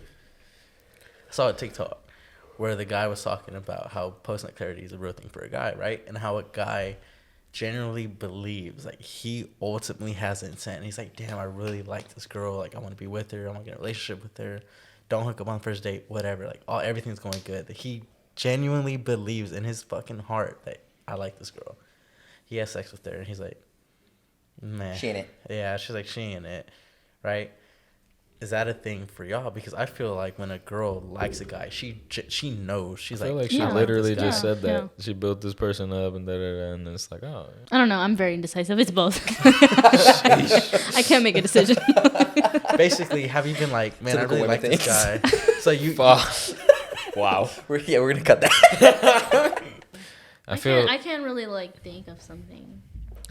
[SPEAKER 4] saw a TikTok where the guy was talking about how post-nut clarity is a real thing for a guy, right? And how a guy generally believes like he ultimately has intent. And he's like, damn, I really like this girl. Like I want to be with her. I want to get in a relationship with her. Don't hook up on the first date. Whatever. Like everything's going good. That he genuinely believes in his fucking heart that I like this girl. He has sex with her, and he's like, man,
[SPEAKER 1] She ain't it.
[SPEAKER 4] Yeah, she's like, she ain't it, right? Is that a thing for y'all? Because I feel like when a girl likes a guy, she knows. She's
[SPEAKER 2] I feel like
[SPEAKER 4] like,
[SPEAKER 2] she
[SPEAKER 3] Yeah.
[SPEAKER 2] literally
[SPEAKER 4] this
[SPEAKER 2] just
[SPEAKER 3] guy.
[SPEAKER 2] said that.
[SPEAKER 3] Yeah.
[SPEAKER 2] She built this person up and and it's like, oh.
[SPEAKER 3] I don't know. I'm very indecisive. It's both. I can't make a decision.
[SPEAKER 4] basically, have you been like, man, I
[SPEAKER 1] Typical
[SPEAKER 4] really like
[SPEAKER 1] women
[SPEAKER 4] this guy? So you,
[SPEAKER 2] Wow.
[SPEAKER 1] We're gonna cut that.
[SPEAKER 2] I feel
[SPEAKER 3] I can't really like think of something.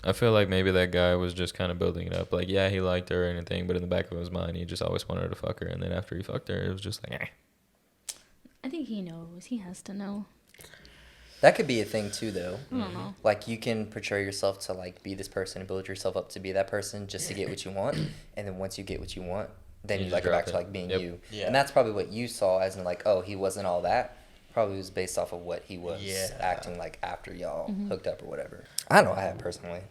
[SPEAKER 2] I feel like maybe that guy was just kind of building it up. Like, yeah, he liked her or anything, but in the back of his mind, he just always wanted to fuck her. And then after he fucked her, it was just like, eh.
[SPEAKER 3] I think he knows. He has to know.
[SPEAKER 1] That could be a thing too, though.
[SPEAKER 3] I don't know.
[SPEAKER 1] Like you can portray yourself to like be this person and build yourself up to be that person just to get what you want, and then once you get what you want, then
[SPEAKER 2] You
[SPEAKER 1] you
[SPEAKER 2] just
[SPEAKER 1] like go back
[SPEAKER 2] drop
[SPEAKER 1] to
[SPEAKER 2] it.
[SPEAKER 1] like being
[SPEAKER 2] Yep.
[SPEAKER 1] you.
[SPEAKER 4] Yeah.
[SPEAKER 1] And that's probably what you saw as in like, oh, he wasn't all that. Probably was based off of what he was
[SPEAKER 4] Yeah.
[SPEAKER 1] acting like after y'all
[SPEAKER 3] Mm-hmm.
[SPEAKER 1] hooked up or whatever. I don't know. I have personally.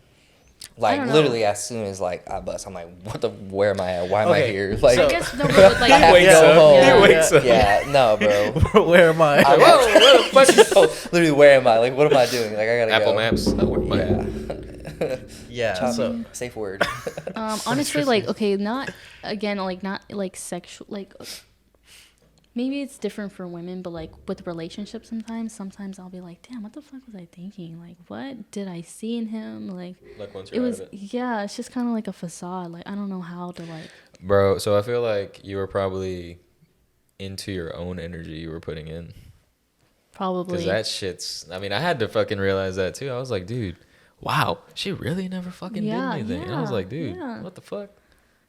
[SPEAKER 1] Like
[SPEAKER 3] don't know.
[SPEAKER 1] literally, as soon as like I bust, I'm like, where am I at? Why am I
[SPEAKER 4] Okay,
[SPEAKER 1] here? Like,
[SPEAKER 4] so-
[SPEAKER 3] I guess no, but like
[SPEAKER 1] I have
[SPEAKER 2] wakes
[SPEAKER 1] to go
[SPEAKER 2] up.
[SPEAKER 1] home.
[SPEAKER 2] He
[SPEAKER 1] Yeah.
[SPEAKER 2] wakes up.
[SPEAKER 1] Yeah, no, bro.
[SPEAKER 4] where am I?
[SPEAKER 1] I'm whoa, where the fuck? Literally, where am I? Like, what am I doing? Like, I gotta
[SPEAKER 2] Apple
[SPEAKER 1] go.
[SPEAKER 2] Maps. Oh, where am I at?
[SPEAKER 1] Yeah.
[SPEAKER 4] Yeah,
[SPEAKER 1] Choppy.
[SPEAKER 4] so-
[SPEAKER 1] Safe word.
[SPEAKER 3] honestly, like okay, not like sexual, like maybe it's different for women, but like with relationships, sometimes I'll be like, damn, what the fuck was I thinking? Like, what did I see in him? Like,
[SPEAKER 2] Like once
[SPEAKER 3] it
[SPEAKER 2] you're
[SPEAKER 3] was
[SPEAKER 2] out of it.
[SPEAKER 3] yeah, it's just kind of like a facade. Like I don't know how to like.
[SPEAKER 2] Bro, so I feel like you were probably into your own energy you were putting in.
[SPEAKER 3] Probably.
[SPEAKER 2] Because that shit's... I mean, I had to fucking realize that, too. I was like, dude, wow, she really never fucking
[SPEAKER 3] Yeah,
[SPEAKER 2] did anything. And I was
[SPEAKER 3] yeah,
[SPEAKER 2] like, dude,
[SPEAKER 3] yeah.
[SPEAKER 2] what the fuck?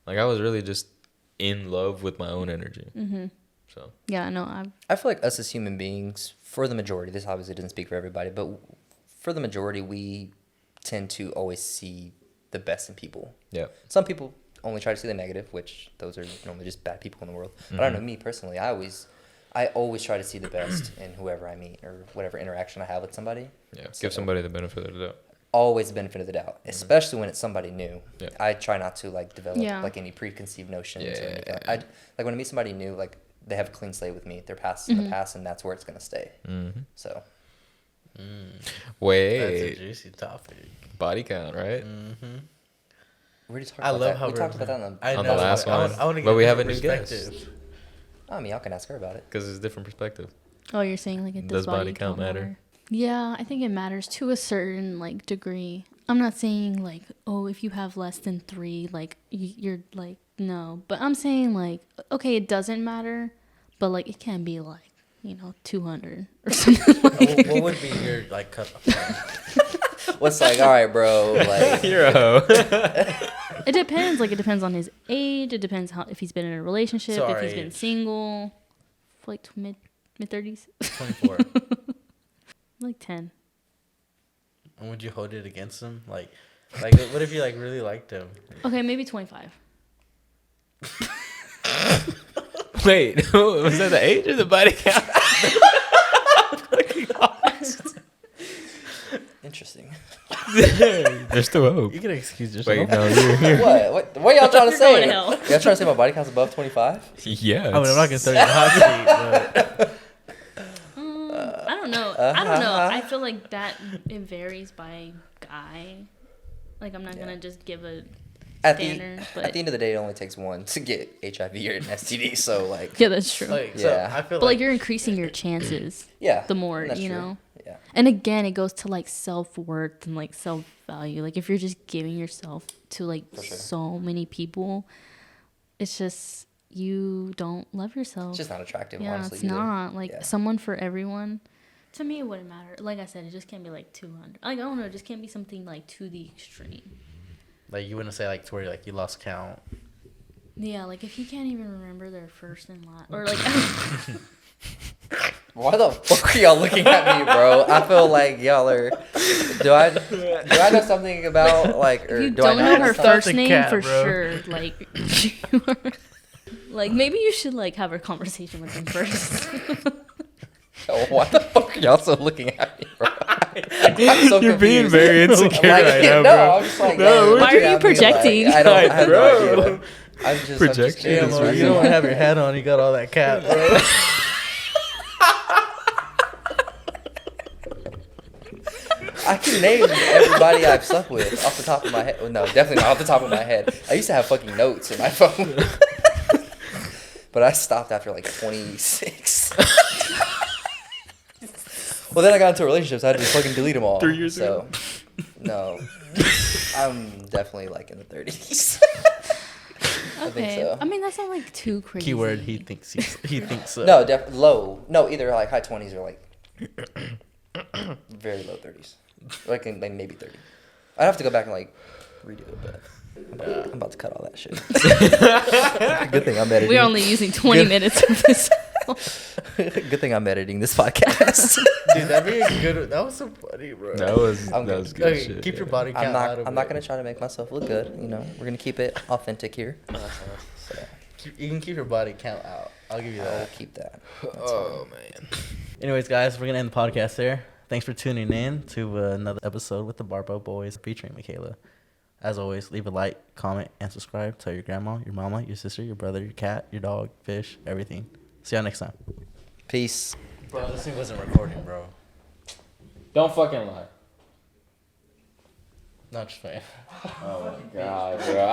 [SPEAKER 2] Like, I was really just in love with my own energy.
[SPEAKER 3] Mm-hmm.
[SPEAKER 2] So,
[SPEAKER 3] Yeah, no, I
[SPEAKER 1] I feel like us as human beings, for the majority, this obviously doesn't speak for everybody, but for the majority, we tend to always see the best in people.
[SPEAKER 2] yeah.
[SPEAKER 1] Some people only try to see the negative, which those are normally just bad people in the world. But I don't know, me personally, I always try to see the best in whoever I meet or whatever interaction I have with somebody.
[SPEAKER 2] Yeah,
[SPEAKER 1] So-
[SPEAKER 2] give somebody the benefit of the doubt.
[SPEAKER 1] Always the benefit of the doubt, especially when it's somebody new.
[SPEAKER 2] Yeah.
[SPEAKER 1] I try not to like develop
[SPEAKER 3] Yeah.
[SPEAKER 1] like any preconceived notions or
[SPEAKER 2] Yeah.
[SPEAKER 1] anything. I like when I meet somebody new, like they have a clean slate with me. Their past is in the past, and that's where it's gonna stay.
[SPEAKER 2] Mm-hmm.
[SPEAKER 1] So
[SPEAKER 4] That's a
[SPEAKER 2] Wait,
[SPEAKER 4] juicy topic.
[SPEAKER 2] body count, right?
[SPEAKER 4] Mm-hmm.
[SPEAKER 1] we already talked
[SPEAKER 4] I
[SPEAKER 1] about
[SPEAKER 4] love
[SPEAKER 1] that.
[SPEAKER 4] how
[SPEAKER 1] we talked about that on the.
[SPEAKER 4] I
[SPEAKER 2] On
[SPEAKER 4] know,
[SPEAKER 2] the last
[SPEAKER 4] I
[SPEAKER 2] one.
[SPEAKER 4] wanna
[SPEAKER 2] But
[SPEAKER 4] get
[SPEAKER 2] we have a
[SPEAKER 4] different
[SPEAKER 2] new guest.
[SPEAKER 4] perspective.
[SPEAKER 1] I mean, y'all can ask her about it.
[SPEAKER 2] Because it's a different perspective.
[SPEAKER 3] Oh, you're saying like it
[SPEAKER 2] Does body count matter?
[SPEAKER 3] Yeah, I think it matters to a certain like degree. I'm not saying like, oh, if you have less than 3, like you're like no, but I'm saying like, okay, it doesn't matter, but like it can be like 200 or something. Like.
[SPEAKER 4] What would be your like cutoff point?
[SPEAKER 1] What's like, all right, bro? Like,
[SPEAKER 2] You're a hoe.
[SPEAKER 3] It depends. Like it depends on his age. It depends how if he's been in a relationship,
[SPEAKER 4] So
[SPEAKER 3] if
[SPEAKER 4] our
[SPEAKER 3] he's been
[SPEAKER 4] age.
[SPEAKER 3] single, like mid 30s,
[SPEAKER 4] 24.
[SPEAKER 3] like 10.
[SPEAKER 4] And would you hold it against him? Like what if you like really liked him?
[SPEAKER 3] Okay, maybe 25.
[SPEAKER 2] Wait, was that the age or the body count?
[SPEAKER 1] interesting.
[SPEAKER 2] There's still hope.
[SPEAKER 4] You can excuse yourself.
[SPEAKER 2] Wait, no, you're here.
[SPEAKER 1] What y'all trying to
[SPEAKER 3] You're
[SPEAKER 1] say?
[SPEAKER 3] going to hell.
[SPEAKER 1] Y'all trying to say my body count's above 25?
[SPEAKER 2] Yeah.
[SPEAKER 4] I mean, I'm not gonna throw you in the hot seat, but
[SPEAKER 3] I don't know. I don't know. I feel like that it varies by guy. Like I'm not gonna just give a
[SPEAKER 1] At
[SPEAKER 3] standard.
[SPEAKER 1] the end of the day, it only takes one to get HIV or an STD. So like,
[SPEAKER 3] Yeah, that's true.
[SPEAKER 4] like,
[SPEAKER 1] Yeah.
[SPEAKER 4] so I feel
[SPEAKER 3] But like you're increasing your chances
[SPEAKER 1] yeah,
[SPEAKER 3] the more,
[SPEAKER 1] that's
[SPEAKER 3] you
[SPEAKER 1] true.
[SPEAKER 3] know.
[SPEAKER 1] Yeah.
[SPEAKER 3] And again, it goes to like self-worth and like self-value. Like if you're just giving yourself to like
[SPEAKER 1] For sure.
[SPEAKER 3] so many people, it's just you don't love yourself.
[SPEAKER 1] It's just not attractive,
[SPEAKER 3] yeah,
[SPEAKER 1] honestly.
[SPEAKER 3] it's
[SPEAKER 1] either.
[SPEAKER 3] not like
[SPEAKER 1] Yeah.
[SPEAKER 3] someone for everyone. To me, it wouldn't matter. Like I said, it just can't be like 200. Like I don't know, it just can't be something like to the extreme.
[SPEAKER 4] like you wouldn't say like to where like you lost count.
[SPEAKER 3] Yeah, like if you can't even remember their first and last, or like
[SPEAKER 1] Why the fuck are y'all looking at me, bro? I feel like y'all are. Do I know something about like, or
[SPEAKER 3] if you
[SPEAKER 1] do I
[SPEAKER 3] don't know her
[SPEAKER 1] something?
[SPEAKER 3] first
[SPEAKER 4] the
[SPEAKER 3] name
[SPEAKER 4] cat,
[SPEAKER 3] for
[SPEAKER 4] bro.
[SPEAKER 3] sure, like you are, like maybe you should like have a conversation with them first.
[SPEAKER 1] Oh, why the fuck are y'all so looking at me, bro? I'm so
[SPEAKER 2] You're being
[SPEAKER 1] confused.
[SPEAKER 2] very insecure
[SPEAKER 1] Like,
[SPEAKER 2] right now,
[SPEAKER 1] no,
[SPEAKER 2] bro.
[SPEAKER 1] I'm just like,
[SPEAKER 2] No,
[SPEAKER 1] man,
[SPEAKER 2] why
[SPEAKER 1] look
[SPEAKER 3] are you
[SPEAKER 1] at me, like,
[SPEAKER 3] projecting?
[SPEAKER 1] I don't. I have no
[SPEAKER 2] Bro.
[SPEAKER 1] idea. I'm just
[SPEAKER 2] Projection
[SPEAKER 1] kidding.
[SPEAKER 2] is
[SPEAKER 4] Damn,
[SPEAKER 2] real.
[SPEAKER 4] you don't have your hat on. You got all that cap, bro.
[SPEAKER 1] I can name everybody I've slept with off the top of my head. Well, no, definitely not off the top of my head. I used to have fucking notes in my phone. But I stopped after like 26. Well, then I got into relationships. I had to fucking delete them all.
[SPEAKER 2] 3 years
[SPEAKER 1] ago. No. I'm definitely like in the 30s. I think
[SPEAKER 3] Okay,
[SPEAKER 1] so.
[SPEAKER 3] I mean that's not like too crazy.
[SPEAKER 4] Keyword: he thinks so.
[SPEAKER 1] No, low. No, either like high 20s or like very low 30s. Like maybe 30. I'd have to go back and like redo it, but I'm about to cut all that shit. Good thing I'm editing.
[SPEAKER 3] We're only using 20 minutes of this.
[SPEAKER 1] Good thing I'm editing this podcast.
[SPEAKER 4] Dude, that'd be a good. That was so funny, bro.
[SPEAKER 2] That was
[SPEAKER 1] I'm
[SPEAKER 2] that
[SPEAKER 1] good.
[SPEAKER 2] was good
[SPEAKER 4] Okay,
[SPEAKER 2] shit.
[SPEAKER 4] keep your
[SPEAKER 2] yeah.
[SPEAKER 4] body count out of
[SPEAKER 1] I'm not
[SPEAKER 4] it.
[SPEAKER 1] gonna try to make myself look good. You know, we're gonna keep it authentic here. So
[SPEAKER 4] You can keep your body count out. I'll give you
[SPEAKER 1] I'll
[SPEAKER 4] that.
[SPEAKER 1] keep that.
[SPEAKER 2] Oh man.
[SPEAKER 4] Anyways, guys, we're gonna end the podcast there. Thanks for tuning in to another episode with the Barbell Boys featuring Mikayla. As always, leave a like, comment, and subscribe. Tell your grandma, your mama, your sister, your brother, your cat, your dog, fish, everything. See y'all next time.
[SPEAKER 1] Peace.
[SPEAKER 4] Bro, this thing wasn't recording, bro.
[SPEAKER 2] Don't fucking lie.
[SPEAKER 4] Not just playing.
[SPEAKER 2] Oh my god, bro.